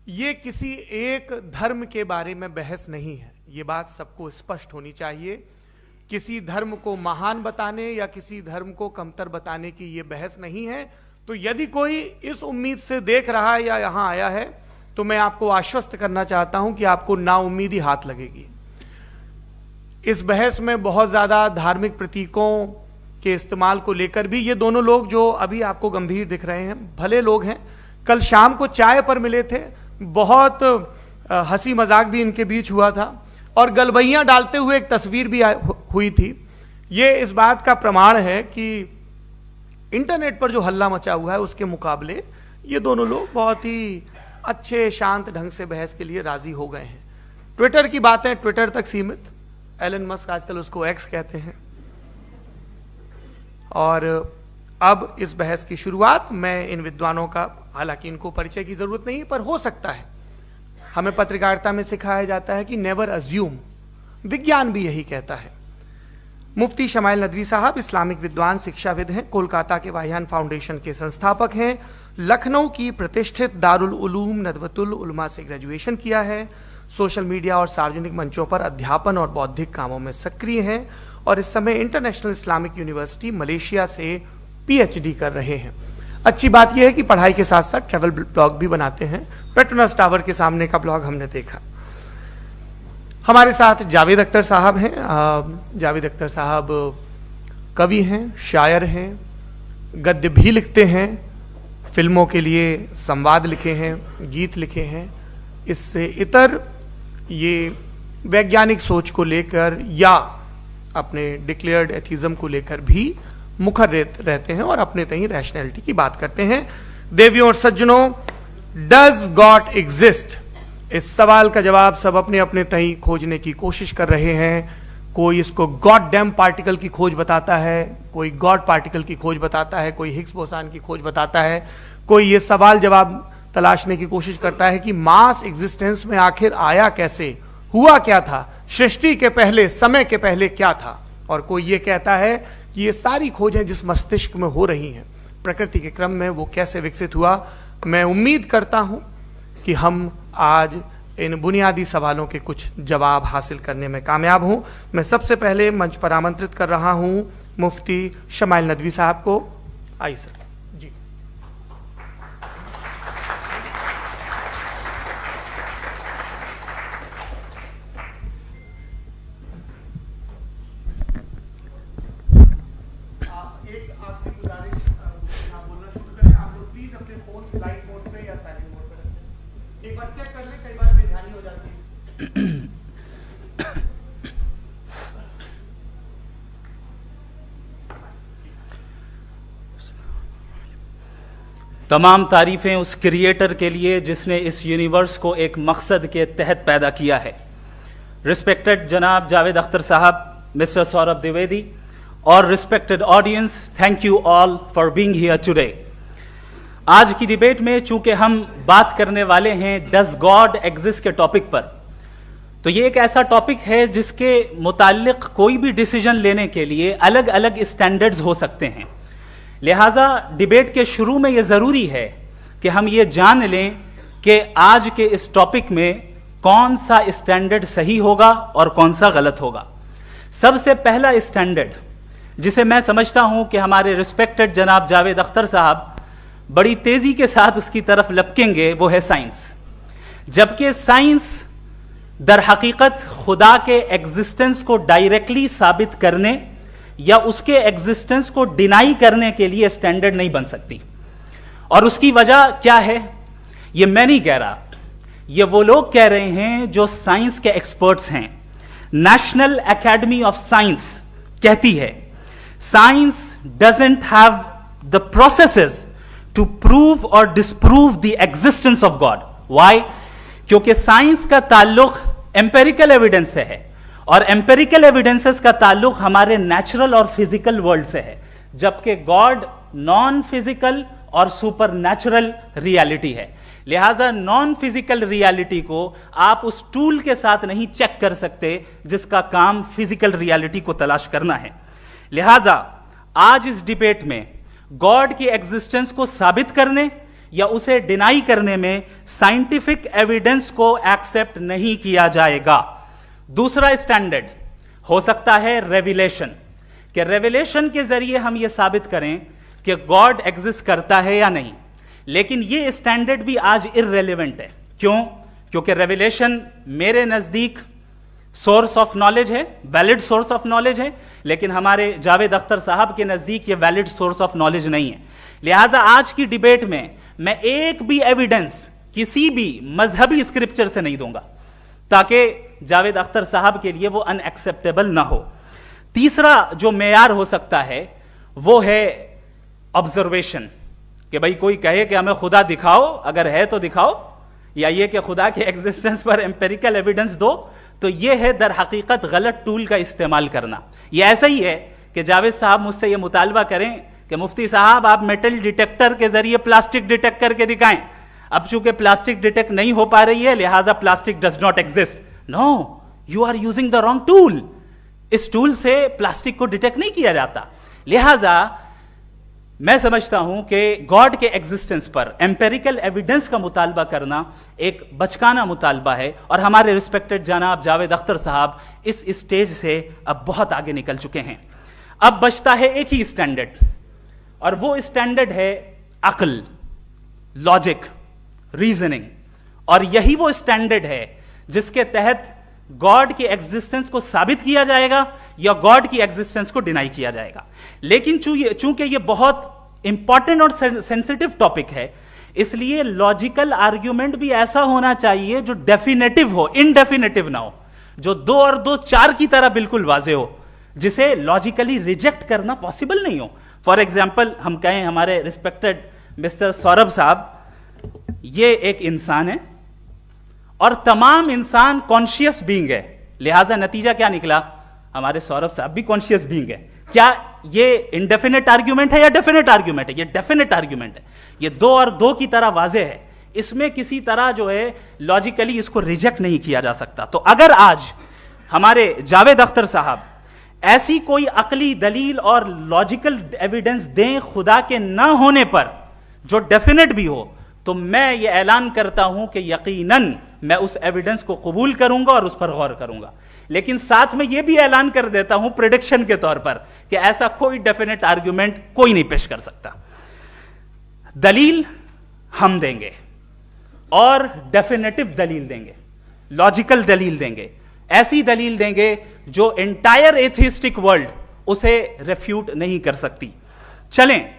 ये किसी एक धर्म के बारे में बहस नहीं है, ये बात सबको स्पष्ट होनी चाहिए। किसी धर्म को महान बताने या किसी धर्म को कमतर बताने की ये बहस नहीं है। तो यदि कोई इस उम्मीद से देख रहा है या यहां आया है, तो मैं आपको आश्वस्त करना चाहता हूं कि आपको नाउम्मीदी हाथ लगेगी। इस बहस में बहुत ज्यादा धार्मिक प्रतीकों के इस्तेमाल को लेकर भी ये दोनों लोग जो अभी आपको गंभीर दिख रहे हैं, भले लोग हैं, कल शाम को चाय पर मिले थे, बहुत हंसी मजाक भी इनके बीच हुआ था और गलबैयां डालते हुए एक तस्वीर भी हुई थी। ये इस बात का प्रमाण है कि इंटरनेट पर जो हल्ला मचा हुआ है उसके मुकाबले ये दोनों लोग बहुत ही अच्छे शांत ढंग से बहस के लिए राजी हो गए हैं। ट्विटर की बातें ट्विटर तक सीमित, एलन मस्क आजकल उसको एक्स कहते हैं। और अब इस बहस की शुरुआत मैं इन विद्वानों का, हालांकि इनको परिचय की जरूरत नहीं, पर हो सकता है, हमें पत्रकारिता में सिखाया जाता है कि नेवर अज्यूम, विज्ञान भी यही कहता है। मुफ्ती शमाइल नदवी साहब इस्लामिक विद्वान, शिक्षाविद हैं, कोलकाता के वाहियान फाउंडेशन के संस्थापक हैं, लखनऊ की प्रतिष्ठित दारुल उलूम नदवतुल उलमा से ग्रेजुएशन किया है, सोशल मीडिया और सार्वजनिक मंचों पर अध्यापन और बौद्धिक कामों में सक्रिय हैं और इस समय इंटरनेशनल इस्लामिक यूनिवर्सिटी मलेशिया से पीएचडी कर रहे हैं। अच्छी बात यह है कि पढ़ाई के साथ साथ ट्रैवल ब्लॉग भी बनाते हैं। पेट्रोनस टावर के सामने का ब्लॉग हमने देखा। हमारे साथ जावेद अख्तर साहब हैं। जावेद अख्तर साहब कवि हैं, शायर हैं, गद्य भी लिखते हैं, फिल्मों के लिए संवाद लिखे हैं, गीत लिखे हैं। इससे इतर ये वैज्ञानिक सोच को लेकर या अपने डिक्लेयर्ड एथिज्म को लेकर भी मुखर रहते हैं और अपने तहीं रैशनैलिटी की बात करते हैं। देवियों और सज्जनों, डज गॉड एग्जिस्ट? इस सवाल का जवाब सब अपने अपने तहीं खोजने की कोशिश कर रहे हैं। कोई इसको गॉड डैम पार्टिकल की खोज बताता है, कोई गॉड पार्टिकल की खोज बताता है, कोई हिग्स बोसान की खोज बताता है, कोई ये सवाल जवाब तलाशने की कोशिश करता है कि मास एग्जिस्टेंस में आखिर आया कैसे, हुआ क्या था, सृष्टि के पहले, समय के पहले क्या था। और कोई ये कहता है कि ये सारी खोजें जिस मस्तिष्क में हो रही हैं प्रकृति के क्रम में, वो कैसे विकसित हुआ। मैं उम्मीद करता हूं कि हम आज इन बुनियादी सवालों के कुछ जवाब हासिल करने में कामयाब हों। मैं सबसे पहले मंच पर आमंत्रित कर रहा हूं मुफ्ती शमाइल नदवी साहब को। आइए सर। जी, एक आखिरी गुजारिश, आप बोलना शुरू करें। आप लोग प्लीज अपने फोन फ्लाइट मोड पे या साइलेंट मोड पे रखें। एक बार चेक कर ले, कई बार बेध्यानी हो जाती है। तमाम तारीफें उस क्रिएटर के लिए जिसने इस यूनिवर्स को एक मकसद के तहत पैदा किया है। रिस्पेक्टेड जनाब जावेद अख्तर साहब, मिस्टर सौरभ द्विवेदी और respected audience, thank you all for being here today. आज की डिबेट में चूंकि हम बात करने वाले हैं डज गॉड एग्जिस्ट के टॉपिक पर, तो ये एक ऐसा टॉपिक है जिसके मुताल्लिक कोई भी डिसीजन लेने के लिए अलग अलग स्टैंडर्ड्स हो सकते हैं। लिहाजा डिबेट के शुरू में यह जरूरी है कि हम ये जान लें कि आज के इस टॉपिक में कौन सा स्टैंडर्ड सही होगा और कौन सा गलत होगा। सबसे पहला स्टैंडर्ड जिसे मैं समझता हूं कि हमारे रिस्पेक्टेड जनाब जावेद अख्तर साहब बड़ी तेजी के साथ उसकी तरफ लपकेंगे, वो है साइंस। जबकि साइंस दर हकीकत खुदा के एग्जिस्टेंस को डायरेक्टली साबित करने या उसके एग्जिस्टेंस को डिनाई करने के लिए स्टैंडर्ड नहीं बन सकती। और उसकी वजह क्या है, ये मैं नहीं कह रहा, ये वो लोग कह रहे हैं जो साइंस के एक्सपर्ट्स हैं। नेशनल एकेडमी ऑफ साइंस कहती है science doesn't have the processes to prove और disprove the existence of God. Why? क्योंकि साइंस का ताल्लुक एम्पेरिकल एविडेंस से है और एम्पेरिकल एविडेंसेस का ताल्लुक हमारे नेचुरल और फिजिकल वर्ल्ड से है, जबकि गॉड नॉन फिजिकल और सुपर नेचुरल रियलिटी है। लिहाजा नॉन फिजिकल रियलिटी को आप उस टूल के साथ नहीं चेक कर सकते जिसका काम फिजिकल रियलिटी को तलाश करना है। लिहाजा आज इस डिबेट में गॉड की एग्जिस्टेंस को साबित करने या उसे डिनाई करने में साइंटिफिक एविडेंस को एक्सेप्ट नहीं किया जाएगा। दूसरा स्टैंडर्ड हो सकता है रेविलेशन, कि रेविलेशन के जरिए हम यह साबित करें कि गॉड एग्जिस्ट करता है या नहीं। लेकिन यह स्टैंडर्ड भी आज इररेलेवेंट है। क्यों? क्योंकि रेविलेशन मेरे नजदीक सोर्स ऑफ नॉलेज है, वैलिड सोर्स ऑफ नॉलेज है, लेकिन हमारे जावेद अख्तर साहब के नजदीक ये वैलिड सोर्स ऑफ नॉलेज नहीं है। लिहाजा आज की डिबेट में मैं एक भी एविडेंस किसी भी मजहबी स्क्रिप्चर से नहीं दूंगा, ताकि जावेद अख्तर साहब के लिए वो अनएक्सेप्टेबल ना हो। तीसरा जो मेयार हो सकता है वो है ऑब्जर्वेशन, कि भाई कोई कहे कि हमें खुदा दिखाओ, अगर है तो दिखाओ, या ये कि खुदा के एग्जिस्टेंस पर एम्पेरिकल एविडेंस दो, तो ये है दर हकीकत गलत टूल का इस्तेमाल करना। ये ऐसा ही है कि जावेद साहब मुझसे ये मुतालबा करें कि मुफ्ती साहब आप मेटल डिटेक्टर के जरिए प्लास्टिक डिटेक्ट करके दिखाएं। अब चूंकि प्लास्टिक डिटेक्ट नहीं हो पा रही है, लिहाजा plastic does not exist. No, you are using the wrong tool. इस टूल से प्लास्टिक को डिटेक्ट नहीं किया जाता। लिहाजा मैं समझता हूं कि गॉड के एग्जिस्टेंस पर एम्पेरिकल एविडेंस का मुतालबा करना एक बचकाना मुतालबा है, और हमारे रिस्पेक्टेड जनाब जावेद अख्तर साहब इस स्टेज से अब बहुत आगे निकल चुके हैं। अब बचता है एक ही स्टैंडर्ड, और वो स्टैंडर्ड है अक्ल, लॉजिक, रीजनिंग। और यही वो स्टैंडर्ड है जिसके तहत गॉड की एग्जिस्टेंस को साबित किया जाएगा या गॉड की एग्जिस्टेंस को डिनाई किया जाएगा। लेकिन चूंकि ये बहुत इंपॉर्टेंट और सेंसिटिव टॉपिक है, इसलिए लॉजिकल आर्ग्यूमेंट भी ऐसा होना चाहिए जो डेफिनेटिव हो, इनडेफिनेटिव ना हो, जो 2 और 2 4 की तरह बिल्कुल वाजे हो, जिसे लॉजिकली रिजेक्ट करना पॉसिबल नहीं हो। फॉर एग्जाम्पल हम कहें हमारे रिस्पेक्टेड मिस्टर सौरभ साहब, ये एक इंसान है और तमाम इंसान कॉन्शियस बीइंग है, लिहाजा नतीजा क्या निकला, हमारे सौरभ साहब भी कॉन्शियस बीइंग है। क्या ये इनडेफिनेट आर्ग्यूमेंट है या डेफिनेट आर्ग्यूमेंट है? ये डेफिनेट आर्ग्यूमेंट है। ये 2 और 2 की तरह वाजे है, इसमें किसी तरह जो है लॉजिकली इसको रिजेक्ट नहीं किया जा सकता। तो अगर आज हमारे जावेद अख्तर साहब ऐसी कोई अकली दलील और लॉजिकल एविडेंस दें खुदा के ना होने पर जो डेफिनेट भी हो, तो मैं ये ऐलान करता हूं कि यकीनन मैं उस एविडेंस को कबूल करूंगा और उस पर गौर करूंगा। लेकिन साथ में यह भी ऐलान कर देता हूं प्रेडिक्शन के तौर पर कि ऐसा कोई डेफिनेट आर्ग्यूमेंट कोई नहीं पेश कर सकता। दलील हम देंगे और डेफिनेटिव दलील देंगे, लॉजिकल दलील देंगे, ऐसी दलील देंगे जो एंटायर एथिस्टिक वर्ल्ड उसे रेफ्यूट नहीं कर सकती। चलें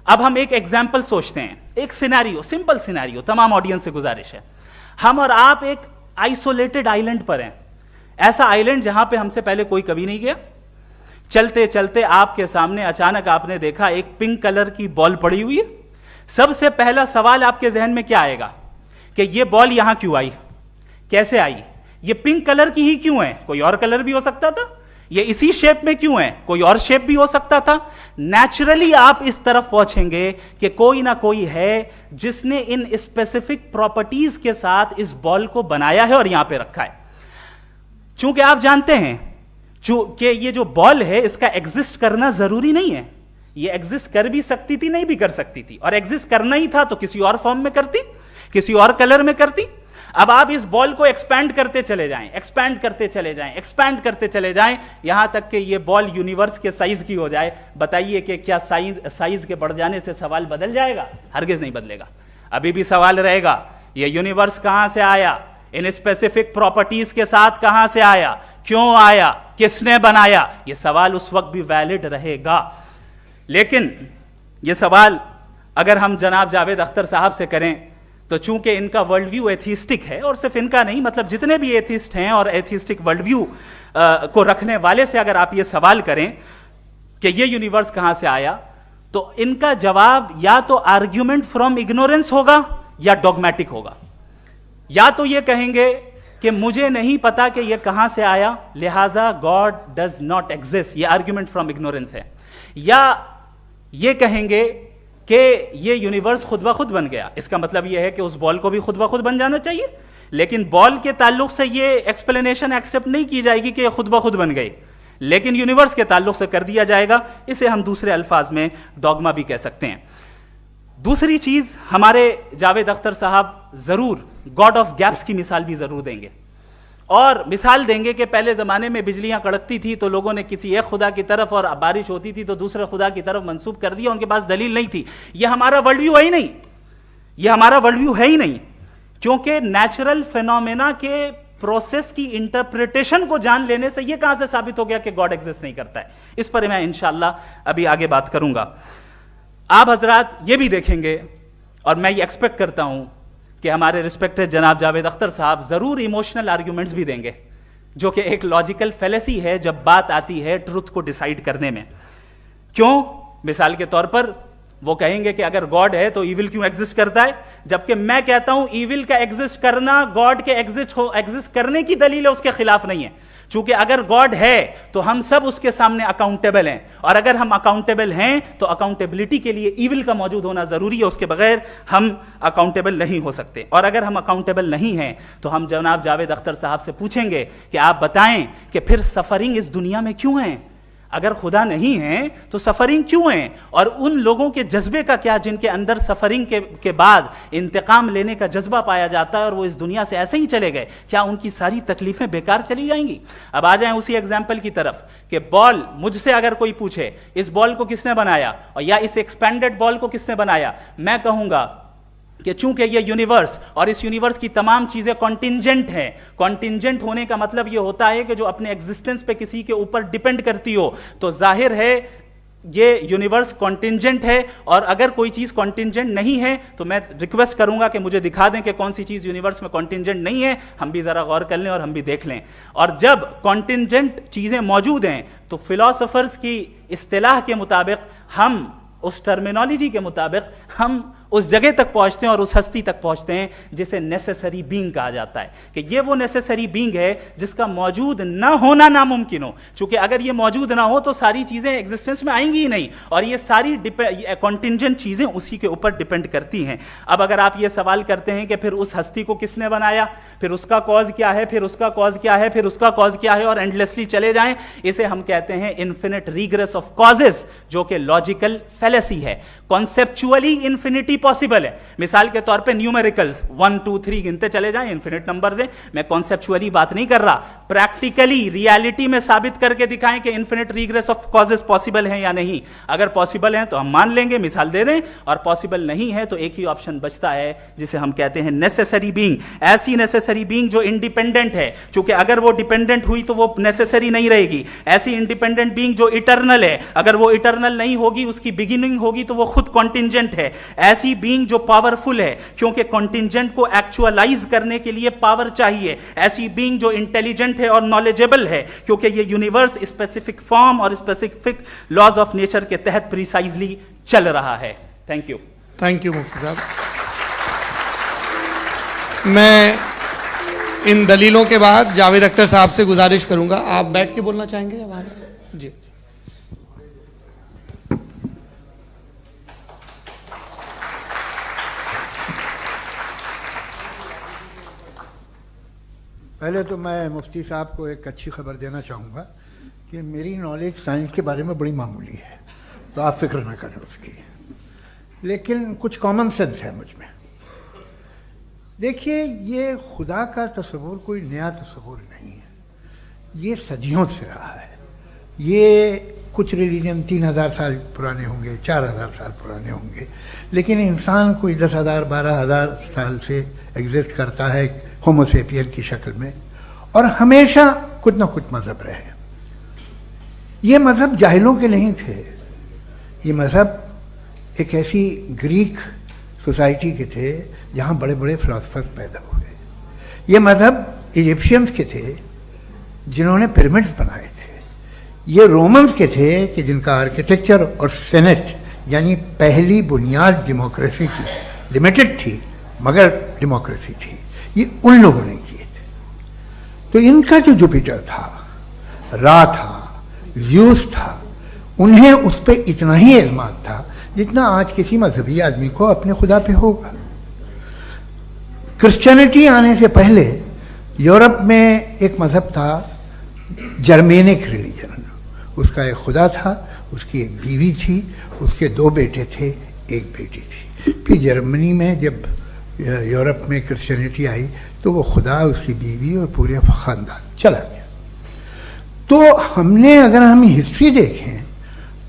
अब हम एक एग्जाम्पल सोचते हैं, एक सिनेरियो, सिंपल सिनेरियो, तमाम ऑडियंस से गुजारिश है, हम और आप एक आइसोलेटेड आइलैंड पर हैं, ऐसा आइलैंड जहां पे हमसे पहले कोई कभी नहीं गया। चलते चलते आपके सामने अचानक आपने देखा एक पिंक कलर की बॉल पड़ी हुई है। सबसे पहला सवाल आपके जहन में क्या आएगा कि ये बॉल यहां क्यों आई, कैसे आई, ये पिंक कलर की ही क्यों है, कोई और कलर भी हो सकता था, ये इसी शेप में क्यों है, कोई और शेप भी हो सकता था। नेचुरली आप इस तरफ पहुंचेंगे कि कोई ना कोई है जिसने इन स्पेसिफिक प्रॉपर्टीज के साथ इस बॉल को बनाया है और यहां पे रखा है। चूंकि आप जानते हैं कि ये जो बॉल है इसका एग्जिस्ट करना जरूरी नहीं है, ये एग्जिस्ट कर भी सकती थी, नहीं भी कर सकती थी, और एग्जिस्ट करना ही था तो किसी और फॉर्म में करती, किसी और कलर में करती। अब आप इस बॉल को एक्सपैंड करते चले जाएं, एक्सपैंड करते चले जाएं, एक्सपैंड करते चले जाएं, यहां तक कि ये बॉल यूनिवर्स के साइज की हो जाए। बताइए कि क्या साइज के बढ़ जाने से सवाल बदल जाएगा? हरगिज नहीं बदलेगा। अभी भी सवाल रहेगा, ये यूनिवर्स कहां से आया, इन स्पेसिफिक प्रॉपर्टीज के साथ कहां से आया, क्यों आया, किसने बनाया, यह सवाल उस वक्त भी वैलिड रहेगा। लेकिन यह सवाल अगर हम जनाब जावेद अख्तर साहब से करें तो चूंकि इनका वर्ल्ड व्यू एथिस्टिक है, और सिर्फ इनका नहीं, मतलब जितने भी एथिस्ट हैं और एथिस्टिक वर्ल्ड व्यू को रखने वाले से अगर आप ये सवाल करें कि ये यूनिवर्स कहां से आया, तो इनका जवाब या तो आर्ग्यूमेंट फ्रॉम इग्नोरेंस होगा या डॉगमेटिक होगा। या तो ये कहेंगे कि मुझे नहीं पता कि ये कहां से आया, लिहाजा गॉड डज नॉट एग्जिस्ट, ये आर्ग्यूमेंट फ्रॉम इग्नोरेंस है, या ये कहेंगे कि ये यूनिवर्स खुद ब खुद बन गया। इसका मतलब यह है कि उस बॉल को भी खुद ब खुद बन जाना चाहिए, लेकिन बॉल के ताल्लुक से ये एक्सप्लेनेशन एक्सेप्ट नहीं की जाएगी कि ये खुद ब खुद बन गई, लेकिन यूनिवर्स के ताल्लुक से कर दिया जाएगा। इसे हम दूसरे अल्फाज में डॉगमा भी कह सकते हैं। दूसरी चीज, हमारे जावेद अख्तर साहब जरूर गॉड ऑफ गैप्स की मिसाल भी जरूर देंगे और मिसाल देंगे कि पहले जमाने में बिजलियां कड़कती थी तो लोगों ने किसी एक खुदा की तरफ और बारिश होती थी तो दूसरे खुदा की तरफ मंसूब कर दिया, उनके पास दलील नहीं थी। यह हमारा वर्ल्ड व्यू है ही नहीं, यह हमारा वर्ल्ड व्यू है ही नहीं, क्योंकि नेचुरल फिनोमेना के प्रोसेस की इंटरप्रिटेशन को जान लेने से यह कहां से साबित हो गया कि गॉड एग्जिस्ट नहीं करता है। इस पर मैं इंशाअल्लाह अभी आगे बात करूंगा। आप हजरात ये भी देखेंगे और मैं ये एक्सपेक्ट करता हूं कि हमारे रिस्पेक्टेड जनाब जावेद अख्तर साहब जरूर इमोशनल आर्ग्यूमेंट्स भी देंगे, जो कि एक लॉजिकल फेलेसी है जब बात आती है ट्रुथ को डिसाइड करने में। क्यों? मिसाल के तौर पर वो कहेंगे कि अगर गॉड है तो इविल क्यों एग्जिस्ट करता है, जबकि मैं कहता हूं इविल का एग्जिस्ट करना गॉड के एग्जिस्ट करने की दलील है, उसके खिलाफ नहीं है। चूंकि अगर गॉड है तो हम सब उसके सामने अकाउंटेबल हैं, और अगर हम अकाउंटेबल हैं तो अकाउंटेबिलिटी के लिए इविल का मौजूद होना जरूरी है, उसके बगैर हम अकाउंटेबल नहीं हो सकते। और अगर हम अकाउंटेबल नहीं हैं तो हम जनाब जावेद अख्तर साहब से पूछेंगे कि आप बताएं कि फिर सफरिंग इस दुनिया में क्यों है? अगर खुदा नहीं है तो सफरिंग क्यों है? और उन लोगों के जज्बे का क्या जिनके अंदर सफरिंग के बाद इंतकाम लेने का जज्बा पाया जाता है और वो इस दुनिया से ऐसे ही चले गए, क्या उनकी सारी तकलीफें बेकार चली जाएंगी? अब आ जाएं उसी एग्जाम्पल की तरफ कि बॉल, मुझसे अगर कोई पूछे इस बॉल को किसने बनाया और या इस एक्सपेंडेड बॉल को किसने बनाया, मैं कहूंगा कि चूंकि ये यूनिवर्स और इस यूनिवर्स की तमाम चीजें कॉन्टिंजेंट हैं। कॉन्टिंजेंट होने का मतलब ये होता है कि जो अपने एग्जिस्टेंस पे किसी के ऊपर डिपेंड करती हो, तो जाहिर है ये यूनिवर्स कॉन्टिंजेंट है। और अगर कोई चीज कॉन्टिंजेंट नहीं है तो मैं रिक्वेस्ट करूंगा कि मुझे दिखा दें कि कौन सी चीज यूनिवर्स में कॉन्टिंजेंट नहीं है, हम भी जरा गौर कर लें और हम भी देख लें। और जब कॉन्टिंजेंट चीजें मौजूद हैं तो फिलोसोफर्स की इस्तिलाह के मुताबिक, हम उस टर्मिनोलॉजी के मुताबिक हम उस जगह तक पहुंचते हैं और उस हस्ती तक पहुंचते हैं जिसे नेसेसरी बीइंग कहा जाता है, कि ये वो नेसेसरी बीइंग है जिसका मौजूद ना होना नामुमकिन हो। क्योंकि अगर ये मौजूद ना हो तो सारी चीजें एग्जिस्टेंस में आएंगी ही नहीं, और ये सारी कॉन्टिंजेंट चीजें उसी के ऊपर डिपेंड करती हैं। अब अगर आप ये सवाल करते हैं कि फिर उस हस्ती को किसने बनाया, फिर उसका कॉज क्या है, फिर उसका कॉज क्या है, फिर उसका कॉज क्या है, और एंडलेसली चले जाएं, इसे हम कहते हैं इन्फिनिट रीग्रेस ऑफ कॉजेस, जो कि लॉजिकल फेलेसी है। कॉन्सेप्चुअली इन्फिनिटी पॉसिबल है। मिसाल के तौर पे न्यूमेरिकल्स 1 2 3 गिनते चले जाएं, इन्फिनिट नंबर्स हैं। मैं कॉन्सेप्चुअली बात नहीं कर रहा, प्रैक्टिकली रियलिटी में साबित करके दिखाएं कि infinite regress of causes possible हैं या नहीं। अगर पॉसिबल हैं तो हम मान लेंगे, मिसाल दे दें, और पॉसिबल नहीं है तो एक ही ऑप्शन बचता है जिसे हम कहते हैं नेसेसरी बीइंग। ऐसी नेसेसरी बीइंग जो इंडिपेंडेंट है, क्योंकि अगर वो डिपेंडेंट हुई तो वो नेसेसरी नहीं रहेगी। ऐसी इंडिपेंडेंट बीइंग जो इटर्नल है, अगर वो इटर्नल नहीं होगी, उसकी बिगिनिंग होगी तो वो खुद कॉन्टिंजेंट है। ऐसी बीइंग जो पावरफुल है, क्योंकि कॉन्टिंजेंट को एक्चुअलाइज करने के लिए पावर चाहिए। ऐसी बीइंग जो इंटेलिजेंट है और नॉलेजेबल है, क्योंकि ये यूनिवर्स स्पेसिफिक फॉर्म और स्पेसिफिक लॉज ऑफ नेचर के तहत प्रिसाइजली चल रहा है। Thank you. थैंक यू मुफ्ती साहब। मैं इन दलीलों के बाद जावेद अख्तर साहब से गुजारिश करूंगा, आप बैठ के बोलना चाहेंगे या बाहर? जी। पहले तो मैं मुफ्ती साहब को एक अच्छी खबर देना चाहूँगा कि मेरी नॉलेज साइंस के बारे में बड़ी मामूली है, तो आप फिक्र ना करें उसकी, लेकिन कुछ कॉमन सेंस है मुझ में। देखिए, ये खुदा का तस्वुर कोई नया तस्वुर नहीं है, ये सदियों से रहा है। ये कुछ रिलीजन 3000 साल पुराने होंगे, 4000 साल पुराने होंगे, लेकिन इंसान कोई 10,000 12,000 साल से एग्जिस्ट करता है होमोसेपियन की शक्ल में, और हमेशा कुछ ना कुछ मजहब रहे। ये मजहब जाहिलों के नहीं थे, ये मजहब एक ऐसी ग्रीक सोसाइटी के थे जहाँ बड़े बड़े फिलोसफर्स पैदा हुए। ये मजहब इजिप्शियंस के थे जिन्होंने पिरामिड्स बनाए थे। ये रोमन्स के थे कि जिनका आर्किटेक्चर और सेनेट यानी पहली बुनियाद डेमोक्रेसी की, लिमिटेड थी मगर डेमोक्रेसी थी, ये उन लोगों ने किए थे। तो इनका जो जुपिटर था, रा था, ज़्यूस था, उन्हें उस पर इतना ही एतमाद था जितना आज किसी मजहबी आदमी को अपने खुदा पे होगा। क्रिश्चियनिटी आने से पहले यूरोप में एक मजहब था, जर्मेनिक रिलीजन। उसका एक खुदा था, उसकी एक बीवी थी, उसके 2 बेटे थे, एक बेटी थी। फिर जर्मनी में जब यूरोप में क्रिश्चियनिटी आई तो वो खुदा, उसकी बीवी और पूरे ख़ानदान चला गया। तो हमने, अगर हम हिस्ट्री देखें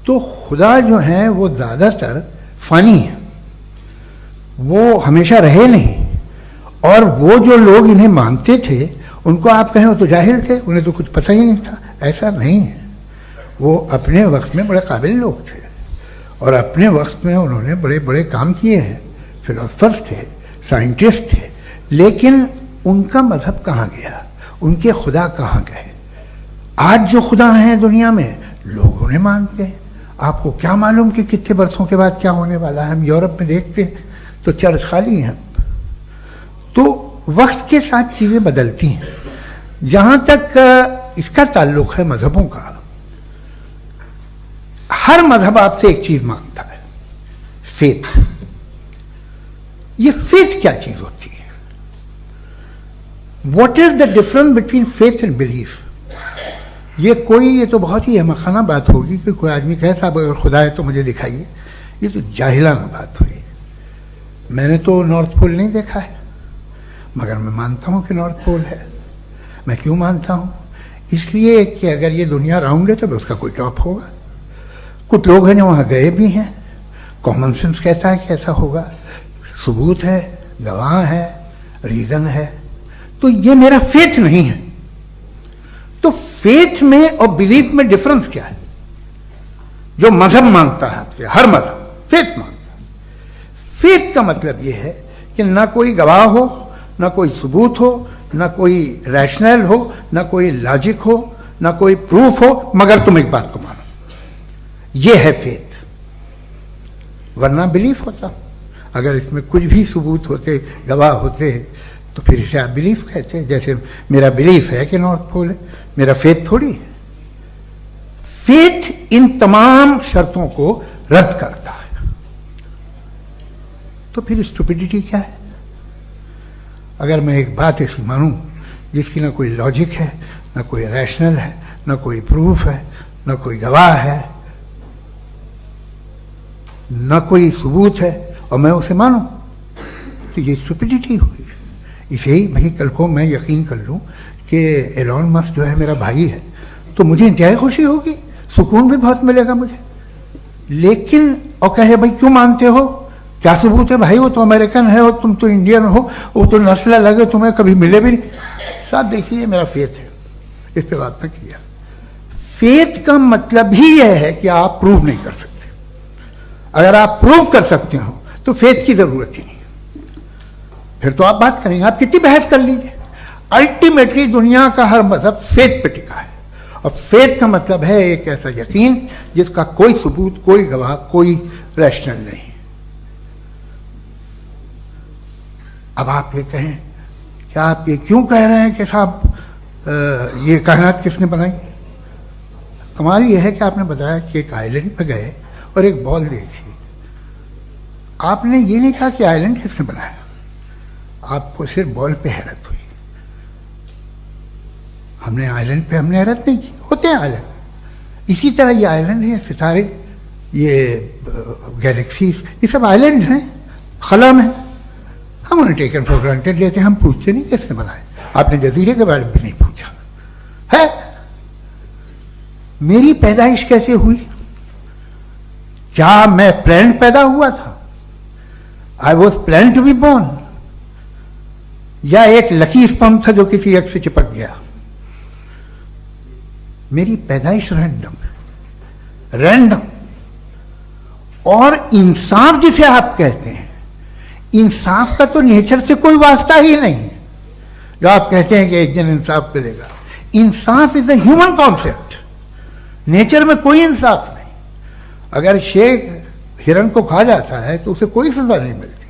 तो खुदा जो है वो ज़्यादातर फ़नी है, वो हमेशा रहे नहीं। और वो जो लोग इन्हें मानते थे उनको आप कहें वो तो जाहिल थे, उन्हें तो कुछ पता ही नहीं था, ऐसा नहीं है। वो अपने वक्त में बड़े काबिल लोग थे और अपने वक्त में उन्होंने बड़े बड़े काम किए हैं, फिलोसफर्स थे, साइंटिस्ट थे, लेकिन उनका मजहब कहाँ गया, उनके खुदा कहाँ गए? आज जो खुदा हैं दुनिया में लोग उन्हें मानते हैं। आपको क्या मालूम कि कितने बरसों के बाद क्या होने वाला है? हम यूरोप में देखते हैं तो चर्च खाली हैं। तो वक्त के साथ चीज़ें बदलती हैं। जहाँ तक इसका ताल्लुक है मजहबों का, हर मजहब आपसे एक चीज मांगता है, फेथ। ये फेथ क्या चीज होती है? What is the difference between faith and belief? ये तो बहुत ही अहमखाना बात होगी कि कोई आदमी कहे साहब अगर खुदा है तो मुझे दिखाइए। ये तो जाहिलाना बात हुई। मैंने तो नॉर्थ पोल नहीं देखा है, मगर मैं मानता हूं कि नॉर्थ पोल है। मैं क्यों मानता हूं? इसलिए कि अगर ये दुनिया राउंड है तो उसका कोई टॉप होगा। कुछ लोग हैं जो वहाँ गए भी हैं, कॉमन सेंस कहता है कि ऐसा होगा, सबूत है, गवाह है, रीजन है। तो ये मेरा फेथ नहीं है। तो फेथ में और बिलीफ में डिफरेंस क्या है? जो मजहब मांगता है आपसे, हर मजहब फेथ मांगता है। फेथ का मतलब ये है कि ना कोई गवाह हो, ना कोई सबूत हो, ना कोई रैशनल हो, ना कोई लॉजिक हो, ना कोई प्रूफ हो, मगर तुम एक बात को मानो। ये है फेथ। वरना बिलीफ होता। अगर इसमें कुछ भी सबूत होते, गवाह होते, तो फिर इसे आप बिलीफ कहते। जैसे मेरा बिलीफ है कि नॉर्थ पोल है, मेरा फेथ थोड़ी है। फेथ इन तमाम शर्तों को रद्द करता है। तो फिर स्टुपिडिटी क्या है? अगर मैं एक बात ऐसी मानूं जिसकी ना कोई लॉजिक है, ना कोई रैशनल है, ना कोई प्रूफ है, ना कोई गवाह है, ना कोई सबूत है, और मैं उसे मानूं, तो ये स्टुपिडिटी हुई। इसे ही भाई कल को मैं यकीन कर लूं कि एलोन मस्क जो है मेरा भाई है, तो मुझे इंतहाई खुशी होगी, सुकून भी बहुत मिलेगा मुझे। लेकिन और कहे भाई क्यों मानते हो, क्या सबूत है भाई, वो तो अमेरिकन है और तुम तो इंडियन हो, वो तो नस्ल लगे, तुम्हें कभी मिले भी नहीं। साहब देखिए मेरा फेथ है, इस पर बात न किया। फेथ का मतलब ही यह है कि आप प्रूव नहीं कर सकते। अगर आप प्रूव कर सकते हो तो फेथ की जरूरत ही नहीं, फिर तो आप बात करेंगे, आप कितनी बहस कर लीजिए। अल्टीमेटली दुनिया का हर मजहब फेथ पे टिका है, और फेथ का मतलब है एक ऐसा यकीन जिसका कोई सबूत, कोई गवाह, कोई रैशनल नहीं। अब आप ये कहें, क्या आप ये क्यों कह रहे हैं कि साहब ये कायनात किसने बनाई? कमाल ये है कि आपने बताया कि एक आइलैंड पे गए और एक बॉल देखी। आपने ये नहीं कहा कि आइलैंड किसने बनाया, आपको सिर्फ बॉल पे हैरत हुई। हमने आइलैंड पे हमने हैरत नहीं की, होते हैं आइलैंड। इसी तरह ये आइलैंड है, सितारे, ये गैलेक्सीज, ये सब आइलैंड हैं, खला में। हम उन्हें टेकन फॉर ग्रांटेड लेते हैं, हम पूछते नहीं किसने बनाए। आपने जजीरे के बारे में भी नहीं पूछा है। मेरी पैदाइश कैसे हुई? क्या मैं प्लान पैदा हुआ था? I was plan to be born, या एक लकी स्पर्म था जो किसी एक से चिपक गया? मेरी पैदाइश रैंडम। और इंसाफ जिसे आप कहते हैं, इंसाफ का तो नेचर से कोई वास्ता ही नहीं है। जो आप कहते हैं कि एक दिन इंसाफ मिलेगा, इंसाफ is a human concept. Nature में कोई इंसाफ नहीं। अगर शेर हिरन को खा जाता है तो उसे कोई सजा नहीं मिलती।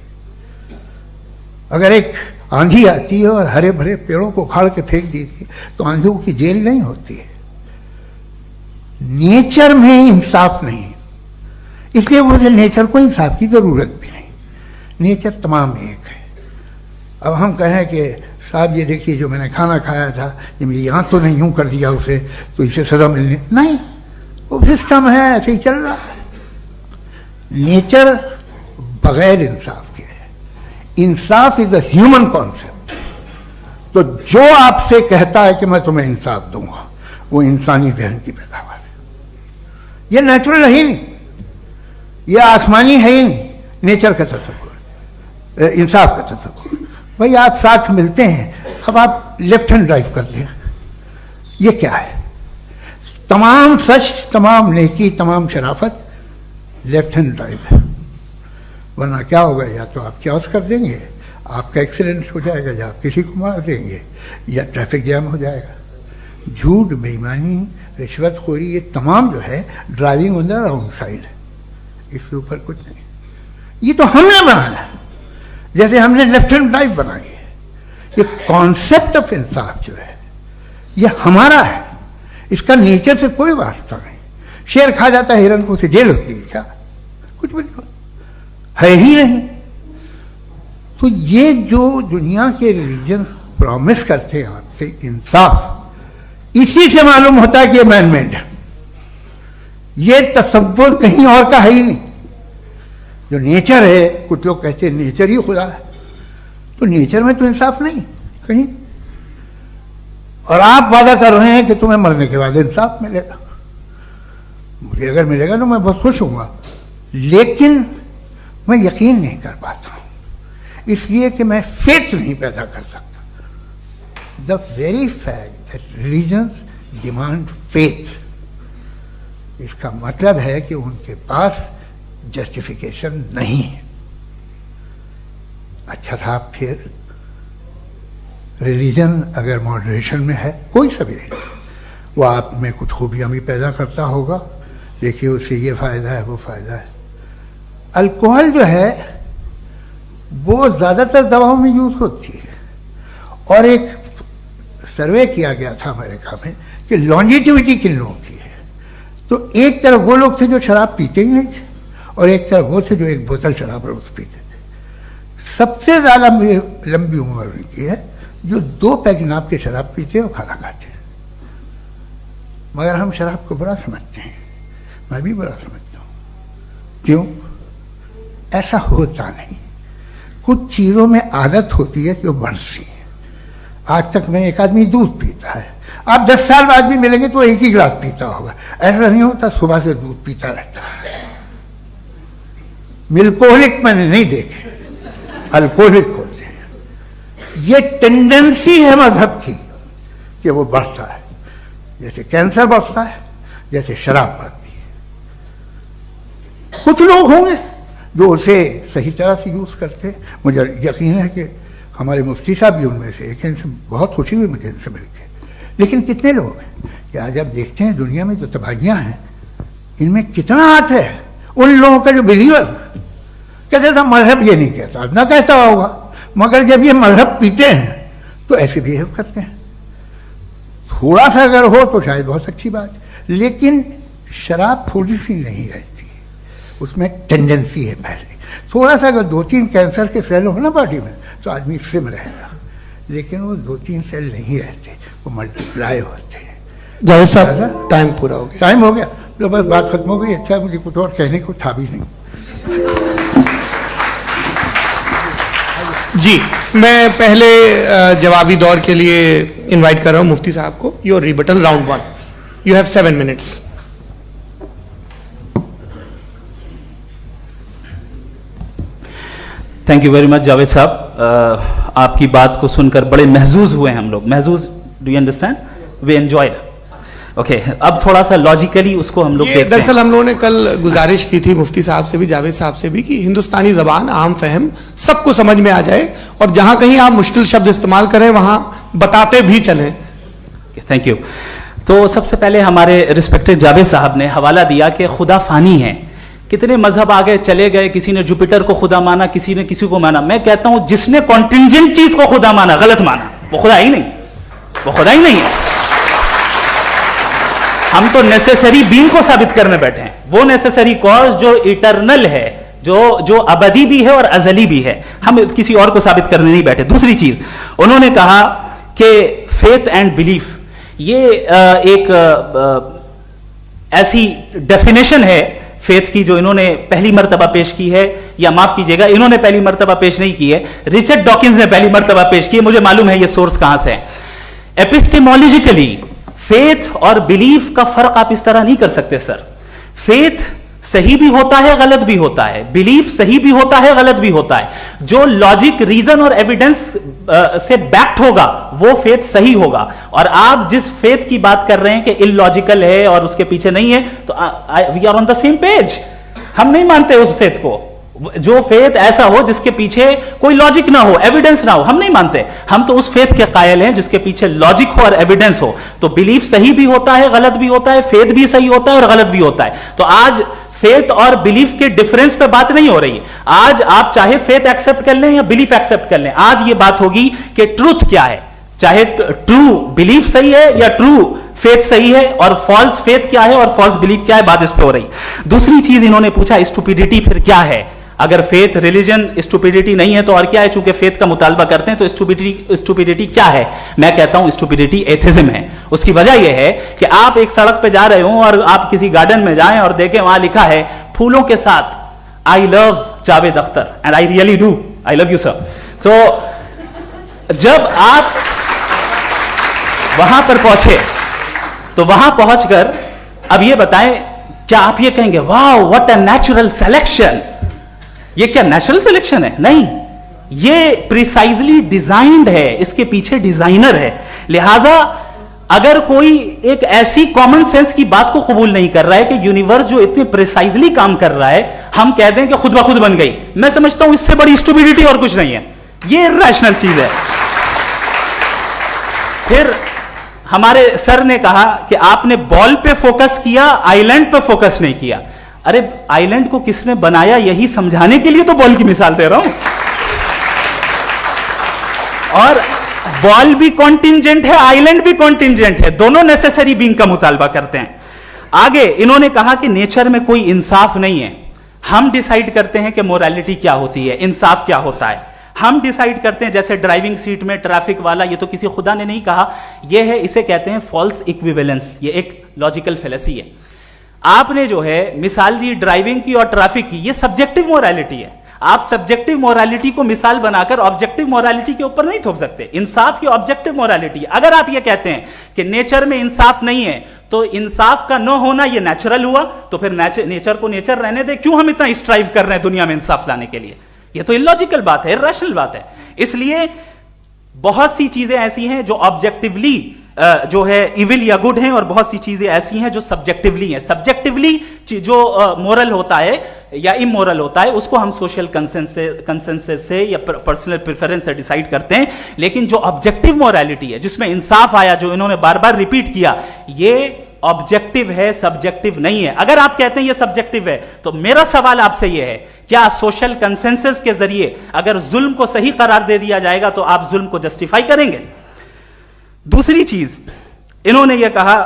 अगर एक आंधी आती है और हरे भरे पेड़ों को उखाड़ के फेंक देती है तो आंधियों की जेल नहीं होती है। नेचर में इंसाफ नहीं, इसलिए मुझे नेचर को इंसाफ की जरूरत भी नहीं। नेचर तमाम एक है। अब हम कहें कि साहब ये देखिए जो मैंने खाना खाया था, ये मेरी आंख तो नहीं यूं कर दिया उसे, तो इसे सजा मिलने नहीं, वो सिस्टम है, ऐसे ही चल रहा है। नेचर बगैर इंसाफ के है। इंसाफ इज अ ह्यूमन कॉन्सेप्ट। तो जो आपसे कहता है कि मैं तुम्हें इंसाफ दूंगा, वो इंसानी जहन की पैदावार है। ये नेचुरल है ही नहीं, ये आसमानी है ही नहीं, नेचर का तसव्वुर, इंसाफ का तसव्वुर। भाई आप साथ मिलते हैं, अब आप लेफ्ट हैंड ड्राइव करते हैं, ये क्या है? तमाम सच, तमाम नेकी, तमाम शराफत लेफ्ट हैंड ड्राइव है। वरना क्या होगा, या तो आप क्रॉस कर देंगे, आपका एक्सीडेंट हो जाएगा, या आप किसी को मार देंगे, या ट्रैफिक जैम हो जाएगा। झूठ, बेईमानी, रिश्वतखोरी, ये तमाम जो है driving on the wrong side है, इसके ऊपर कुछ नहीं। ये तो हमने बनाया, जैसे हमने लेफ्ट हैंड ड्राइव बनाई है। ये कॉन्सेप्ट ऑफ इंसाफ जो है ये हमारा है, इसका नेचर से कोई वास्ता नहीं। शेर खा जाता है हिरन को, उसे जेल होती है क्या? कुछ भी नहीं, है ही नहीं। तो ये जो दुनिया के रिलीजन प्रॉमिस करते हैं आपसे इंसाफ, इसी से मालूम होता है कि ये मैनमेड है। ये तसव्वुर कहीं और का है ही नहीं। जो नेचर है, कुछ लोग कहते हैं नेचर ही खुदा है, तो नेचर में तो इंसाफ नहीं कहीं। और आप वादा कर रहे हैं कि तुम्हें मरने के बाद इंसाफ मिलेगा। मुझे अगर मिलेगा तो मैं बहुत खुश होऊंगा, लेकिन मैं यकीन नहीं कर पाता हूं, इसलिए कि मैं फेथ नहीं पैदा कर सकता। The very fact that religions demand faith, इसका मतलब है कि उनके पास जस्टिफिकेशन नहीं है। अच्छा था, फिर रिलीजन अगर मॉडरेशन में है, कोई सा भी नहीं, वो आप में कुछ खूबियां भी पैदा करता होगा, देखिए उससे ये फायदा है, वो फायदा है। अल्कोहल जो है वो ज़्यादातर दवाओं में यूज होती है, और एक सर्वे किया गया था अमेरिका में कि लॉन्जिटिविटी किन लोगों की है। तो एक तरफ वो लोग थे जो शराब पीते ही नहीं थे, और एक तरफ वो थे जो एक बोतल शराब रोज पीते थे। सबसे ज़्यादा लंबी उम्र की है जो 2 पैक नाप के शराब पीते हैं और खाना खाते हैं। मगर हम शराब को बुरा समझते हैं, मैं भी बुरा समझता हूँ। क्यों? ऐसा होता नहीं। कुछ चीज़ों में आदत होती है कि वो बढ़ती है। आज तक में एक आदमी दूध पीता है, आप 10 साल बाद भी मिलेंगे तो एक ही गिलास पीता होगा। ऐसा नहीं होता, सुबह से दूध पीता रहता है। मिल्कोहलिक मैंने नहीं देखे, अल्कोहलिक होते हैं। ये टेंडेंसी है मजहब की कि वो बढ़ता है, जैसे कैंसर बढ़ता है, जैसे शराब बढ़ती है। कुछ लोग होंगे जो उसे सही तरह से यूज करते हैं। मुझे यकीन है कि हमारे मुफ्ती साहब भी उनमें से एक, इनसे बहुत खुशी हुई मुझे इनसे मिलकर। लेकिन कितने लोग हैं कि आज आप देखते हैं दुनिया में जो तबाहियां हैं, इनमें कितना हाथ है उन लोगों का जो बिलीवर कहते था मजहब ये नहीं कहता, ना कहता होगा, मगर जब ये मजहब पीते हैं तो ऐसे बिहेव करते हैं। थोड़ा सा अगर हो तो शायद बहुत अच्छी बात, लेकिन शराब थोड़ी सी नहीं रहती, उसमें टेंडेंसी है। पहले थोड़ा सा अगर 2-3 कैंसर के सेल हो ना बॉडी में तो आदमी सिम रहेगा, लेकिन वो 2-3 सेल नहीं रहते, वो मल्टीप्लाई होते हैं। जावेद साहब, टाइम पूरा हो गया। टाइम हो गया, तो बस बात खत्म हो गई। अच्छा, मुझे कुछ और कहने को था भी नहीं। जी, मैं पहले जवाबी दौर के लिए इनवाइट कर रहा हूं मुफ्ती साहब को। Your rebuttal round 1, you have 7 minutes. Thank you very much Javed साहब, आपकी बात को सुनकर बड़े महजूज हुए हम लोग। महजूज, do you understand? We enjoyed. Okay, अब थोड़ा सा लॉजिकली उसको हम लोग देखते हैं। दरअसल हम लोगों ने कल गुजारिश की थी मुफ्ती साहब से भी, जावेद साहब से भी, कि हिंदुस्तानी जबान आम फहम सबको समझ में आ जाए, और जहां कहीं आप मुश्किल शब्द इस्तेमाल करें वहां बताते भी चलें। Thank you. तो सबसे पहले हमारे रिस्पेक्टेड जावेद साहब ने हवाला दिया कि खुदा फानी है। कितने मजहब आगे चले गए, किसी ने जुपिटर को खुदा माना, किसी ने किसी को माना। मैं कहता हूं जिसने कॉन्टिंजेंट चीज को खुदा माना, गलत माना, वो खुदा ही नहीं, वो खुदा ही नहीं है। हम तो नेसेसरी बीन को साबित करने बैठे हैं, वो नेसेसरी कॉज जो इटरनल है, जो अबदी भी है और अजली भी है। हम किसी और को साबित करने नहीं बैठे। दूसरी चीज उन्होंने कहा कि फेथ एंड बिलीफ ये एक ऐसी डेफिनेशन है फेथ की जो इन्होंने पहली मर्तबा पेश की है, या माफ कीजिएगा इन्होंने पहली मर्तबा पेश नहीं की है, रिचर्ड डॉकिंस ने पहली मर्तबा पेश की है। मुझे मालूम है ये सोर्स कहां से है। एपिस्टेमोलॉजिकली फेथ और बिलीफ का फर्क आप इस तरह नहीं कर सकते सर। फेथ सही भी होता है, गलत भी होता है, बिलीफ सही भी होता है, गलत भी होता है। जो लॉजिक, रीजन और एविडेंस से बैक्ड होगा वो फेथ सही होगा। और आप जिस फेथ की बात कर रहे हैं कि इलॉजिकल है और उसके पीछे नहीं है, तो we are on the same page. हम नहीं मानते उस फेथ को, जो फेथ ऐसा हो जिसके पीछे कोई लॉजिक ना हो, एविडेंस ना हो, हम नहीं मानते। हम तो उस फेथ के कायल हैं जिसके पीछे लॉजिक हो और एविडेंस हो। तो बिलीफ सही भी होता है, गलत भी होता है, फेथ भी सही होता है और गलत भी होता है। तो आज फेथ और बिलीफ के डिफरेंस पे बात नहीं हो रही है। आज आप चाहे फेथ एक्सेप्ट कर लें या बिलीफ एक्सेप्ट कर लें, आज ये बात होगी कि ट्रूथ क्या है, चाहे ट्रू बिलीफ सही है या ट्रू फेथ सही है, और फॉल्स फेथ क्या है और फॉल्स बिलीफ क्या है, बात इस पे हो रही। दूसरी चीज इन्होंने पूछा, स्टुपिडिटी फिर क्या है? अगर फेथ, रिलीजन स्टुपिडिटी नहीं है तो और क्या है? चूंकि फेथ का मुतालबा करते हैं तो स्टुपिडिटी क्या है? मैं कहता हूं स्टुपिडिटी एथिज्म है। उसकी वजह यह है कि आप एक सड़क पे जा रहे हो और आप किसी गार्डन में जाएं और देखें वहां लिखा है फूलों के साथ, I love Javed Akhtar and I really do, I love you sir. So जब आप वहां पर पहुंचे तो वहां पहुंचकर अब ये बताएं, क्या आप ये कहेंगे वाह व्हाट अ नेचुरल सिलेक्शन? ये क्या नेचुरल सिलेक्शन है? नहीं, ये प्रिसाइजली डिजाइंड है, इसके पीछे डिजाइनर है। लिहाजा अगर कोई एक ऐसी कॉमन सेंस की बात को कबूल नहीं कर रहा है कि यूनिवर्स जो इतने प्रिसाइजली काम कर रहा है, हम कह दें कि खुद ब खुद बन गई, मैं समझता हूं इससे बड़ी स्टुपिडिटी और कुछ नहीं है। ये इरैशनल चीज है। फिर हमारे सर ने कहा कि आपने बॉल पे फोकस किया, आइलैंड पे फोकस नहीं किया। अरे आइलैंड को किसने बनाया यही समझाने के लिए तो बॉल की मिसाल दे रहा हूं। और बॉल भी कॉन्टिंजेंट है, आइलैंड भी कॉन्टिंजेंट है, दोनों नेसेसरी बीइंग का मुतालबा करते हैं। आगे इन्होंने कहा कि नेचर में कोई इंसाफ नहीं है, हम डिसाइड करते हैं कि मोरालिटी क्या होती है, इंसाफ क्या होता है, हम डिसाइड करते हैं। जैसे ड्राइविंग सीट में ट्रैफिक वाला, ये तो किसी खुदा ने नहीं कहा, ये है, इसे कहते हैं फॉल्स इक्विवेलेंस। ये एक लॉजिकल फेलेसी है। आपने जो है मिसाल दी ड्राइविंग की और ट्रैफिक की, ये सब्जेक्टिव मोरालिटी है। आप सब्जेक्टिव मोरालिटी को मिसाल बनाकर ऑब्जेक्टिव मोरालिटी के ऊपर नहीं थोप सकते। इंसाफ की ऑब्जेक्टिव मोरालिटी। अगर आप ये कहते हैं कि नेचर में इंसाफ नहीं है तो इंसाफ का न होना ये नेचुरल हुआ, तो फिर नेचर को नेचर रहने दे, क्यों हम इतना स्ट्राइव कर रहे हैं दुनिया में इंसाफ लाने के लिए? ये तो इलॉजिकल बात है, इरैशनल बात है। इसलिए बहुत सी चीजें ऐसी हैं जो ऑब्जेक्टिवली जो है इविल या गुड हैं, और बहुत सी चीजें ऐसी हैं जो सब्जेक्टिवली हैं। सब्जेक्टिवली जो मोरल होता है या इमोरल होता है उसको हम सोशल कंसेंसस से या पर्सनल प्रेफरेंस से डिसाइड करते हैं। लेकिन जो ऑब्जेक्टिव मोरालिटी है जिसमें इंसाफ आया, जो इन्होंने बार बार रिपीट किया, ये ऑब्जेक्टिव है, सब्जेक्टिव नहीं है। अगर आप कहते हैं ये सब्जेक्टिव है तो मेरा सवाल आपसे ये है, क्या सोशल कंसेंसस के जरिए अगर जुल्म को सही करार दे दिया जाएगा तो आप जुल्म को जस्टिफाई करेंगे? दूसरी चीज इन्होंने यह कहा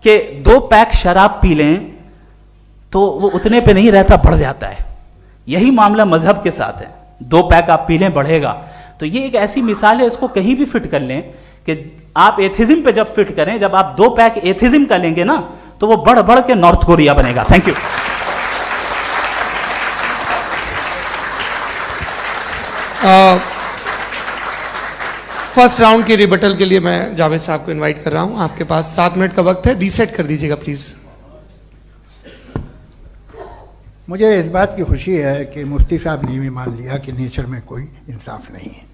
कि 2 पैक शराब पी लें तो वो उतने पे नहीं रहता, बढ़ जाता है। यही मामला मजहब के साथ है। 2 पैक आप पी लें बढ़ेगा। तो ये एक ऐसी मिसाल है, इसको कहीं भी फिट कर लें कि आप एथिज्म पे जब फिट करें, जब आप 2 पैक एथिज्म का लेंगे ना तो वो बढ़ बढ़ के नॉर्थ कोरिया बनेगा। Thank you. फर्स्ट राउंड के रिबटल के लिए मैं जावेद साहब को इनवाइट कर रहा हूं। आपके पास 7 मिनट का वक्त है, रीसेट कर दीजिएगा प्लीज। मुझे इस बात की खुशी है कि मुफ्ती साहब ने भी मान लिया कि नेचर में कोई इंसाफ नहीं है।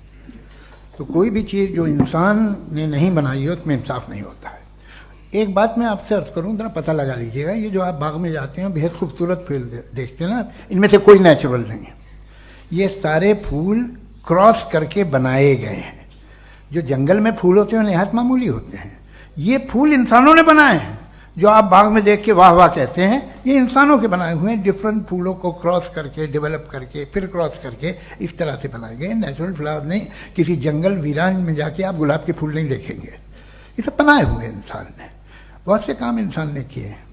तो कोई भी चीज़ जो इंसान ने नहीं बनाई है उसमें इंसाफ नहीं होता है। एक बात मैं आपसे अर्ज़ करूँ, ज़रा पता लगा लीजिएगा, ये जो आप बाग में जाते हैं बेहद खूबसूरत फूल देखते हैं ना, इनमें से कोई नेचुरल नहीं है। ये सारे फूल क्रॉस करके बनाए गए हैं। जो जंगल में फूल होते हैं निहायत मामूली होते हैं, ये फूल इंसानों ने बनाए हैं। जो आप बाग में देख के वाह वाह कहते हैं, ये इंसानों के बनाए हुए हैं। डिफरेंट फूलों को क्रॉस करके, डेवलप करके, फिर क्रॉस करके इस तरह से बनाए गए। नेचुरल फ्लावर नहीं। किसी जंगल वीरान में जाके आप गुलाब के फूल नहीं देखेंगे। ये सब बनाए हुए इंसान ने, बहुत से काम इंसान ने किए हैं।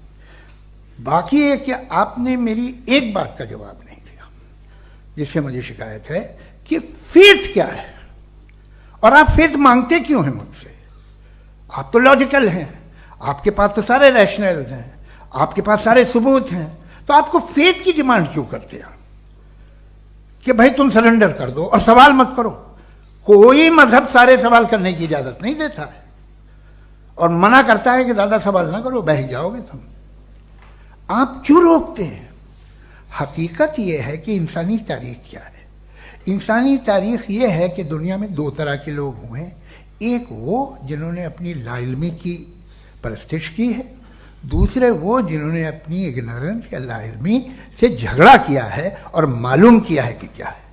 बाकी है कि आपने मेरी एक बात का जवाब नहीं दिया, जिससे मुझे शिकायत है कि फेथ क्या है और आप फेथ मांगते क्यों हैं मुझसे? आप तो लॉजिकल हैं, आपके पास तो सारे रैशनल हैं, आपके पास सारे सबूत हैं, तो तो आपको फेथ की डिमांड क्यों करते हैं कि भाई तुम सरेंडर कर दो और सवाल मत करो? कोई मजहब सारे सवाल करने की इजाजत नहीं देता है और मना करता है कि ज्यादा सवाल ना करो, बह जाओगे तुम। आप क्यों रोकते हैं? हकीकत यह है कि इंसानी तारीख क्या है? इंसानी तारीख यह है कि दुनिया में दो तरह के लोग हुए हैं। एक वो जिन्होंने अपनी लाइल्मी की परस्तिश की है, दूसरे वो जिन्होंने अपनी इग्नोरेंस या लाइल्मी से झगड़ा किया है और मालूम किया है कि क्या है।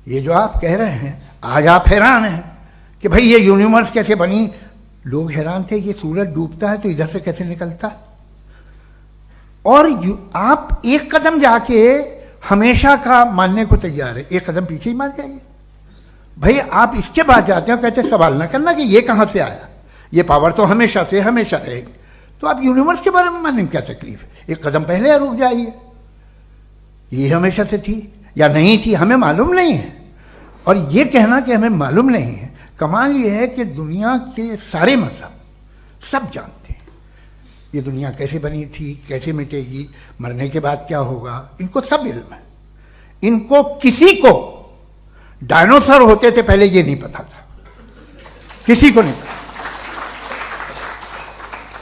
ये जो आप कह रहे हैं, आज आप हैरान हैं कि भाई ये यूनिवर्स कैसे बनी। लोग हैरान थे कि सूरज डूबता है तो इधर से कैसे निकलता है। और आप एक कदम जाके हमेशा का मानने को तैयार है, एक कदम पीछे ही मान जाइए। भाई आप इसके बाद जाते हो, कहते सवाल ना करना कि ये कहां से आया, ये पावर तो हमेशा से हमेशा रहेगी। तो आप यूनिवर्स के बारे में मानने में क्या तकलीफ है? एक कदम पहले रुक जाइए, ये हमेशा से थी या नहीं थी हमें मालूम नहीं है। और ये कहना कि हमें मालूम नहीं है, कमाल ये है कि दुनिया के सारे मजहब सब जानते हैं ये दुनिया कैसे बनी थी, कैसे मिटेगी, मरने के बाद क्या होगा, इनको सब इल्म है। इनको किसी को डायनासोर होते थे पहले ये नहीं पता था, किसी को नहीं पता।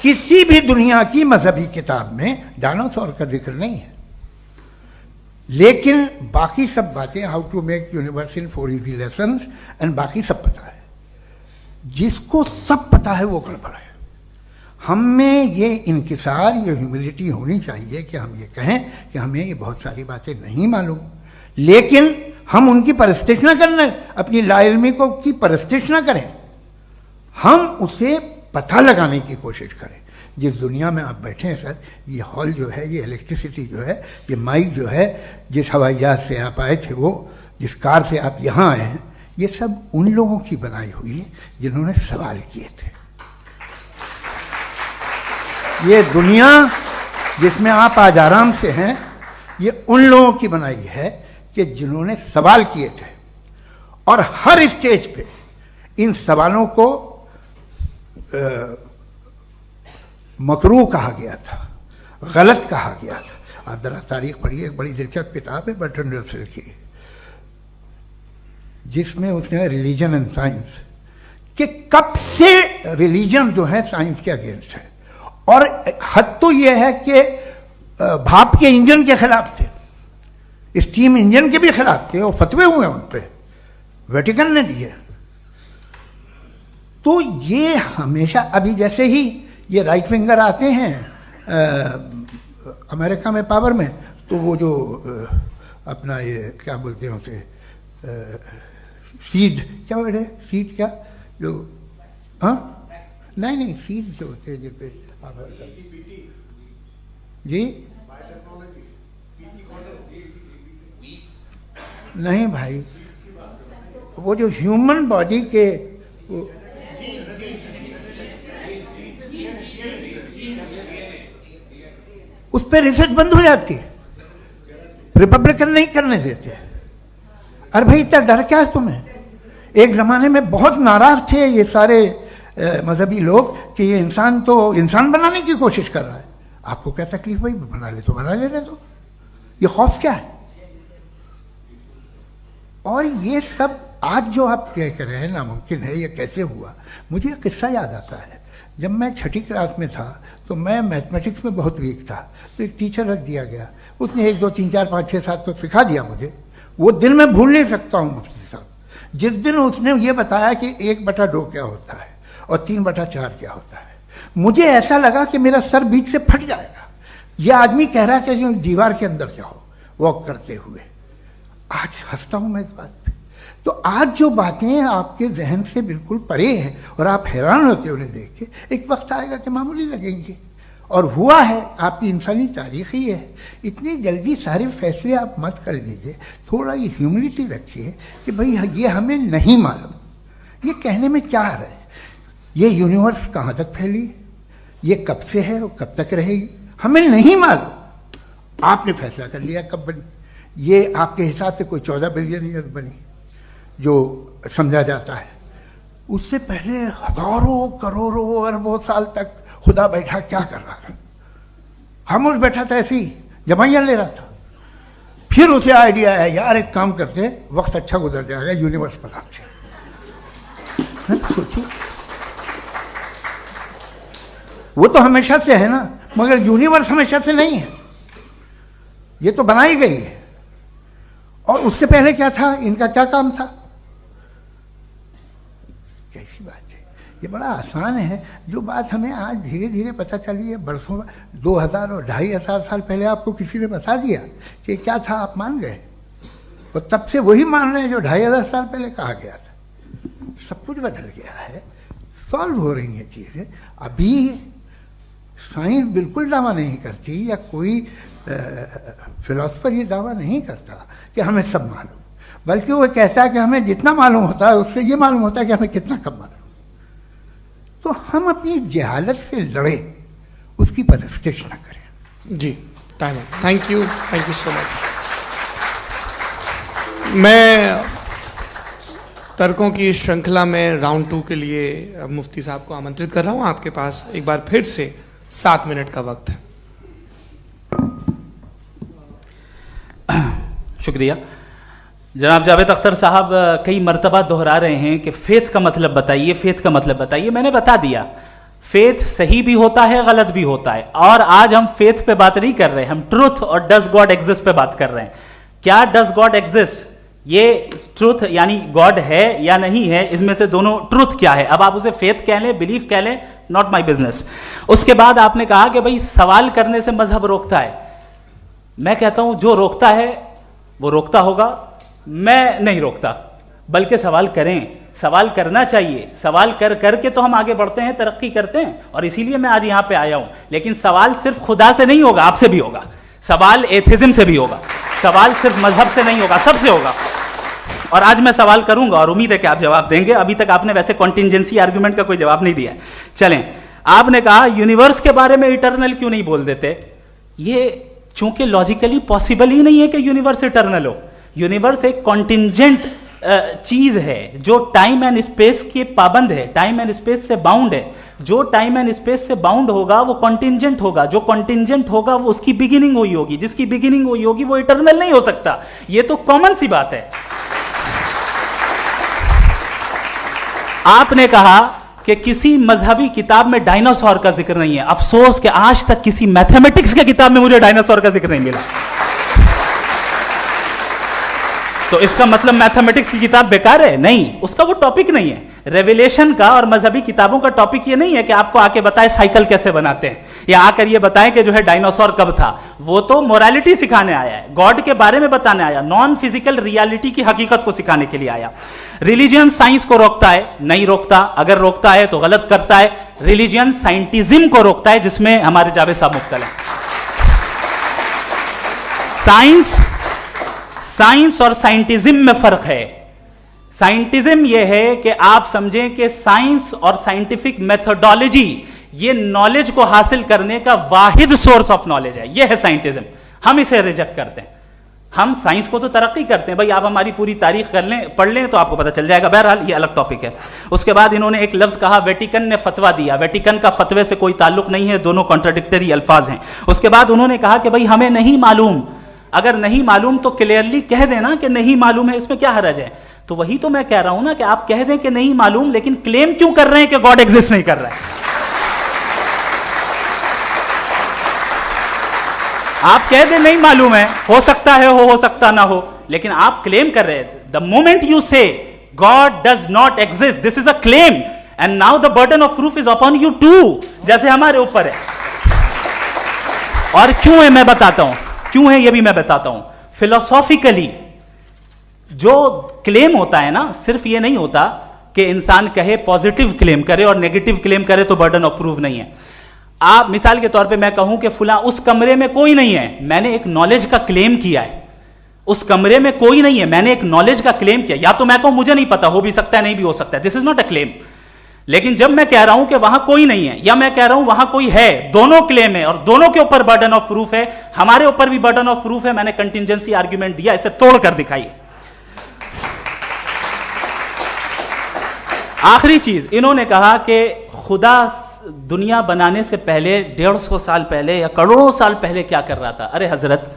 किसी भी दुनिया की मजहबी किताब में डायनासोर का जिक्र नहीं है। लेकिन बाकी सब बातें, how to make universe in 4 easy lessons and बाकी सब पता है। जिसको सब पता है वो गड़बड़ है। हम में ये इंकिसार, ये ह्यूमिलिटी होनी चाहिए कि हम ये कहें कि हमें ये बहुत सारी बातें नहीं मालूम, लेकिन हम उनकी परस्तिश ना करना, अपनी लाइल्मी को की परस्तिश ना करें, हम उसे पता लगाने की कोशिश करें। जिस दुनिया में आप बैठे हैं सर, ये हॉल जो है, ये इलेक्ट्रिसिटी जो है, ये माइक जो है, जिस हवाई जहाज से आप आए थे, वो जिस कार से आप यहाँ आए हैं, ये सब उन लोगों की बनाई हुई है जिन्होंने सवाल किए थे। ये दुनिया जिसमें आप आज आराम से हैं, ये उन लोगों की बनाई है कि जिन्होंने सवाल किए थे। और हर स्टेज पे इन सवालों को मकरूह कहा गया था, गलत कहा गया था। आप जरा तारीख पढ़िए, एक बड़ी दिलचस्प किताब है बर्ट्रैंड रसेल की, जिसमें उसने रिलीजन एंड साइंस कि कब से रिलीजन जो है साइंस के अगेंस्ट है। और हद तो यह है कि भाप के इंजन के खिलाफ थे, स्टीम इंजन के भी खिलाफ थे, और फतवे हुए उन पे, वेटिकन ने दिए। तो ये हमेशा, अभी जैसे ही ये राइट विंगर आते हैं अमेरिका में पावर में, तो वो जो अपना ये क्या बोलते हैं उसे, सीड क्या वर्ड है, सीड क्या जो, हाँ नहीं सीड जो होते हैं जिस पे जी, नहीं भाई, वो जो ह्यूमन बॉडी के उस पर रिसर्च बंद हो जाती है, रिपब्लिकन नहीं करने देते। अरे भाई इतना डर क्या है तुम्हें? एक जमाने में बहुत नाराज थे ये सारे मजहबी लोग कि ये इंसान तो इंसान बनाने की कोशिश कर रहा है। आपको क्या तकलीफ भाई, बना ले तो बना लेने दो, ये खौफ क्या है? और ये सब आज जो आप कह रहे हैं नामुमकिन है, ये कैसे हुआ? मुझे एक किस्सा याद आता है। जब मैं 6ठी क्लास में था तो मैं मैथमेटिक्स में बहुत वीक था, तो एक टीचर रख दिया गया, उसने 1 2 3 4 5 6 7 तो सिखा दिया मुझे। वो दिन मैं भूल नहीं सकता हूँ मुफ्ती साहब, जिस दिन उसने ये बताया कि 1/2 क्या होता है और 3/4 क्या होता है, मुझे ऐसा लगा कि मेरा सर बीच से फट जाएगा। यह आदमी कह रहा है कि जो दीवार के अंदर जाओ वॉक करते हुए। आज हंसता हूं मैं इस बात पे। तो आज जो बातें आपके जहन से बिल्कुल परे हैं और आप हैरान होते हो उन्हें देख के, एक वक्त आएगा कि मामूली लगेंगे। और हुआ है, आपकी इंसानी तारीख ही है। इतनी जल्दी सारे फैसले आप मत कर लीजिए, थोड़ा ये ह्यूमिलिटी रखिए कि भाई ये हमें नहीं मालूम। ये कहने में क्या आ रहा है? ये यूनिवर्स कहाँ तक फैली, ये कब से है और कब तक रहेगी, हमें नहीं मालूम। आपने फैसला कर लिया कब बनी। ये आपके हिसाब से कोई 14 बिलियन ईयर बनी जो समझा जाता है। उससे पहले हजारों करोड़ों अरबों साल तक खुदा बैठा क्या कर रहा था? खामोश बैठा था ऐसे ही, जमाइयाँ ले रहा था। फिर उसे आइडिया आया, यार एक काम करते, वक्त अच्छा गुजर जाएगा, यूनिवर्स पर नाम से। सोचिए, वो तो हमेशा से है ना, मगर यूनिवर्स हमेशा से नहीं है, ये तो बनाई गई है। और उससे पहले क्या था, इनका क्या काम था? कैसी बात है, ये बड़ा आसान है। जो बात हमें आज धीरे धीरे पता चली है, बरसों 2000 और 2500 साल पहले आपको किसी ने बता दिया कि क्या था, आप मान गए, और तब से वही मान रहे हैं जो 2500 साल पहले कहा गया था। सब कुछ बदल गया है, सॉल्व हो रही हैं चीज़ें। अभी साइंस बिल्कुल दावा नहीं करती, या कोई फिलोसफर ये दावा नहीं करता कि हमें सब मालूम, बल्कि वो कहता है कि हमें जितना मालूम होता है उससे ये मालूम होता है कि हमें कितना कम मालूम। तो हम अपनी जहालत से लड़े, उसकी परस्तिश न करें। जी, time, thank you so much. मैं तर्कों की श्रृंखला में राउंड 2 के लिए मुफ्ती साहब को आमंत्रित कर रहा हूं। आपके पास एक बार फिर से 7 मिनट का वक्त है। शुक्रिया। जनाब जावेद अख्तर साहब कई मर्तबा दोहरा रहे हैं कि फेथ का मतलब बताइए, फेथ का मतलब बताइए। मैंने बता दिया, फेथ सही भी होता है, गलत भी होता है। और आज हम फेथ पे बात नहीं कर रहे, हम ट्रूथ और डज गॉड एग्जिस्ट पे बात कर रहे हैं। क्या डज गॉड एग्जिस्ट, ये ट्रूथ यानी गॉड है या नहीं है, इसमें से दोनों ट्रूथ क्या है। अब आप उसे फेथ कह लें, बिलीफ कह लें, नॉट माई बिजनेस। उसके बाद आपने कहा कि भाई सवाल करने से मजहब रोकता है। मैं कहता हूं जो रोकता है वो रोकता होगा, मैं नहीं रोकता, बल्कि सवाल करें, सवाल करना चाहिए। सवाल कर करके तो हम आगे बढ़ते हैं, तरक्की करते हैं, और इसीलिए मैं आज यहां पे आया हूं। लेकिन सवाल सिर्फ खुदा से नहीं होगा, आपसे भी होगा। सवाल एथिज्म से भी होगा, सवाल सिर्फ मजहब से नहीं होगा, सबसे होगा। और आज मैं सवाल करूंगा और उम्मीद है कि आप जवाब देंगे। अभी तक आपने वैसे कॉन्टिंजेंसी आर्गुमेंट का कोई जवाब नहीं दिया। चलें, आपने कहा यूनिवर्स के बारे में इटर्नल क्यों नहीं बोल देते। ये चूंकि लॉजिकली पॉसिबल ही नहीं है कि यूनिवर्स इटर्नल हो। यूनिवर्स एक कॉन्टिंजेंट चीज है जो टाइम एंड स्पेस के पाबंद है, टाइम एंड स्पेस से बाउंड है। जो टाइम एंड स्पेस से बाउंड होगा वो कॉन्टिंजेंट होगा, जो कॉन्टिंजेंट होगा वो उसकी बिगिनिंग हुई होगी, जिसकी बिगिनिंग हुई होगी वो इटर्नल नहीं हो सकता। ये तो कॉमन सी बात है। आपने कहा कि किसी मजहबी किताब में डायनासोर का जिक्र नहीं है। अफसोस कि आज तक किसी मैथमेटिक्स की किताब में मुझे डायनासोर का जिक्र नहीं मिला। तो इसका मतलब मैथमेटिक्स की किताब बेकार है? नहीं, उसका वो टॉपिक नहीं है। रेवलेशन का और मजहबी किताबों का टॉपिक ये नहीं है कि आपको आके बताए साइकिल कैसे बनाते हैं, या आकर ये बताएं कि जो है डायनासोर कब था। वो तो मोरालिटी सिखाने आया है, गॉड के बारे में बताने आया, नॉन फिजिकल रियलिटी की हकीकत को सिखाने के लिए आया। रिलीजियन साइंस को रोकता है? नहीं रोकता। अगर रोकता है तो गलत करता है। रिलीजियन साइंटिज्म को रोकता है, जिसमें हमारे जावेद साहब मुब्तला है। साइंस और साइंटिज्म में फर्क है। साइंटिज्म यह है कि आप समझें कि साइंस और साइंटिफिक मेथोडोलॉजी ये नॉलेज को हासिल करने का वाहिद सोर्स ऑफ नॉलेज है। यह है साइंटिज्म। हम इसे रिजेक्ट करते हैं। हम साइंस को तो तरक्की करते हैं, भाई आप हमारी पूरी तारीख कर लें, पढ़ लें तो आपको पता चल जाएगा। बहरहाल ये अलग टॉपिक है। उसके बाद इन्होंने एक लफ्ज कहा, वेटिकन ने फतवा दिया। वेटिकन का फतवे से कोई ताल्लुक नहीं है, दोनों कॉन्ट्राडिक्टरी अल्फाज हैं। उसके बाद उन्होंने कहा कि भाई हमें नहीं मालूम। अगर नहीं मालूम तो क्लियरली कह देना कि नहीं मालूम है, इसमें क्या हरज है। तो वही तो मैं कह रहा हूं ना कि आप कह दें कि नहीं मालूम, लेकिन क्लेम क्यों कर रहे हैं कि गॉड एग्जिस्ट नहीं कर रहा है। आप कह दें नहीं मालूम है, हो सकता है हो सकता ना हो, लेकिन आप क्लेम कर रहे हैं। The moment you say God does not exist, this is a claim, and now the burden of proof is upon you too, जैसे हमारे ऊपर है। और क्यों है मैं बताता हूं, क्यों है ये भी मैं बताता हूं। फिलोसॉफिकली जो क्लेम होता है ना, सिर्फ ये नहीं होता कि इंसान कहे पॉजिटिव क्लेम करे और नेगेटिव क्लेम करे तो बर्डन ऑफ प्रूफ नहीं है। आप मिसाल के तौर पे मैं कहूं कि फुला उस कमरे में कोई नहीं है, मैंने एक नॉलेज का क्लेम किया है। उस कमरे में कोई नहीं है, मैंने एक नॉलेज का क्लेम किया। या तो मैं कहूं मुझे नहीं पता, हो भी सकता है नहीं भी हो सकता है, this is not a claim. लेकिन जब मैं कह रहा हूं कि वहां कोई नहीं है, या मैं कह रहा हूं वहां कोई है, दोनों क्लेम है और दोनों के ऊपर बर्डन ऑफ प्रूफ है। हमारे ऊपर भी बर्डन ऑफ प्रूफ है। मैंने कंटिजेंसी आर्ग्यूमेंट दिया, इसे तोड़कर दिखाइए। आखिरी चीज, इन्होंने कहा कि खुदा दुनिया बनाने से पहले 150 साल पहले या करोड़ों साल पहले क्या कर रहा था? अरे हजरत,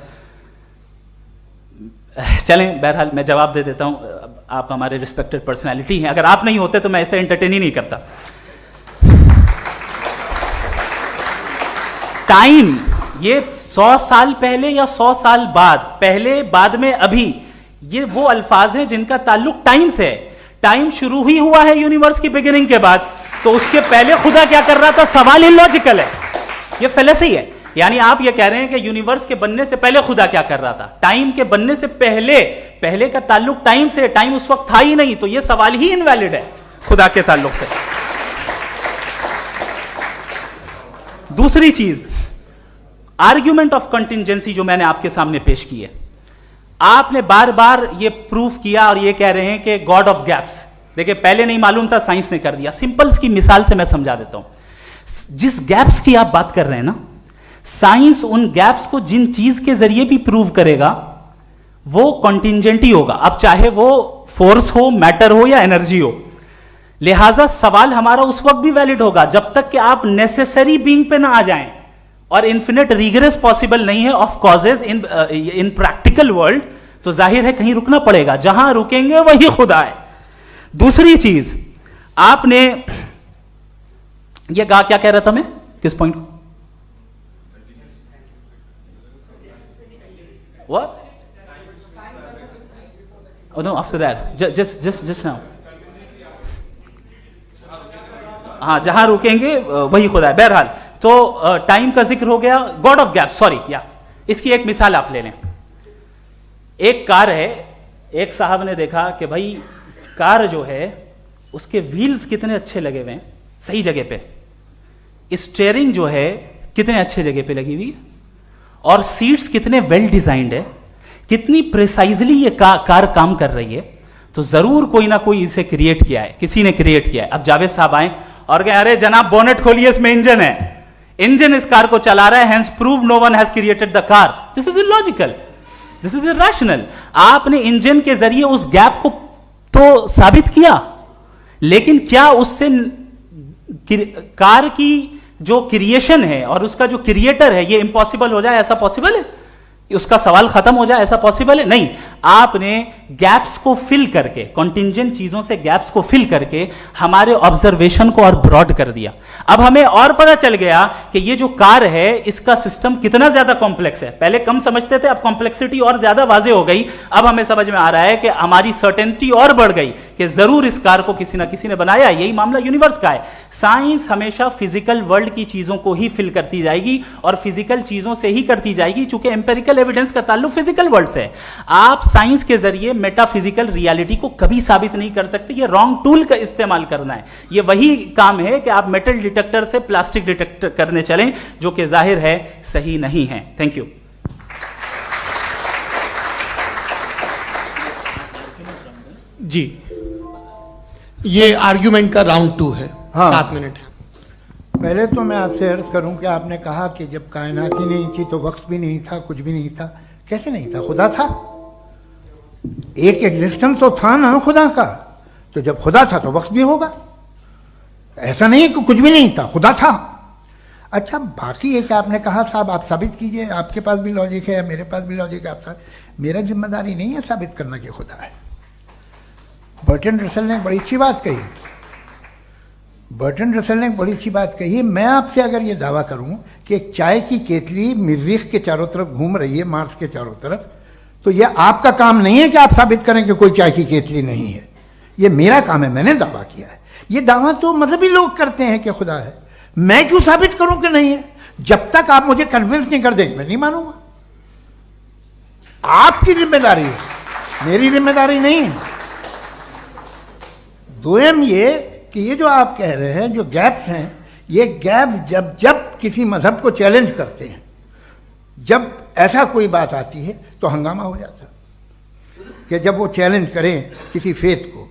चलें, बहरहाल मैं जवाब दे देता हूं, आप हमारे रिस्पेक्टेड पर्सनालिटी हैं, अगर आप नहीं होते तो मैं ऐसे एंटरटेन ही नहीं करता। टाइम, ये 100 साल पहले या 100 साल बाद, पहले बाद में अभी, ये वो अल्फाज हैं जिनका ताल्लुक टाइम से है। टाइम शुरू ही हुआ है यूनिवर्स की बिगिनिंग के बाद, तो उसके पहले खुदा क्या कर रहा था? सवाल इलॉजिकल है, ये फेलेसी है। यानी आप ये कह रहे हैं कि यूनिवर्स के बनने से पहले खुदा क्या कर रहा था? टाइम के बनने से पहले, पहले का ताल्लुक टाइम से, टाइम उस वक्त था ही नहीं, तो ये सवाल ही इनवैलिड है खुदा के ताल्लुक से। दूसरी चीज, आर्ग्यूमेंट ऑफ कंटिंजेंसी जो मैंने आपके सामने पेश की है, आपने बार बार ये प्रूफ किया और ये कह रहे हैं कि गॉड ऑफ गैप्स। देखिए, पहले नहीं मालूम था, साइंस ने कर दिया। सिंपल्स की मिसाल से मैं समझा देता हूं। जिस गैप्स की आप बात कर रहे हैं ना, साइंस उन गैप्स को जिन चीज के जरिए भी प्रूव करेगा वो कॉन्टिंजेंट ही होगा, अब चाहे वो फोर्स हो, मैटर हो या एनर्जी हो। लिहाजा सवाल हमारा उस वक्त भी वैलिड होगा जब तक कि आप नेसेसरी बीइंग पे ना आ जाएं, और इन्फिनिट रिग्रेस पॉसिबल नहीं है of causes in practical world, तो जाहिर है कहीं रुकना पड़ेगा, जहां रुकेंगे वही खुदा है। दूसरी चीज, आपने ये कहा, क्या कह रहा था मैं, किस पॉइंट को? What? Oh no, after that. Just now. हाँ, जहां रुकेंगे वही खुदा है। बहरहाल, तो टाइम का जिक्र हो गया, गॉड ऑफ गैप, सॉरी, या इसकी एक मिसाल आप ले लें। एक कार है, एक साहब ने देखा कि भाई कार जो है उसके व्हील्स कितने अच्छे लगे हुए हैं सही जगह पे, स्टीयरिंग जो है कितने अच्छे जगह पे लगी हुई है, और सीट्स कितने वेल डिजाइंड है, कितनी प्रिसाइजली ये कार काम कर रही है, तो जरूर कोई ना कोई इसे क्रिएट किया है, किसी ने क्रिएट किया है। अब जावेद साहब आए और कहे, अरे जनाब बोनेट खोलिए, इसमें इंजन है, इंजन इस कार को चला रहा है, hence prove no one has created the car. This is illogical, this is irrational. आपने इंजन के जरिए उस गैप को तो साबित किया, लेकिन क्या उससे कार की जो क्रिएशन है और उसका जो क्रिएटर है ये इम्पॉसिबल हो जाए? ऐसा पॉसिबल है? उसका सवाल खत्म हो जाए, ऐसा पॉसिबल है? नहीं। आपने गैप्स को फिल करके, कॉन्टिंजेंट चीजों से गैप्स को फिल करके हमारे ऑब्जर्वेशन को और ब्रॉड कर दिया। अब हमें और पता चल गया कि ये जो कार है इसका सिस्टम कितना ज्यादा कॉम्प्लेक्स है। पहले कम समझते थे, अब कॉम्प्लेक्सिटी और ज्यादा वाजे हो गई। अब हमें समझ में आ रहा है कि हमारी सर्टेनिटी और बढ़ गई कि जरूर इस कार को किसी ना किसी ने बनाया। यही मामला यूनिवर्स का है। साइंस हमेशा फिजिकल वर्ल्ड की चीजों को ही फिल करती जाएगी और फिजिकल चीजों से ही करती जाएगी, चूंकि एम्पेरिकल एविडेंस का ताल्लुक फिजिकल वर्ल्ड से है। आप साइंस के जरिए मेटाफिजिकल रियलिटी को कभी साबित नहीं कर सकते। ये रॉन्ग टूल का इस्तेमाल करना है। ये वही काम है कि आप मेटल डिटेक्टर से प्लास्टिक डिटेक्टर करने चलें, जो कि जाहिर है सही नहीं है। Thank you. जी, ये आर्ग्यूमेंट का राउंड 2 है। हाँ। 7 मिनट है। पहले तो मैं आपसे अर्ज करूं कि आपने कहा कि जब कायनात ही नहीं थी तो वक्त भी नहीं था, कुछ भी नहीं था। कैसे नहीं था? खुदा था, एक एग्जिस्टेंस तो था ना खुदा का। तो जब खुदा था तो वक्त भी होगा। ऐसा नहीं कि कुछ भी नहीं था, खुदा था। अच्छा, बाकी एक आपने कहा साहब आप साबित कीजिए, आपके पास भी लॉजिक है, मेरे पास भी लॉजिक है। आप मेरा जिम्मेदारी नहीं है साबित करना कि खुदा है। बर्टन रसल ने बड़ी अच्छी बात कही। बर्टन रसल ने बड़ी अच्छी बात कही। मैं आपसे अगर ये दावा करूं कि एक चाय की केतली मरीख के चारों तरफ घूम रही है, मार्स के चारों तरफ, तो यह आपका काम नहीं है कि आप साबित करें कि कोई चाय की केतली नहीं है। यह मेरा काम है, मैंने दावा किया है। ये दावा तो मजहबी लोग करते हैं कि खुदा है। मैं क्यों साबित करूं कि नहीं है? जब तक आप मुझे कन्विंस नहीं कर देंगे मैं नहीं मानूंगा। आपकी जिम्मेदारी है, मेरी जिम्मेदारी नहीं है। दोयम ये कि ये जो आप कह रहे हैं, जो गैप्स हैं, ये गैप जब जब किसी मजहब को चैलेंज करते हैं, जब ऐसा कोई बात आती है तो हंगामा हो जाता है कि जब वो चैलेंज करें किसी फेथ को।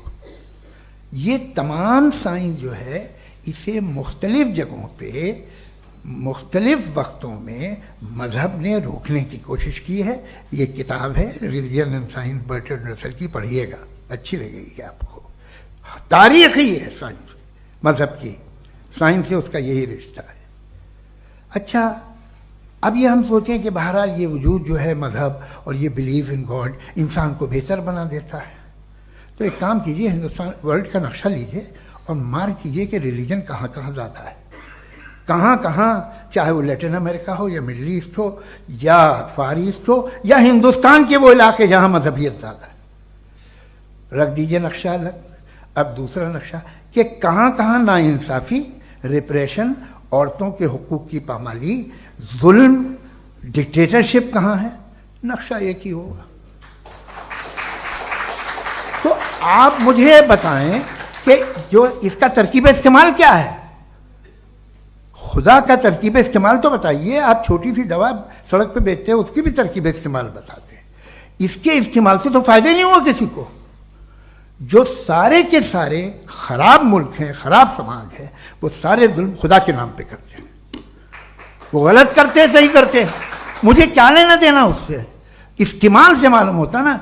ये तमाम साइंस जो है इसे मुख्तलिफ जगहों पे मुख्तलिफ वक्तों में मजहब ने रोकने की कोशिश की है। ये किताब है religion and science, Burton Russell की, पढ़िएगा, अच्छी लगेगी आपको। तारीख ही है साइंस, मजहब की साइंस से उसका यही रिश्ता है। अच्छा, अब ये हम सोचें कि बहरहाल ये वजूद जो है मज़हब और ये बिलीव इन गॉड इंसान को बेहतर बना देता है, तो एक काम कीजिए, हिंदुस्तान वर्ल्ड का नक्शा लीजिए और मार्क कीजिए कि रिलीजन कहाँ कहाँ ज़्यादा है, कहाँ कहाँ, चाहे वो लैटिन अमेरिका हो या मिडल ईस्ट हो या फार ईस्ट हो या हिंदुस्तान के वो इलाके जहाँ मजहबियत ज़्यादा है। रख दीजिए नक्शा अलग। अब दूसरा नक्शा कि कहाँ कहाँ नाइंसाफ़ी, रिप्रेशन, औरतों के हुकूक की पामाली, जुल्म, डिक्टेटरशिप कहाँ है, नक्शा एक ही होगा। तो आप मुझे बताएं कि जो इसका तरकीब इस्तेमाल क्या है, खुदा का तरकीब इस्तेमाल तो बताइए। आप छोटी सी दवा सड़क पे बेचते हैं उसकी भी तरकीब इस्तेमाल बताते हैं, इसके इस्तेमाल से तो फायदे नहीं हुआ किसी को। जो सारे के सारे खराब मुल्क हैं, खराब समाज है, वो सारे जुल्म खुदा के नाम पे करते हैं। वो गलत करते हैं, सही करते हैं, मुझे क्या लेना देना उससे। इस्तेमाल से मालूम होता ना।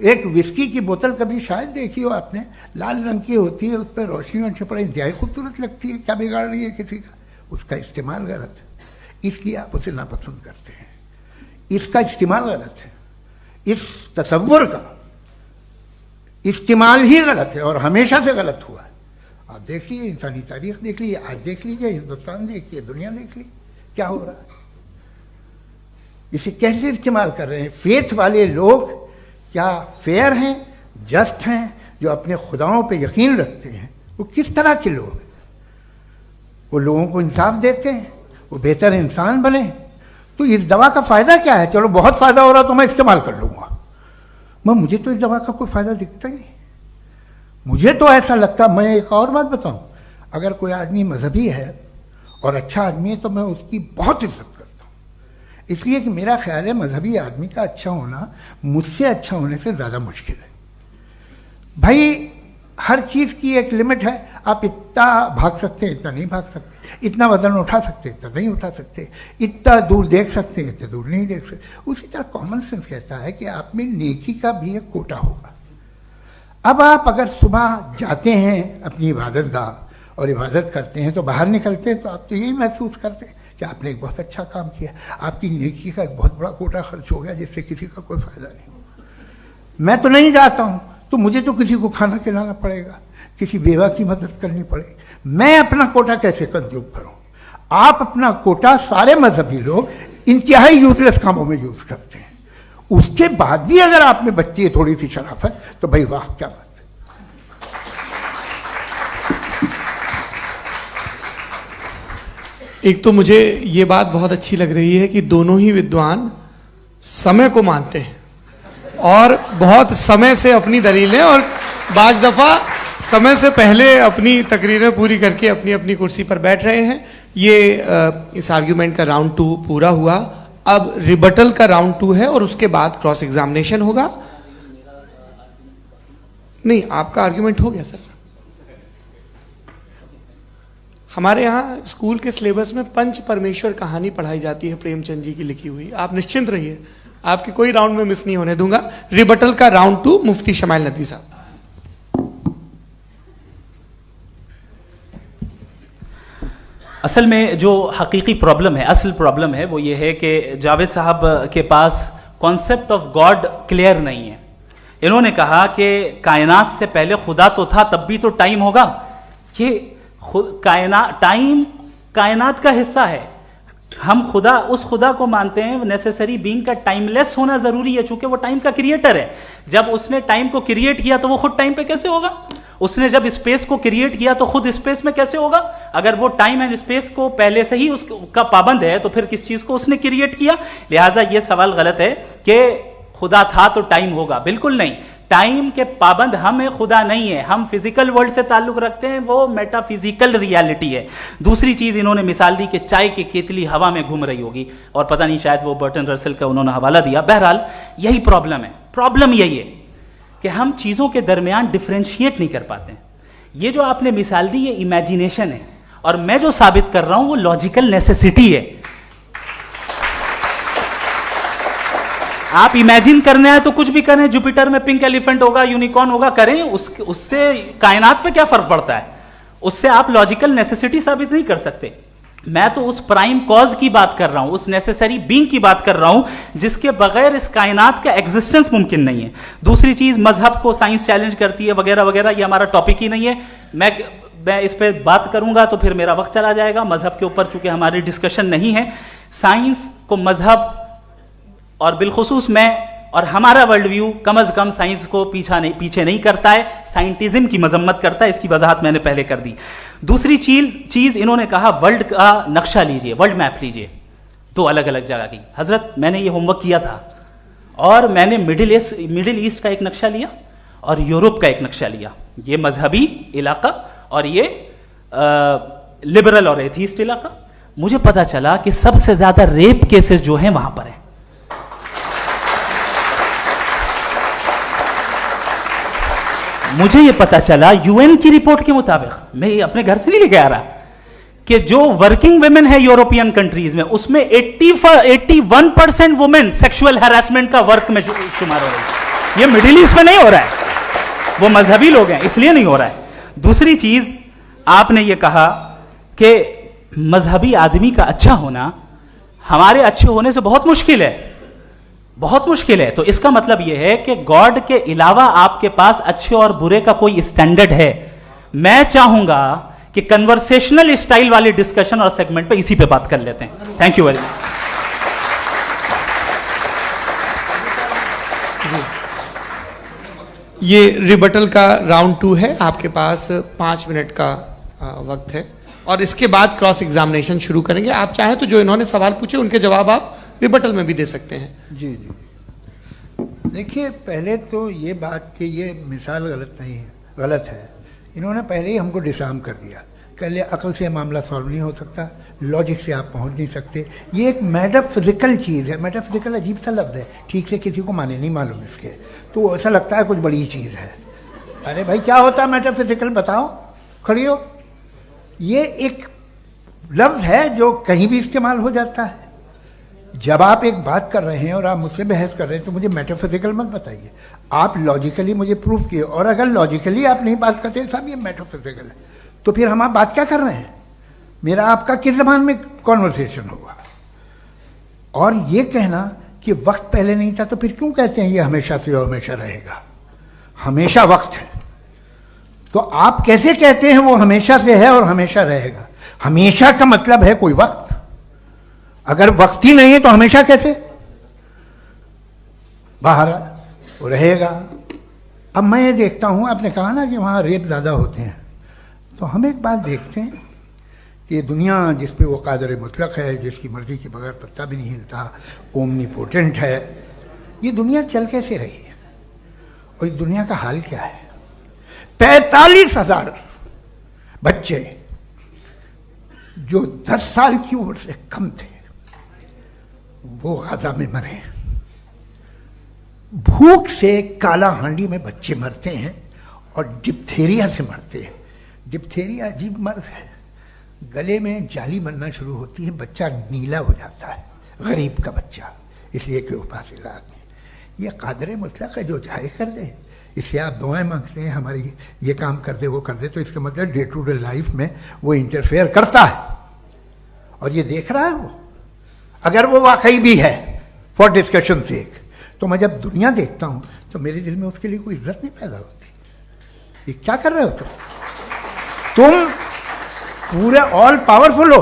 एक विस्की की बोतल कभी शायद देखी हो आपने, लाल रंग की होती है, उस पर रोशनी और छपड़ा इंतहाई खूबसूरत लगती है, क्या बिगाड़ रही है किसी का, उसका इस्तेमाल गलत है, इसलिए आप उसे नापसंद करते हैं। इसका इस्तेमाल गलत है, इस तसव्वुर का इस्तेमाल ही गलत है और हमेशा से गलत हुआ है। आप देख लीजिए, इंसानी तारीख देख लीजिए, आज देख लीजिए, हिंदुस्तान देखिए, दुनिया देख लीजिए क्या हो रहा है। इसे कैसे इस्तेमाल कर रहे हैं फेथ वाले लोग, क्या फेयर हैं, जस्ट हैं, जो अपने खुदाओं पे यकीन रखते हैं, वो किस तरह के लोग हैं। वो लोगों को इंसाफ देते हैं, वो बेहतर इंसान बने। तो इस दवा का फ़ायदा क्या है? चलो बहुत फ़ायदा हो रहा तो मैं इस्तेमाल कर लूँगा, मुझे तो इस दवा का कोई फ़ायदा दिखता ही नहीं। मुझे तो ऐसा लगता, मैं एक और बात बताऊं, अगर कोई आदमी मजहबी है और अच्छा आदमी है तो मैं उसकी बहुत इज्जत करता हूँ, इसलिए कि मेरा ख्याल है मजहबी आदमी का अच्छा होना मुझसे अच्छा होने से ज़्यादा मुश्किल है। भाई हर चीज़ की एक लिमिट है, आप इतना भाग सकते हैं, इतना नहीं भाग सकते, इतना वजन उठा सकते, इतना नहीं उठा सकते, इतना दूर देख सकते हैं, इतना दूर नहीं देख सकते। उसी तरह कॉमन सेंस कहता है कि आप में नेकी का भी एक कोटा होगा। अब आप अगर सुबह जाते हैं अपनी इबादत गाह और इबादत करते हैं तो बाहर निकलते हैं तो आप तो यही महसूस करते हैं कि आपने एक बहुत अच्छा काम किया, आपकी नेकी का एक बहुत बड़ा कोटा खर्च हो गया जिससे किसी का कोई फ़ायदा नहीं होगा। मैं तो नहीं जाता हूँ तो मुझे तो किसी को खाना खिलाना पड़ेगा, किसी बेवा की मदद करनी पड़ेगी, मैं अपना कोटा कैसे कंज्यूम करूं? आप अपना कोटा सारे मजहबी लोग इंतहाई यूजलेस कामों में यूज करते हैं, उसके बाद भी अगर आप में बच्ची है थोड़ी सी शराफत तो भाई वाह क्या बात है। एक तो मुझे ये बात बहुत अच्छी लग रही है कि दोनों ही विद्वान समय को मानते हैं और बहुत समय से अपनी दलीलें और बाज दफा समय से पहले अपनी तकरीरें पूरी करके अपनी अपनी कुर्सी पर बैठ रहे हैं। ये इस आर्ग्यूमेंट का राउंड 2 पूरा हुआ। अब रिबटल का राउंड 2 है और उसके बाद क्रॉस एग्जामिनेशन होगा। नहीं, आपका आर्ग्यूमेंट हो गया सर। हमारे यहाँ स्कूल के सिलेबस में पंच परमेश्वर कहानी पढ़ाई जाती है, प्रेमचंद जी की लिखी हुई। आप निश्चिंत रहिए, आपके कोई राउंड में मिस नहीं होने दूंगा। रिबटल का राउंड 2 मुफ्ती शमाइल नदवी साहब। असल में जो हकीकी प्रॉब्लम है, असल प्रॉब्लम है वो ये है कि जावेद साहब के पास कॉन्सेप्ट ऑफ गॉड क्लियर नहीं है। इन्होंने कहा कि कायनात से पहले खुदा तो था, तब भी तो टाइम होगा। ये टाइम कायनात का हिस्सा है। हम खुदा, उस खुदा को मानते हैं नेसेसरी बीइंग का टाइमलेस होना जरूरी है, चूंकि वो टाइम का क्रिएटर है। जब उसने टाइम को क्रिएट किया तो वो खुद टाइम पे कैसे होगा? उसने जब स्पेस को क्रिएट किया तो खुद स्पेस में कैसे होगा? अगर वो टाइम एंड स्पेस को पहले से ही उसका पाबंद है तो फिर किस चीज को उसने क्रिएट किया? लिहाजा ये सवाल गलत है कि खुदा था तो टाइम होगा। बिल्कुल नहीं, टाइम के पाबंद हम है, खुदा नहीं है। हम फिजिकल वर्ल्ड से ताल्लुक रखते हैं, वो मेटाफिजिकल रियलिटी है। दूसरी चीज इन्होंने मिसाल दी कि चाय की केतली हवा में घूम रही होगी, और पता नहीं शायद वो बर्टन रसल का उन्होंने हवाला दिया। बहरहाल यही प्रॉब्लम है। प्रॉब्लम यही है कि हम चीजों के दरमियान डिफरेंशिएट नहीं कर पाते। ये जो आपने मिसाल दी ये इमेजिनेशन है, और मैं जो साबित कर रहा हूं वो लॉजिकल नेसेसिटी है। आप इमेजिन करने आए तो कुछ भी करें, जुपिटर में पिंक एलिफेंट होगा, यूनिकॉर्न होगा, करें, उससे कायनात पे क्या फर्क पड़ता है? उससे आप लॉजिकल नेसेसिटी साबित नहीं कर सकते। मैं तो उस प्राइम कॉज की बात कर रहा हूं, उस नेसेसरी बीइंग की बात कर रहा हूं जिसके बगैर इस कायनात का एग्जिस्टेंस मुमकिन नहीं है। दूसरी चीज, मजहब को साइंस चैलेंज करती है वगैरह वगैरह, ये हमारा टॉपिक ही नहीं है। मैं इस पे बात करूंगा तो फिर मेरा वक्त चला जाएगा। मजहब के ऊपर चूंकि हमारी डिस्कशन नहीं है, साइंस को मजहब और बिलखुसूस मैं और हमारा वर्ल्ड व्यू कम अज कम साइंस को पीछे नहीं करता है, साइंटिज्म की मजम्मत करता है। इसकी वजाहत मैंने पहले कर दी। दूसरी चीज इन्होंने कहा वर्ल्ड का नक्शा लीजिए, वर्ल्ड मैप लीजिए, दो अलग अलग जगह की। हजरत मैंने ये होमवर्क किया था और मैंने मिडिल ईस्ट का एक नक्शा लिया और यूरोप का एक नक्शा लिया, ये मजहबी इलाका और ये लिबरल और एथीस्ट इलाका। मुझे पता चला कि सबसे ज्यादा रेप केसेस जो हैं वहां पर है। मुझे यह पता चला यूएन की रिपोर्ट के मुताबिक, मैं ये अपने घर से नहीं लेके आ रहा, कि जो वर्किंग वुमेन है यूरोपियन कंट्रीज में, उसमें 81% वुमेन सेक्सुअल हैरेसमेंट का वर्क में शुमार हो रही है। ये मिडिल ईस्ट में नहीं हो रहा है, वो मजहबी लोग हैं इसलिए नहीं हो रहा है। दूसरी चीज, आपने ये कहा कि मजहबी आदमी का अच्छा होना हमारे अच्छे होने से बहुत मुश्किल है, बहुत मुश्किल है। तो इसका मतलब यह है कि गॉड के अलावा आपके पास अच्छे और बुरे का कोई स्टैंडर्ड है। मैं चाहूंगा कि कन्वर्सेशनल स्टाइल वाली डिस्कशन और सेगमेंट पे इसी पे बात कर लेते हैं। Thank you very much. ये रिबटल का राउंड 2 है, आपके पास 5 मिनट का वक्त है और इसके बाद क्रॉस एग्जामिनेशन शुरू करेंगे। आप चाहें तो जो इन्होंने सवाल पूछे उनके जवाब आप रिबटल में भी दे सकते हैं। जी जी, देखिए पहले तो ये बात कि ये मिसाल गलत नहीं है, गलत है। इन्होंने पहले ही हमको डिसार्म कर दिया, कह लिया अकल से मामला सॉल्व नहीं हो सकता, लॉजिक से आप पहुंच नहीं सकते। ये एक मेटाफिजिकल चीज़ है। मेटाफिजिकल अजीब सा लफ्ज़ है, ठीक से किसी को माने नहीं मालूम इसके, तो ऐसा लगता है कुछ बड़ी चीज़ है। अरे भाई क्या होता है मेटाफिजिकल, बताओ, खड़ी हो। ये एक लफ्ज़ है जो कहीं भी इस्तेमाल हो जाता है। जब आप एक बात कर रहे हैं और आप मुझसे बहस कर रहे हैं तो मुझे मेटाफिजिकल मत बताइए, आप लॉजिकली मुझे प्रूफ किए। और अगर लॉजिकली आप नहीं बात करते साहब ये मेटाफिजिकल है, तो फिर हम आप बात क्या कर रहे हैं? मेरा आपका किस ज़बान में कॉन्वर्सेशन होगा? और ये कहना कि वक्त पहले नहीं था, तो फिर क्यों कहते हैं ये हमेशा से और हमेशा रहेगा? हमेशा वक्त है, तो आप कैसे कहते हैं वो हमेशा से है और हमेशा रहेगा? हमेशा का मतलब है कोई वक्त, अगर वक्त ही नहीं है तो हमेशा कैसे? बाहर वो रहेगा। अब मैं ये देखता हूँ, आपने कहा ना कि वहाँ रेप ज़्यादा होते हैं, तो हम एक बात देखते हैं कि ये दुनिया जिस पे वो कादर मुतलक है, जिसकी मर्जी के बगैर पत्ता भी नहीं हिलता, ओमनीपोटेंट है, ये दुनिया चल कैसे रही है? और इस दुनिया का हाल क्या है? 45,000 बच्चे जो 10 साल की उम्र से कम थे वो गाजा में मरे। भूख से काला हांडी में बच्चे मरते हैं और डिप्थेरिया से मरते हैं। डिप्थेरिया अजीब मर्ज है, गले में जाली बनना शुरू होती है, बच्चा नीला हो जाता है, गरीब का बच्चा, इसलिए कि उपास इलाज में। ये कादर मुतलक है जो चाहे कर दे, इससे आप दुआएं मांगते हैं हमारी ये काम कर दे वो कर दे, तो इसका मतलब डे टू डे लाइफ में वो इंटरफेयर करता है और ये देख रहा है वो। अगर वो वाकई भी है फॉर डिस्कशन से, तो मैं जब दुनिया देखता हूं तो मेरे दिल में उसके लिए कोई इज्जत नहीं पैदा होती। ये क्या कर रहे हो तुम पूरे ऑल पावरफुल हो,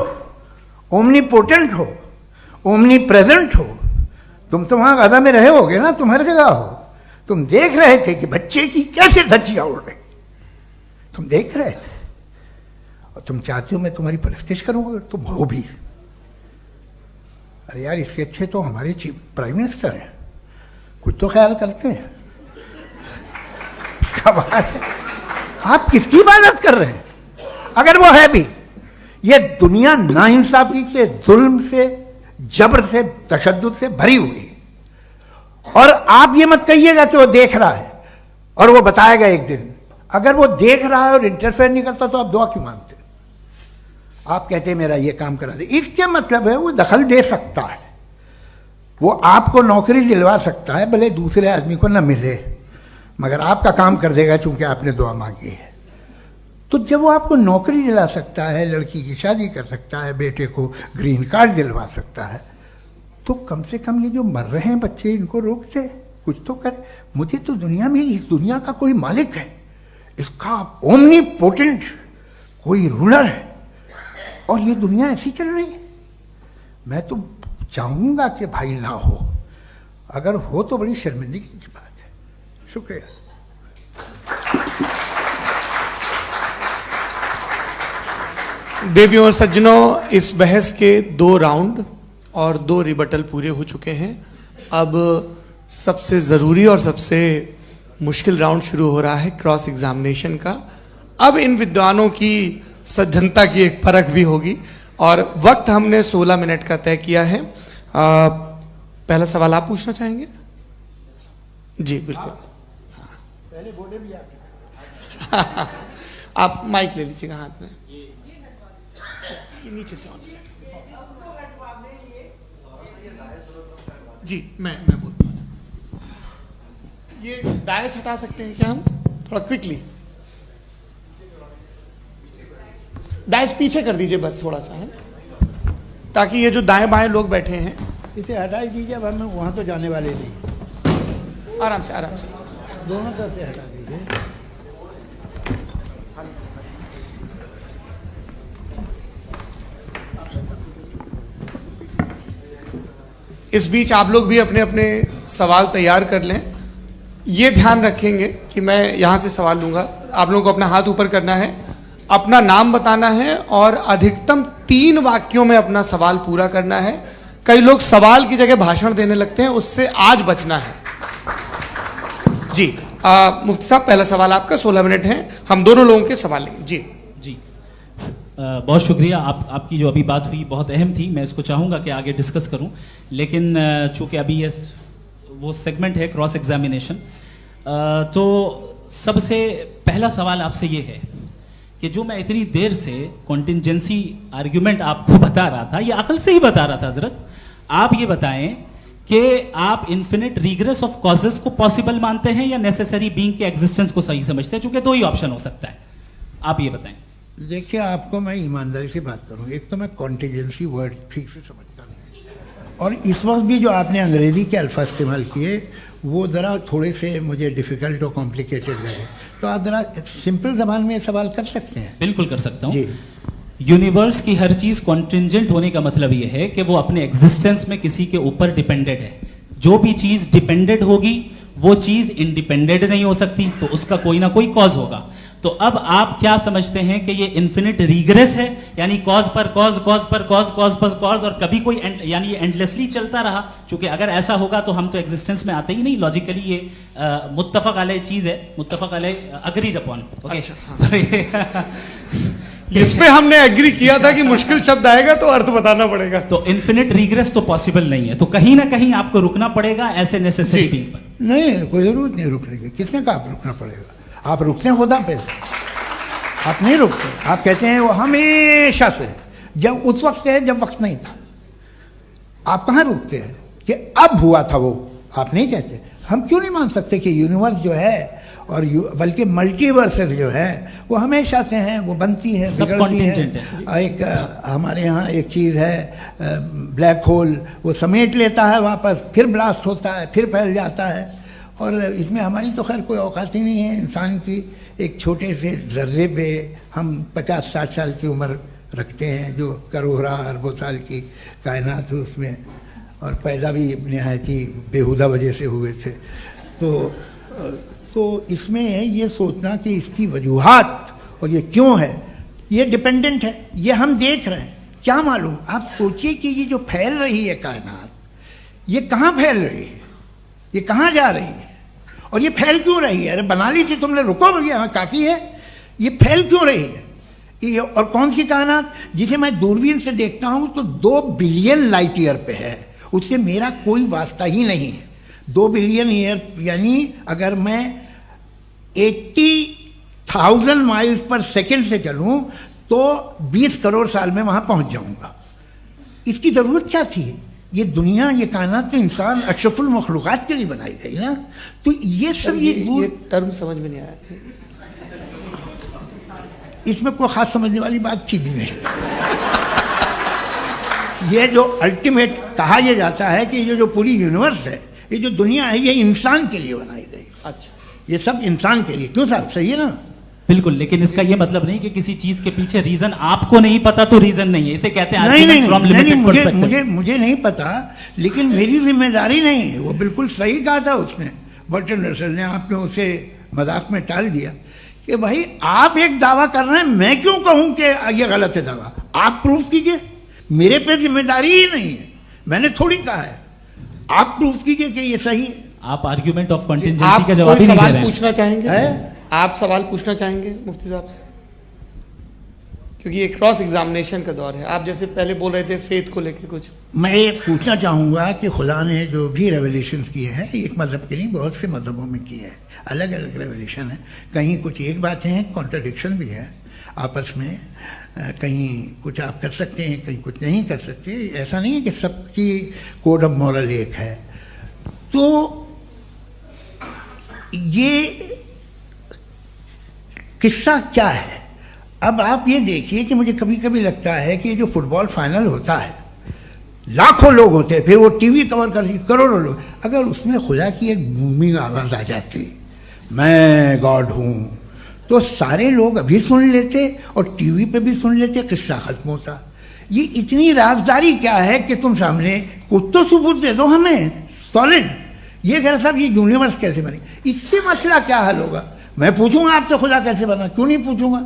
ओमनीपोटेंट हो, ओमनी प्रेजेंट हो। तुम तो वहां गाजा में रहे होगे ना, तुम हर जगह हो। तुम देख रहे थे कि बच्चे की कैसे धज्जियां उड़ रही, तुम देख रहे थे और तुम चाहते हो मैं तुम्हारी परस्तिश करूंगा, तुम हो भी। अरे यार, इसके अच्छे तो हमारे चीफ प्राइम मिनिस्टर हैं, कुछ तो ख्याल करते हैं। कमाल है, आप किसकी इबादत कर रहे हैं? अगर वो है भी, ये दुनिया नाइंसाफी से, जुल्म से, जबर से, तशद्दुद से भरी हुई। और आप ये मत कहिएगा कि वो देख रहा है और वो बताएगा एक दिन। अगर वो देख रहा है और इंटरफेयर नहीं करता तो आप दुआ क्यों मांगते? आप कहते हैं मेरा ये काम करा दे, इसके मतलब है वो दखल दे सकता है, वो आपको नौकरी दिलवा सकता है, भले दूसरे आदमी को न मिले, मगर आपका काम कर देगा चूंकि आपने दुआ मांगी है। तो जब वो आपको नौकरी दिला सकता है, लड़की की शादी कर सकता है, बेटे को ग्रीन कार्ड दिलवा सकता है, तो कम से कम ये जो मर रहे हैं बच्चे, इनको रोक दे, कुछ तो करे। मुझे तो दुनिया में, इस दुनिया का कोई मालिक है, इसका ओमनीपोटेंट कोई रूलर है, और ये दुनिया ऐसी चल रही है। मैं तो चाहूँगा कि भाई ना हो, अगर हो तो बड़ी शर्मिंदगी की बात है। शुक्रिया। देवियों और सज्जनों, इस बहस के 2 राउंड और 2 रिबटल पूरे हो चुके हैं। अब सबसे ज़रूरी और सबसे मुश्किल राउंड शुरू हो रहा है, क्रॉस एग्जामिनेशन का। अब इन विद्वानों की सज्जनता की एक परख भी होगी, और वक्त हमने 16 मिनट का तय किया है। पहला सवाल आप पूछना चाहेंगे? जी बिल्कुल। पहले बोले भी आपके आप माइक ले लीजिएगा हाथ में, ये नीचे से ऑन। जी मैं बोलता हूँ, ये डायस हटा सकते हैं क्या हम थोड़ा क्विकली? डायस पीछे कर दीजिए बस थोड़ा सा, है, ताकि ये जो दाएं बाएं लोग बैठे हैं, इसे हटा ही दीजिए। अब हम वहाँ तो जाने वाले नहीं। आराम से आराम से, आराम से। दोनों तरफ से हटा दीजिए। इस बीच आप लोग भी अपने अपने सवाल तैयार कर लें। ये ध्यान रखेंगे कि मैं यहाँ से सवाल लूँगा, आप लोगों को अपना हाथ ऊपर करना है, अपना नाम बताना है, और अधिकतम 3 वाक्यों में अपना सवाल पूरा करना है। कई लोग सवाल की जगह भाषण देने लगते हैं, उससे आज बचना है। जी मुफ्ती साहब, पहला सवाल आपका, 16 मिनट हैं, हम दोनों लोगों के सवाल लेंगे। जी जी बहुत शुक्रिया। आपकी जो अभी बात हुई बहुत अहम थी, मैं इसको चाहूँगा कि आगे डिस्कस करूँ, लेकिन चूँकि अभी ये वो सेगमेंट है क्रॉस एग्जामिनेशन, तो सबसे पहला सवाल आपसे ये है कि जो मैं इतनी देर से कॉन्टिंजेंसी आर्ग्यूमेंट आपको बता रहा था, ये अकल से ही बता रहा था हजरत, आप ये बताएं कि आप इन्फिनिट रिग्रेस ऑफ कॉजेस को पॉसिबल मानते हैं या नेसेसरी बीइंग के एग्जिस्टेंस को सही समझते हैं? चूंकि 2 ही ऑप्शन हो सकता है, आप ये बताएं। देखिए, आपको मैं ईमानदारी से बात करूं, एक तो मैं कॉन्टिजेंसी वर्ड ठीक से समझता नहीं, और इस वक्त भी जो आपने अंग्रेजी के अल्फाज इस्तेमाल किए वो ज़रा थोड़े से मुझे डिफ़िकल्ट और कॉम्प्लिकेटेड लगे, तो आप ज़रा सिंपल ज़बान में सवाल कर सकते हैं? बिल्कुल कर सकता हूँ। जी। यूनिवर्स की हर चीज कॉन्टिंजेंट होने का मतलब यह है कि वो अपने एग्जिस्टेंस में किसी के ऊपर डिपेंडेड है। जो भी चीज डिपेंडेड होगी वो चीज इंडिपेंडेंट नहीं हो सकती, तो उसका कोई ना कोई कॉज होगा। तो अब आप क्या समझते हैं कि ये इन्फिनिट रिग्रेस है, यानी कॉज पर कॉज, कॉज पर कॉज, कॉज पर कॉज, और कभी कोई यानी ये एंडलेसली चलता रहा? क्योंकि अगर ऐसा होगा तो हम तो एग्जिस्टेंस में आते ही नहीं। लॉजिकली ये मुत्तफक अलैह चीज है, मुत्तफक अलैह, अग्रीड अपॉन। ओके, इस पे हमने एग्री किया था कि मुश्किल शब्द आएगा तो अर्थ बताना पड़ेगा। तो इन्फिनिट रिग्रेस तो पॉसिबल नहीं है, तो कहीं ना कहीं आपको रुकना पड़ेगा ऐसे नेसेसरी बीइंग पर। नहीं, कोई जरूरत नहीं रुकने की। किसने कहा आप रुकना पड़ेगा? आप रुकते हैं खुदा पे, आप नहीं रुकते। आप कहते हैं वो हमेशा से, जब उस वक्त से जब वक्त नहीं था। आप कहाँ रुकते हैं कि अब हुआ था वो? आप नहीं कहते। हम क्यों नहीं मान सकते कि यूनिवर्स जो है और बल्कि मल्टीवर्सेस जो है वो हमेशा से हैं, वो बनती है, बिगड़ती है। एक हमारे यहाँ एक चीज़ है ब्लैक होल, वो समेट लेता है वापस, फिर ब्लास्ट होता है, फिर फैल जाता है। और इसमें हमारी तो खैर कोई औकात ही नहीं है इंसान की। एक छोटे से ज़र्रे पे हम 50-60 साल की उम्र रखते हैं, जो करोड़ों अरबों साल की कायनात है उसमें, और पैदा भी नहायत ही बेहुदा वजह से हुए थे। तो इसमें ये सोचना कि इसकी वजूहात और ये क्यों है, ये डिपेंडेंट है, ये हम देख रहे हैं। क्या मालूम, आप सोचिए कि ये जो फैल रही है कायनात, ये कहाँ फैल रही है, ये कहाँ जा रही है, और ये फैल क्यों रही है? अरे बना ली थी तुमने, रुको भैया, काफ़ी है। ये फैल क्यों रही है? ये और कौन सी कायनात जिसे मैं दूरबीन से देखता हूँ तो 2 बिलियन लाइट ईयर पे है, उससे मेरा कोई वास्ता ही नहीं है। 2 बिलियन ईयर यानी अगर मैं 80,000 माइल्स पर सेकेंड से चलूं तो 20 करोड़ साल में वहां पहुंच जाऊंगा। इसकी जरूरत क्या थी? ये दुनिया, ये कायनात तो इंसान अशरफुल मखलूकात के लिए बनाई गई ना। तो ये सब ये टर्म समझ में नहीं आया। इसमें कोई खास समझने वाली बात थी भी नहीं। ये जो अल्टीमेट कहा यह जाता है कि ये जो पूरी यूनिवर्स है, ये जो दुनिया है, ये इंसान के लिए बनाई गई। अच्छा, ये सब इंसान के लिए। क्यों साहब, सही है ना? बिल्कुल, लेकिन इसका ये मतलब नहीं कि किसी चीज के पीछे रीजन आपको नहीं पता तो रीजन नहीं है, इसे कहते हैं नहीं, नहीं, मुझे नहीं पता, लेकिन मेरी जिम्मेदारी नहीं है। वो बिल्कुल सही कहा था उसने, बर्टन रसल ने। आपने उसे मजाक में टाल दिया कि भाई आप एक दावा कर रहे हैं, मैं क्यों कहूं कि ये गलत है दावा? आप प्रूफ कीजिए, मेरे पे जिम्मेदारी ही नहीं है, मैंने थोड़ी कहा है। आप प्रूफ कीजिए कि ये सही है। आप आर्ग्यूमेंट ऑफ कंटिंजेंसी का जवाब ही नहीं दे रहे हैं। पूछना चाहेंगे है? आप सवाल पूछना चाहेंगे मुफ्ती साहब से? क्योंकि ये क्रॉस एग्जामिनेशन का दौर है। आप जैसे पहले बोल रहे थे फेथ को लेकर कुछ, मैं ये पूछना चाहूँगा कि खुदा ने जो भी रेवलेशन किए हैं, एक मज़हब के नहीं बहुत से मज़हबों में किए हैं, अलग अलग रेवलेशन है। कहीं कुछ एक बातें हैं, कॉन्ट्रडिक्शन भी है आपस में, कहीं कुछ आप कर सकते हैं, कहीं कुछ नहीं कर सकते। ऐसा नहीं है कि सबकी कोड ऑफ मॉरल एक है। तो ये किस्सा क्या है? अब आप ये देखिए कि मुझे कभी कभी लगता है कि जो फुटबॉल फाइनल होता है, लाखों लोग होते हैं, फिर वो टीवी कवर कर करोड़ों लोग, अगर उसमें खुदा की एक बूमिंग आवाज़ आ जाती, मैं गॉड हूँ, तो सारे लोग अभी सुन लेते और टीवी पे भी सुन लेते, किस्सा खत्म होता। ये इतनी राजदारी क्या है कि तुम सामने कुछ तो सबूत दे दो हमें सॉलिड। ये कह साहब ये यूनिवर्स कैसे बनी, इससे मसला क्या हल होगा? मैं पूछूंगा आपसे खुदा कैसे बना? क्यों नहीं पूछूंगा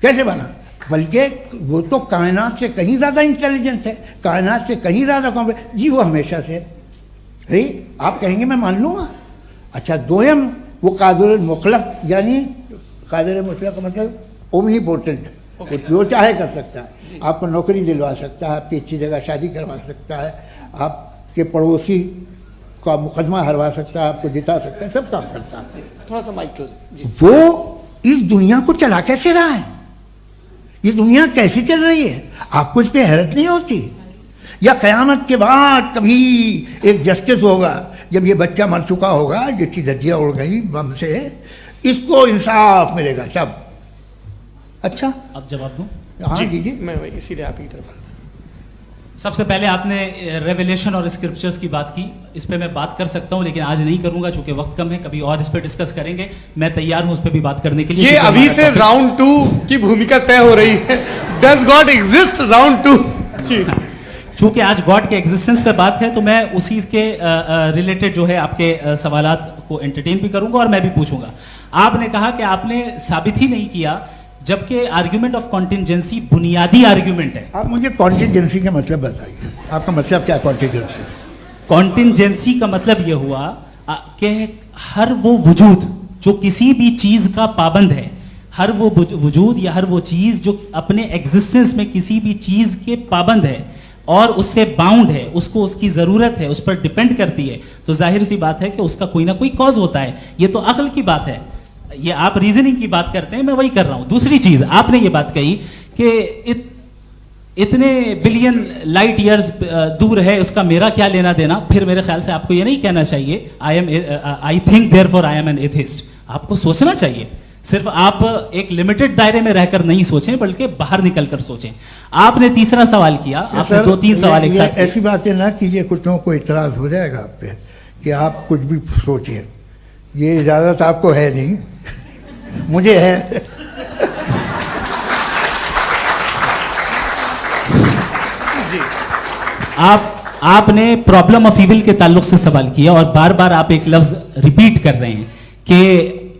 कैसे बना? बल्कि वो तो कायनात से कहीं ज़्यादा इंटेलिजेंट है, कायनात से कहीं ज़्यादा कॉम्प्लेक्स। जी वो हमेशा से है, आप कहेंगे मैं मान लूँगा। अच्छा, दोयम वो कादिर मुतलक, यानी कादिर मुतलक का मतलब ओमनीपोटेंट, वो जो चाहे कर सकता है। आपको नौकरी दिलवा सकता है, आपकी अच्छी जगह शादी करवा सकता है, आपके पड़ोसी का मुकदमा हरवा सकता है, आपको जिता सकता है, सब काम करता है। थोड़ा सा माइक क्लोज जी। वो इस दुनिया को चला कैसे रहा है? ये दुनिया कैसे चल रही है? आपको इस पर हैरत नहीं होती? या क़यामत के बाद कभी एक जस्टिस होगा, जब ये बच्चा मर चुका होगा, जिसकी धज्जियाँ उड़ गई बम से, इसको इंसाफ मिलेगा तब? अच्छा, अब जवाब दूं? हाँ जी, मैं इसीलिए आप की तरफ। सबसे पहले आपने रेवलेशन और स्क्रिप्चर्स की बात की, इस पे मैं बात कर सकता हूं, लेकिन आज नहीं करूंगा चूंकि वक्त कम है। कभी और इस पे डिस्कस करेंगे, मैं तैयार हूं उस पे भी बात करने के लिए। ये अभी से राउंड 2 की भूमिका तय हो रही है। Does God exist round 2? चूंकि आज गॉड के एग्जिस्टेंस पे बात है, तो मैं उसी के रिलेटेड जो है आपके सवालात को एंटरटेन भी करूंगा और मैं भी पूछूंगा। आपने कहा कि आपने साबित ही नहीं किया, जबकि आर्ग्यूमेंट ऑफ कॉन्टिंजेंसी बुनियादी आर्ग्यूमेंट है। आप मुझे कॉन्टिंजेंसी का मतलब बताइए, आपका मतलब क्या? कॉन्टिंजेंसी कॉन्टिंजेंसी का मतलब यह हुआ कि हर वो वजूद जो किसी भी चीज का पाबंद है, हर वो वजूद या हर वो चीज जो अपने एग्जिस्टेंस में किसी भी चीज के पाबंद है और उससे बाउंड है, उसको उसकी जरूरत है, उस पर डिपेंड करती है, तो जाहिर सी बात है कि उसका कोई ना कोई कॉज होता है। ये तो अक्ल की बात है। ये आप रीजनिंग की बात करते हैं, मैं वही कर रहा हूं। दूसरी चीज, आपने ये बात कही कि इतने बिलियन लाइट ईयर्स दूर है, उसका मेरा क्या लेना देना। फिर मेरे ख्याल से आपको ये नहीं कहना चाहिए I think therefore I am an atheist. आपको सोचना चाहिए, सिर्फ आप एक लिमिटेड दायरे में रहकर नहीं सोचें, बल्कि बाहर निकलकर सोचें। आपने तीसरा सवाल किया, आपने 2-3 सवाल एक साथ। ऐसी बातें ना कीजिए, कुछ लोगों को इतराज हो जाएगा आप पे कि आप कुछ भी सोचिए। ये इजाजत आपको है नहीं, मुझे है। जी, आपने प्रॉब्लम ऑफ इविल के ताल्लुक से सवाल किया और बार बार आप एक लफ्ज रिपीट कर रहे हैं कि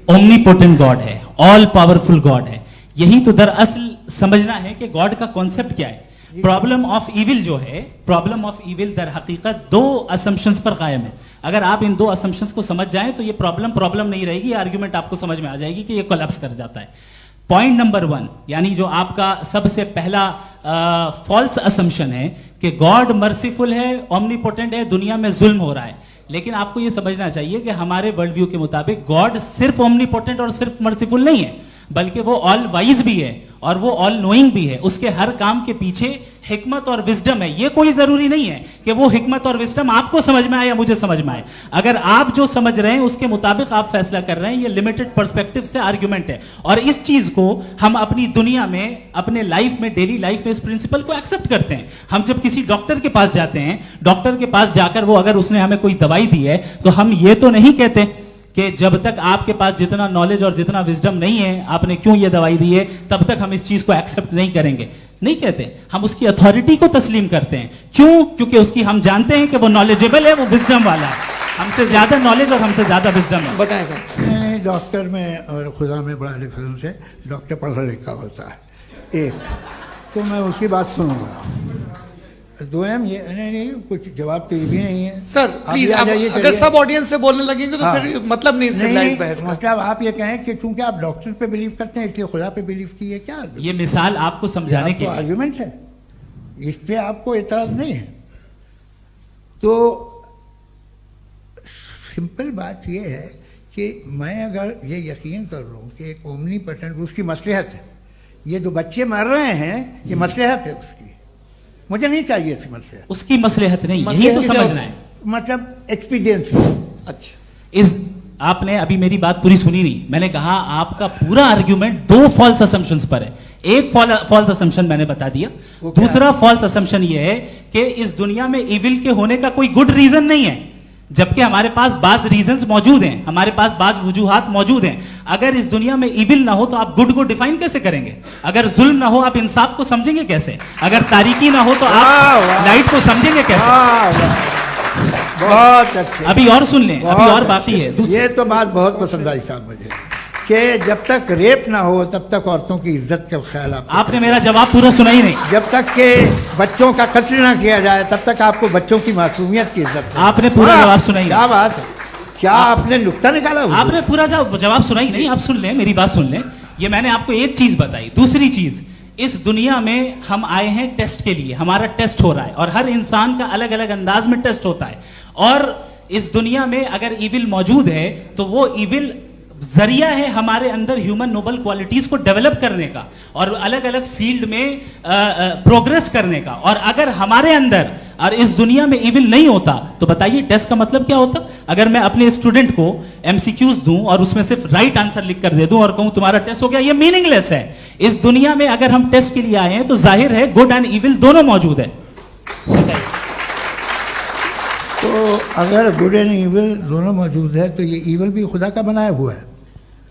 ओमनीपोटेंट गॉड है, ऑल पावरफुल गॉड है। यही तो दरअसल समझना है कि गॉड का कॉन्सेप्ट क्या है। प्रॉब्लम ऑफ इविल जो है, प्रॉब्लम ऑफ इविल दर हकीकत 2 असम्पशंस पर कायम है। अगर आप इन 2 असम्पशंस को समझ जाएं तो ये प्रॉब्लम नहीं रहेगी, आर्ग्यूमेंट आपको समझ में आ जाएगी कि ये कोलैप्स कर जाता है। पॉइंट नंबर 1, यानी जो आपका सबसे पहला फॉल्स असम्पशन है कि गॉड मर्सीफुल है, ओमनीपोटेंट है, दुनिया में जुल्म हो रहा है। लेकिन आपको यह समझना चाहिए कि हमारे वर्ल्ड व्यू के मुताबिक गॉड सिर्फ ओमनीपोटेंट और सिर्फ मर्सीफुल नहीं है, बल्कि वो ऑल वाइज भी है और वो ऑल नोइंग भी है। उसके हर काम के पीछे हिकमत और विजडम है। ये कोई जरूरी नहीं है कि वो हिकमत और विजडम आपको समझ में आए या मुझे समझ में आए। अगर आप जो समझ रहे हैं उसके मुताबिक आप फैसला कर रहे हैं, ये लिमिटेड पर्सपेक्टिव से आर्ग्यूमेंट है। और इस चीज को हम अपनी दुनिया में, अपने लाइफ में, डेली लाइफ में इस प्रिंसिपल को एक्सेप्ट करते हैं। हम जब किसी डॉक्टर के पास जाते हैं, डॉक्टर के पास जाकर वो अगर उसने हमें कोई दवाई दी है तो हम ये तो नहीं कहते कि जब तक आपके पास जितना नॉलेज और जितना विजडम नहीं है, आपने क्यों ये दवाई दी है, तब तक हम इस चीज को एक्सेप्ट नहीं करेंगे। नहीं कहते, हम उसकी अथॉरिटी को तस्लीम करते हैं। क्यों? क्योंकि उसकी हम जानते हैं कि वो नॉलेजेबल है, वो विजडम वाला है, हमसे ज्यादा नॉलेज और हमसे ज्यादा विजडम है। बताएं सर। नहीं, डॉक्टर में और खुदा में बड़ा डिफरेंस है। डॉक्टर पढ़ा लिखा होता है एक, तो मैं उसकी बात सुनूंगा। दोयम ये नहीं, कुछ जवाब तो ये भी नहीं है सर। प्लीज, अगर सब ऑडियंस से बोलने लगेंगे तो फिर मतलब नहीं सिविलाइज्ड बहस का। मतलब आप ये कहें कि चूंकि आप डॉक्टर पे बिलीव करते हैं इसलिए खुदा पे बिलीव किए, क्या ये मिसाल आपको समझाने के लिए आर्गुमेंट है, इस पे आपको एतराज नहीं है। तो सिंपल बात ये है कि मैं अगर ये यकीन कर लूँ कि एक ओमनीपोटेंट, उसकी मसलहत है, ये जो बच्चे मर रहे हैं ये मसलहत है उसकी, मुझे नहीं चाहिए थी मसलहत। उसकी मसलहत नहीं, यही तो समझना है, मतलब एक्सपीरियंस। अच्छा, इस आपने अभी मेरी बात पूरी सुनी नहीं। मैंने कहा आपका पूरा आर्ग्यूमेंट दो फॉल्स असम्पशंस पर है। एक फॉल्स असम्पशन मैंने बता दिया, दूसरा फॉल्स असम्पशन ये है कि इस दुनिया में इविल के होने का कोई गुड रीजन नहीं है, जबकि हमारे पास बाज रीजंस मौजूद हैं, हमारे पास बाज वजूहात मौजूद हैं। अगर इस दुनिया में इविल ना हो तो आप गुड को डिफाइन कैसे करेंगे? अगर जुल्म ना हो आप इंसाफ को समझेंगे कैसे? अगर तारीकी ना हो तो आप लाइट को समझेंगे कैसे? बहुत अच्छे। अभी और सुन लें, अभी और बाकी है। ये तो बात बहुत पसंद आई साहब मुझे, कि जब तक रेप ना हो तब तक औरतों की इज्जत का ख्याल आपने मेरा जवाब पूरा सुना ही नहीं। जब तक के बच्चों का कत्ल ना किया जाए तब तक आपको बच्चों की मासूमियत की इज्जत। आपने पूरा जवाब सुना ही नहीं। क्या बात है, क्या आपने नुक्ता निकाला? आपने पूरा जवाब सुना ही नहीं। आप सुन लें, मेरी बात सुन लें। ये मैंने आपको एक चीज बताई। दूसरी चीज, इस दुनिया में हम आए हैं टेस्ट के लिए, हमारा टेस्ट हो रहा है और हर इंसान का अलग अलग अंदाज में टेस्ट होता है। और इस दुनिया में अगर इविल मौजूद है तो वो इविल जरिया है हमारे अंदर ह्यूमन नोबल क्वालिटीज को डेवलप करने का और अलग अलग फील्ड में प्रोग्रेस करने का। और अगर हमारे अंदर और इस दुनिया में इविल नहीं होता तो बताइए टेस्ट का मतलब क्या होता? अगर मैं अपने स्टूडेंट को एमसीक्यूज दूं और उसमें सिर्फ राइट आंसर लिख कर दे दूं और कहूं तुम्हारा टेस्ट हो गया, ये मीनिंगलेस है। इस दुनिया में अगर हम टेस्ट के लिए आए हैं तो जाहिर है गुड एंड इविल दोनों मौजूद है। तो अगर गुड एंड इविल दोनों मौजूद है तो ये इविल भी खुदा का बनाया हुआ है?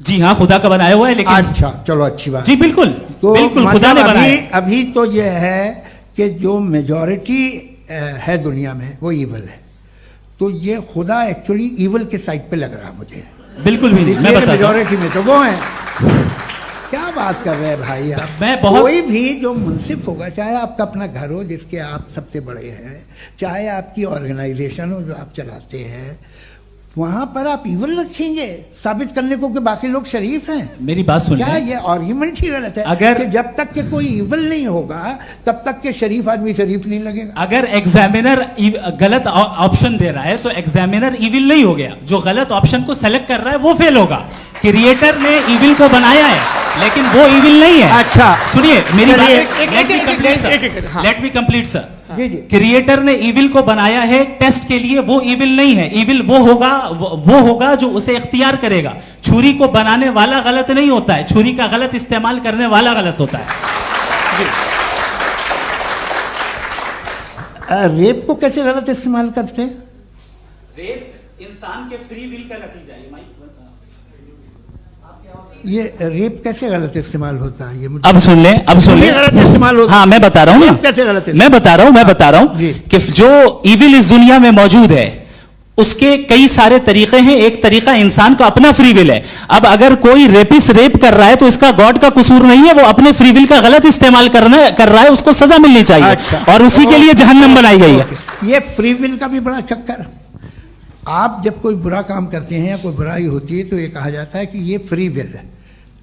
जी हाँ, खुदा का बनाया हुआ है। लेकिन अच्छा, चलो अच्छी बात। जी बिल्कुल, तो बिल्कुल खुदा ने बनाया। अभी तो ये है कि जो मेजॉरिटी है दुनिया में वो इविल है, तो ये खुदा एक्चुअली इविल के साइड पे लग रहा है मुझे। बिल्कुल भी नहीं, मैं बताता हूं। मेजॉरिटी में तो वो है। क्या बात कर रहे हैं भाई आप? कोई भी जो मुंसिफ होगा, चाहे आपका अपना घर हो जिसके आप सबसे बड़े हैं, चाहे आपकी ऑर्गेनाइजेशन हो जो आप चलाते हैं, वहां पर आप इविल रखेंगे साबित करने को कि बाकी लोग शरीफ हैं। मेरी बात सुनिए, क्या ये आर्ग्यूमेंट ही गलत है? अगर कि जब तक के कोई इविल नहीं होगा तब तक के शरीफ आदमी शरीफ नहीं लगेगा। अगर एग्जामिनर गलत ऑप्शन दे रहा है तो एग्जामिनर इविल नहीं हो गया, जो गलत ऑप्शन को सेलेक्ट कर रहा है वो फेल होगा। क्रिएटर ने इविल को बनाया है लेकिन वो इविल नहीं है। अच्छा सुनिए मेरी बात, let me complete sir. Creator ने इविल को बनाया है टेस्ट के लिए, वो इविल नहीं है। इविल वो होगा जो उसे इख्तियार करेगा। छुरी को बनाने वाला गलत नहीं होता है, छुरी का गलत इस्तेमाल करने वाला गलत होता है। रेप को कैसे गलत इस्तेमाल करते हैं? रेप इंसान के फ्री विल का नतीजा है। ये रेप कैसे गलत इस्तेमाल होता है? ये अब सुन ले, गलत इस्तेमाल होता है। हाँ मैं बता रहा हूँ ना, कैसे गलत? मैं बता रहा हूँ कि जो इविल इस दुनिया में मौजूद है उसके कई सारे तरीके हैं। एक तरीका इंसान का अपना फ्री विल है। अब अगर कोई रेपिस्ट रेप कर रहा है तो इसका गॉड का कसूर नहीं है, वो अपने फ्री विल का गलत इस्तेमाल कर रहा है, उसको सजा मिलनी चाहिए। अच्छा, और उसी के लिए जहन्नम बनाई गई है। ये फ्री विल का भी बड़ा चक्कर। आप जब कोई बुरा काम करते हैं या कोई बुराई होती है तो ये कहा जाता है कि ये फ्री विल है।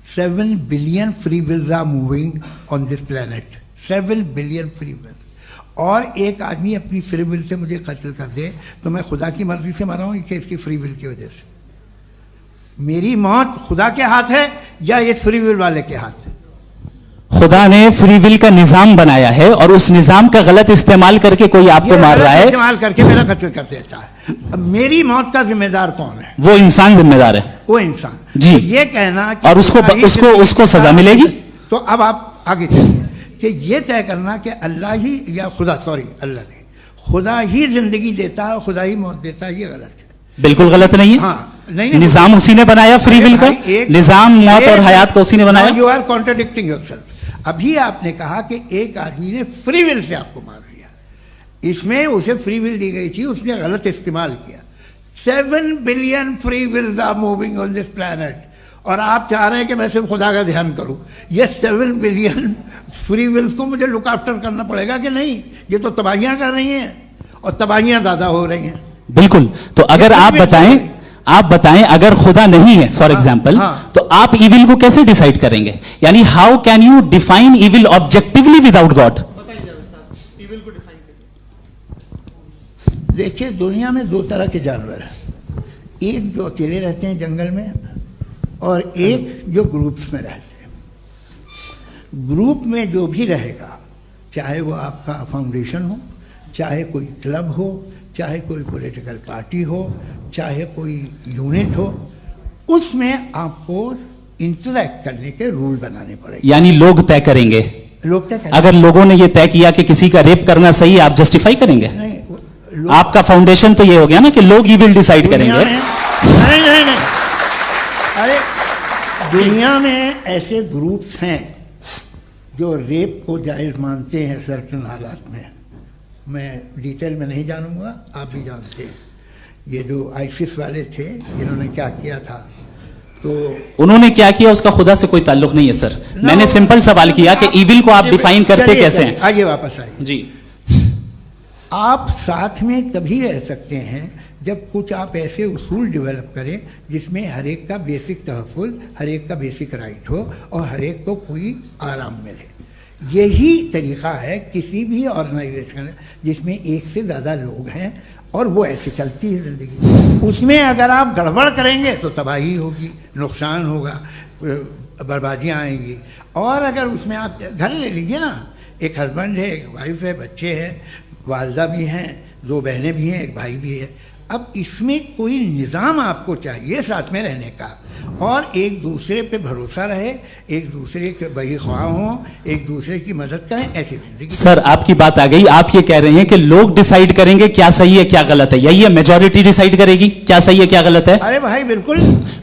7 billion free wills are moving on this planet. 7 billion free will. और एक आदमी अपनी फ्री विल से मुझे कत्ल कर दे तो मैं खुदा की मर्जी से मरा हूं कि इसकी फ्री विल की वजह से? मेरी मौत खुदा के हाथ है या ये फ्री विल वाले के हाथ है? खुदा ने फ्री विल का निजाम बनाया है और उस निजाम का गलत इस्तेमाल करके कोई आपको मार रहा है, इस्तेमाल करके मेरा कत्ल कर देता है। अब मेरी मौत का जिम्मेदार कौन है? वो इंसान जिम्मेदार है। वो इंसान जी। तो ये कहना कि और उसको सजा मिलेगी। तो अब आप आगे चलिए कि ये तय करना कि अल्लाह ही या खुदा, सॉरी अल्लाह ने, खुदा ही जिंदगी देता है, खुदा ही मौत देता है, ये गलत है। बिल्कुल गलत नहीं है। हाँ, नहीं, निजाम उसी ने बनाया फ्री विल का, निजाम मौत और हयात को उसी ने बनाया। You are contradicting yourself. अभी आपने कहा कि एक आदमी ने फ्री विल से आपको मार दिया, इसमें उसे फ्री विल दी गई थी, उसने गलत इस्तेमाल किया। 7 billion free wills are moving on this planet, और आप चाह रहे हैं कि मैं सिर्फ खुदा का ध्यान करूं। ये 7 बिलियन फ्री विल्स को मुझे लुक आफ्टर करना पड़ेगा कि नहीं? ये तो तबाहियां कर रही हैं और तबाहियां ज्यादा हो रही हैं। बिल्कुल। तो अगर आप बताएं अगर खुदा नहीं है फॉर एग्जाम्पल, तो आप इविल को कैसे डिसाइड करेंगे? यानी how can you define evil objectively without God? देखिए, दुनिया में 2 तरह के जानवर हैं, एक जो अकेले रहते हैं जंगल में और एक जो ग्रुप्स में रहते हैं। ग्रुप में जो भी रहेगा, चाहे वो आपका फाउंडेशन हो, चाहे कोई क्लब हो, चाहे कोई पॉलिटिकल पार्टी हो, चाहे कोई यूनिट हो, उसमें आपको इंटरैक्ट करने के रूल बनाने पड़ेंगे। यानी लोग तय करेंगे। लोग तय करेंगे। अगर लोगों ने ये तय किया कि किसी का रेप करना सही है, आप जस्टिफाई करेंगे? नहीं, आपका फाउंडेशन तो ये हो गया ना कि लोग ही विल डिसाइड करेंगे। नहीं, अरे दुनिया में ऐसे ग्रुप्स हैं जो रेप को जायज मानते हैं सर्टेन हालात में। मैं डिटेल में नहीं जानूंगा, आप भी जानते हैं। ये जो आईसिस वाले थे, इन्होंने क्या किया था, तो उन्होंने क्या किया उसका खुदा से कोई ताल्लुक नहीं है सर। मैंने सिंपल सवाल किया कि इविल को आप डिफाइन करते कैसे हैं? आइए वापस आइए जी। आप साथ में तभी रह सकते हैं जब कुछ आप ऐसे उसूल डेवलप करें जिसमें हर एक का बेसिक तहफ़्फ़ुज़, हर एक का बेसिक राइट हो और हर एक को कोई आराम मिले। यही तरीका है किसी भी ऑर्गेनाइजेशन जिसमें एक से ज़्यादा लोग हैं और वो ऐसे चलती है ज़िंदगी। उसमें अगर आप गड़बड़ करेंगे तो तबाही होगी, नुकसान होगा, बर्बादियाँ आएंगी। और अगर उसमें आप घर ले लीजिए ना, एक हस्बैंड है, एक वाइफ है, बच्चे हैं, वालदा भी हैं, 2 बहनें भी हैं, एक भाई भी है। अब इसमें कोई निज़ाम आपको चाहिए साथ में रहने का, और एक दूसरे पे भरोसा रहे, एक दूसरे के बहीख्वाह हों, एक दूसरे की मदद करें, ऐसी जिंदगी। सर आपकी बात आ गई। आप ये कह रहे हैं कि लोग डिसाइड करेंगे क्या सही है क्या गलत है, यही है? मेजॉरिटी डिसाइड करेगी क्या सही है क्या गलत है? अरे भाई बिल्कुल।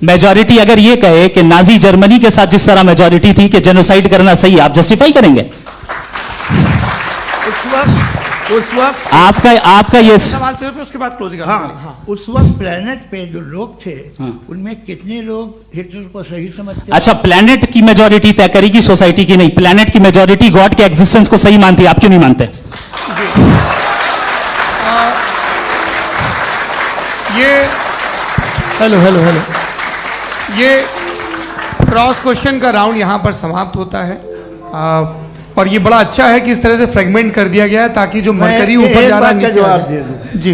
मेजॉरिटी अगर ये कहे कि नाजी जर्मनी के साथ जिस तरह मेजॉरिटी थी कि जेनोसाइड करना सही, आप जस्टिफाई करेंगे? उस वक्त आपका ये सवाल सिर्फ उसके बाद क्लोजिंग। हाँ, उस वक्त प्लेनेट पे जो लोग थे, उनमें कितने लोग हिटलर को सही समझते? अच्छा, प्लेनेट की मेजॉरिटी तय करेगी, सोसाइटी की नहीं। प्लेनेट की मेजॉरिटी गॉड के एग्जिस्टेंस को सही मानती है, आप क्यों नहीं मानते? हेलो ये क्रॉस क्वेश्चन का राउंड यहां पर समाप्त होता है। और ये बड़ा अच्छा है कि इस तरह से फ्रेगमेंट कर दिया गया है ताकि जो मरकरी ऊपर जा रहा है नीचे जवाब दे दूं। जी।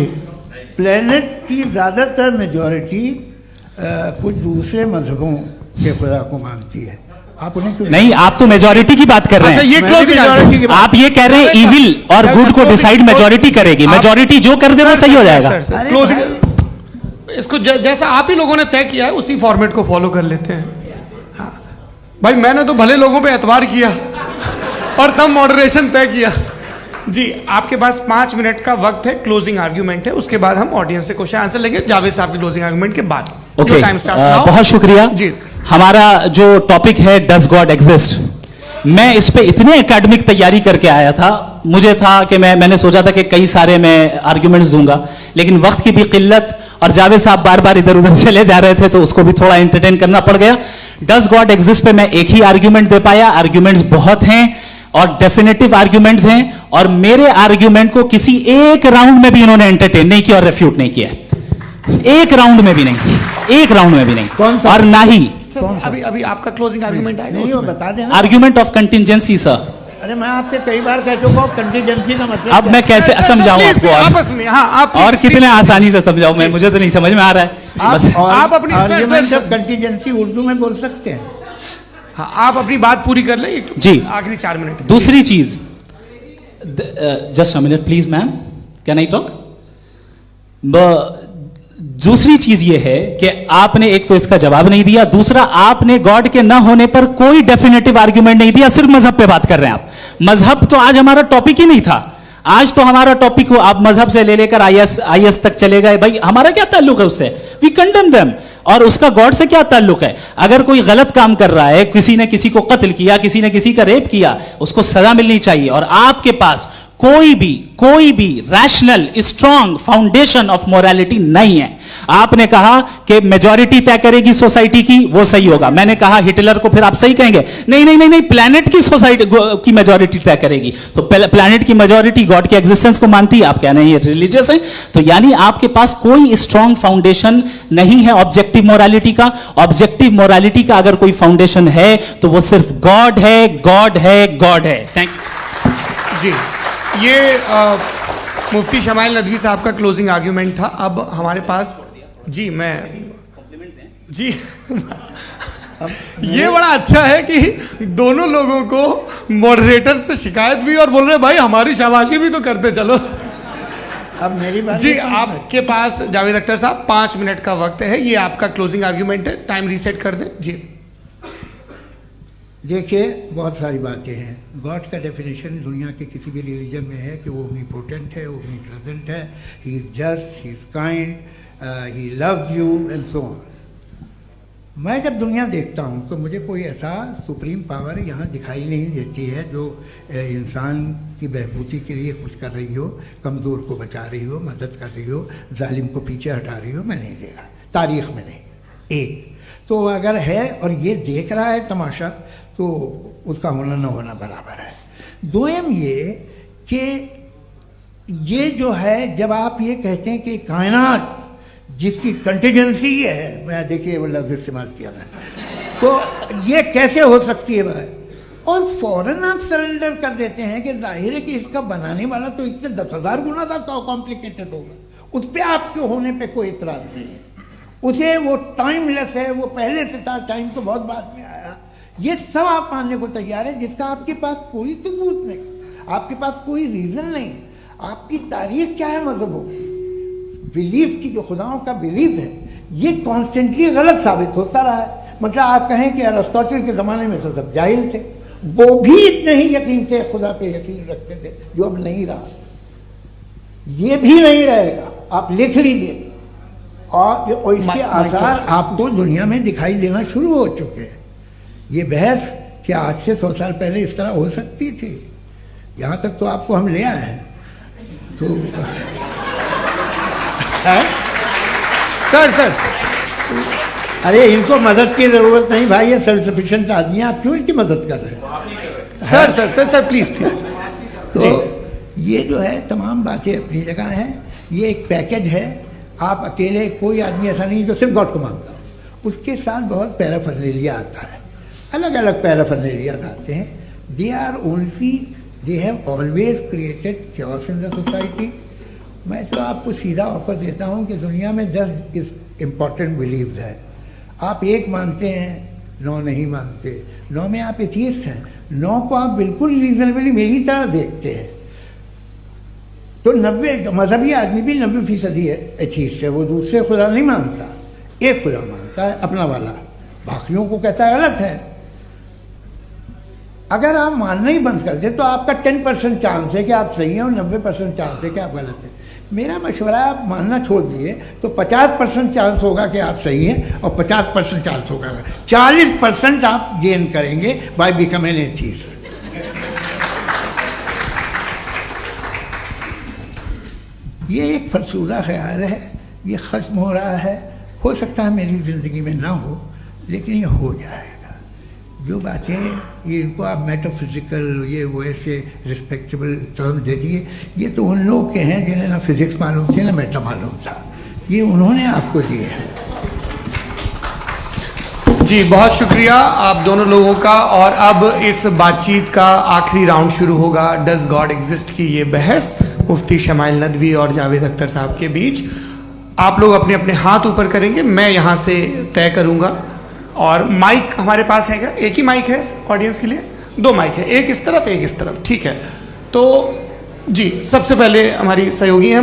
प्लेनेट की ज़्यादातर मेजॉरिटी कुछ दूसरे मजहबों के खुदा को मानती है। आप उन्हें क्यों नहीं? आप तो मेजॉरिटी की बात कर रहे हैं। अच्छा, ये क्लोजिंग आप ये कह रहे हैं इविल और गुड को डिसाइड मेजॉरिटी करेगी। मेजॉरिटी जो कर दे वो सही हो जाएगा। क्लोजिंग इसको जैसा आप ही लोगों ने तय किया है उसी फॉर्मेट को फॉलो कर लेते हैं। हाँ भाई, मैंने तो भले लोगों पे एतबार किया और तब मॉडरेशन तय किया। जी, आपके पास 5 मिनट का वक्त है, क्लोजिंग आर्ग्यूमेंट है, उसके बाद हम ऑडियंस से क्वेश्चन आंसर लेंगे जावेद साहब की क्लोजिंग आर्ग्यूमेंट के बाद। ओके, बहुत शुक्रिया जी। हमारा जो टॉपिक है डज गॉड एग्जिस्ट, मैं इस पे इतने एकेडमिक तैयारी करके आया था। मुझे था कि मैंने सोचा था कि कई सारे मैं आर्ग्यूमेंट्स दूंगा, लेकिन वक्त की भी किल्लत और जावेद साहब बार बार इधर उधर चले जा रहे थे तो उसको भी थोड़ा एंटरटेन करना पड़ गया। डज गॉड एग्जिस्ट पे मैं एक ही आर्ग्यूमेंट दे पाया। आर्ग्यूमेंट्स बहुत हैं और डेफिनेटिव आर्ग्यूमेंट्स हैं, और मेरे आर्ग्यूमेंट को किसी एक राउंड में भी इन्होंने एंटरटेन नहीं किया और रेफ्यूट नहीं किया। एक राउंड में भी नहीं, एक राउंड में भी नहीं। और ना ही अभी आपका क्लोजिंग आर्ग्यूमेंट आएगा, नहीं, वो बता देना। Argument of contingency sir. अरे मैं आपसे कई बार कह चुका हूं कंटीजेंसी का मतलब अब मैं कैसे समझाऊं आपको? आपस में हाँ, आप और कितने आसानी से समझाऊं मैं, मुझे तो नहीं समझ में आ रहा है। आप अपनी आर्ग्यूमेंट ऑफ कंटीजेंसी उर्दू में बोल सकते हैं। हाँ, आप अपनी बात पूरी कर लें जी, आखिरी 4 मिनट। दूसरी चीज, just a minute please ma'am, can I talk? दूसरी चीज ये है कि आपने एक तो इसका जवाब नहीं दिया, दूसरा आपने गॉड के ना होने पर कोई डेफिनेटिव आर्ग्यूमेंट नहीं दिया, सिर्फ मजहब पे बात कर रहे हैं आप। मजहब तो आज हमारा टॉपिक ही नहीं था। आज तो हमारा टॉपिक हो, आप मजहब से ले लेकर आईएस तक चले गए। भाई हमारा क्या ताल्लुक है उससे? We condemn them. और उसका गॉड से क्या ताल्लुक है? अगर कोई गलत काम कर रहा है, किसी ने किसी को कत्ल किया, किसी ने किसी का रेप किया, उसको सजा मिलनी चाहिए। और आपके पास कोई भी rational strong foundation of morality नहीं है। आपने कहा कि मेजॉरिटी तय करेगी सोसाइटी की, वो सही होगा। मैंने कहा हिटलर को फिर आप सही कहेंगे? नहीं, प्लैनेट की सोसाइटी की मेजॉरिटी तय करेगी। तो प्लैनेट की मेजॉरिटी गॉड के एग्जिस्टेंस को मानती है, आप कह रहे हैं ये रिलीजियस है। तो यानी आपके पास कोई स्ट्रॉन्ग फाउंडेशन नहीं है ऑब्जेक्टिव मोरालिटी का। ऑब्जेक्टिव मोरालिटी का अगर कोई फाउंडेशन है तो वो सिर्फ गॉड है, गॉड है, गॉड है। थैंक यू जी। ये मुफ्ती शमाइल नदवी साहब का क्लोजिंग आर्ग्यूमेंट था। अब हमारे पास जी ये बड़ा अच्छा है कि दोनों लोगों को मॉडरेटर से शिकायत भी और बोल रहे भाई हमारी शाबाशी भी तो करते चलो। अब मेरी बात जी, आपके पास जावेद अख्तर साहब 5 मिनट का वक्त है। ये आपका क्लोजिंग आर्ग्यूमेंट है, टाइम रीसेट कर दें जी। देखिए, बहुत सारी बातें हैं। गॉड का डेफिनेशन दुनिया के किसी भी रिलीजन में है कि वो ओमनीपोटेंट है, ओमनीप्रेजेंट है, he is just, he is kind, he loves you and so on. मैं जब दुनिया देखता हूँ तो मुझे कोई ऐसा सुप्रीम पावर यहाँ दिखाई नहीं देती है जो इंसान की बहबूदी के लिए कुछ कर रही हो, कमज़ोर को बचा रही हो, मदद कर रही हो, जालिम को पीछे हटा रही हो। मैं नहीं देखा, तारीख़ में नहीं। एक तो अगर है और ये देख रहा है तमाशा, तो उसका होना न होना बराबर है। दोयम ये कि ये जो है, जब आप ये कहते हैं कि कायनात जिसकी कंटीजेंसी है, मैं देखिए वो लफ्ज़ इस्तेमाल किया मैं, तो ये कैसे हो सकती है भाई? और फौरन आप सरेंडर कर देते हैं कि जाहिर है कि इसका बनाने वाला तो इससे 10,000 गुना ज़्यादा कॉम्प्लिकेटेड होगा। उस पर आपके होने पे कोई इतराज़ नहीं है। उसे वो टाइमलेस है, वो पहले से था, टाइम तो बहुत बाद में आया। ये सब आप मानने को तैयार है जिसका आपके पास कोई सबूत नहीं, आपके पास कोई रीज़न नहीं। आपकी तारीख क्या है मजहबों की? बिलीफ की, जो खुदाओं का बिलीफ है, ये कॉन्स्टेंटली गलत साबित होता रहा है। मतलब आप कहें कि अरिस्टोटल के ज़माने में तो सब जाहिल थे, वो भी इतने ही यकीन से खुदा पे यकीन रखते थे, जो अब नहीं रहा। ये भी नहीं रहेगा, आप लिख लीजिए। और इसके आसार आपको दुनिया में दिखाई देना शुरू हो चुके हैं। ये बहस क्या आज से 100 साल पहले इस तरह हो सकती थी? यहाँ तक तो आपको हम ले आए हैं। तो सर अरे इनको मदद की जरूरत नहीं भाई, ये सेल्फ सफिशिएंट आदमी है, आप क्यों इनकी मदद कर रहे हैं? Sir please. तो ये जो है तमाम बातें अपनी जगह हैं। ये एक पैकेज है। आप अकेले, कोई आदमी ऐसा नहीं जो सिर्फ गॉड को मानता हो, उसके साथ बहुत पैराफर्नेलिया आता है, अलग अलग पैराफर्नेलिया आते हैं। They have always created chaos in the society. मैं तो आपको सीधा ऑफर देता हूँ कि दुनिया में 10 इम्पॉर्टेंट बिलीव्स हैं। आप 1 मानते हैं, 9 नहीं मानते, 9 में आप एथियस्ट हैं, 9 को आप बिल्कुल रीजनेबली मेरी तरह देखते हैं। तो 90 मजहबी आदमी भी 90% एथियस्ट है। वो दूसरे खुदा नहीं मानता, एक खुदा मानता है, अपना वाला, बाकियों को कहता है गलत है। अगर आप मानना ही बंद कर दे तो आपका 10% चांस है कि आप सही हैं और 90% चांस है कि आप गलत हैं। मेरा मशवरा है, आप मानना छोड़ दिए तो 50% चांस होगा कि आप सही हैं और 50% चांस होगा, 40% आप गेन करेंगे बाय बिकमिंग एथियस्ट। ये एक फरसूदा ख्याल है, ये ख़त्म हो रहा है। हो सकता है मेरी ज़िंदगी में ना हो, लेकिन ये हो जाएगा। जो बातें ये इनको आप मेटाफिजिकल, ये वो ऐसे रिस्पेक्टेबल टर्म दे दिए, ये तो उन लोग के हैं जिन्हें ना फिजिक्स मालूम थी ना मेटा मालूम था, ये उन्होंने आपको दिए हैं। जी बहुत शुक्रिया आप दोनों लोगों का। और अब इस बातचीत का आखिरी राउंड शुरू होगा, डज गॉड एग्जिस्ट की ये बहस मुफ्ती शमाइल नदवी और जावेद अख्तर साहब के बीच। आप लोग अपने अपने हाथ ऊपर करेंगे, मैं यहाँ से तय करूँगा। और माइक हमारे पास है क्या? एक ही माइक है ऑडियंस के लिए? 2 माइक है, एक इस तरफ एक इस तरफ, ठीक है। तो जी सबसे पहले हमारी सहयोगी है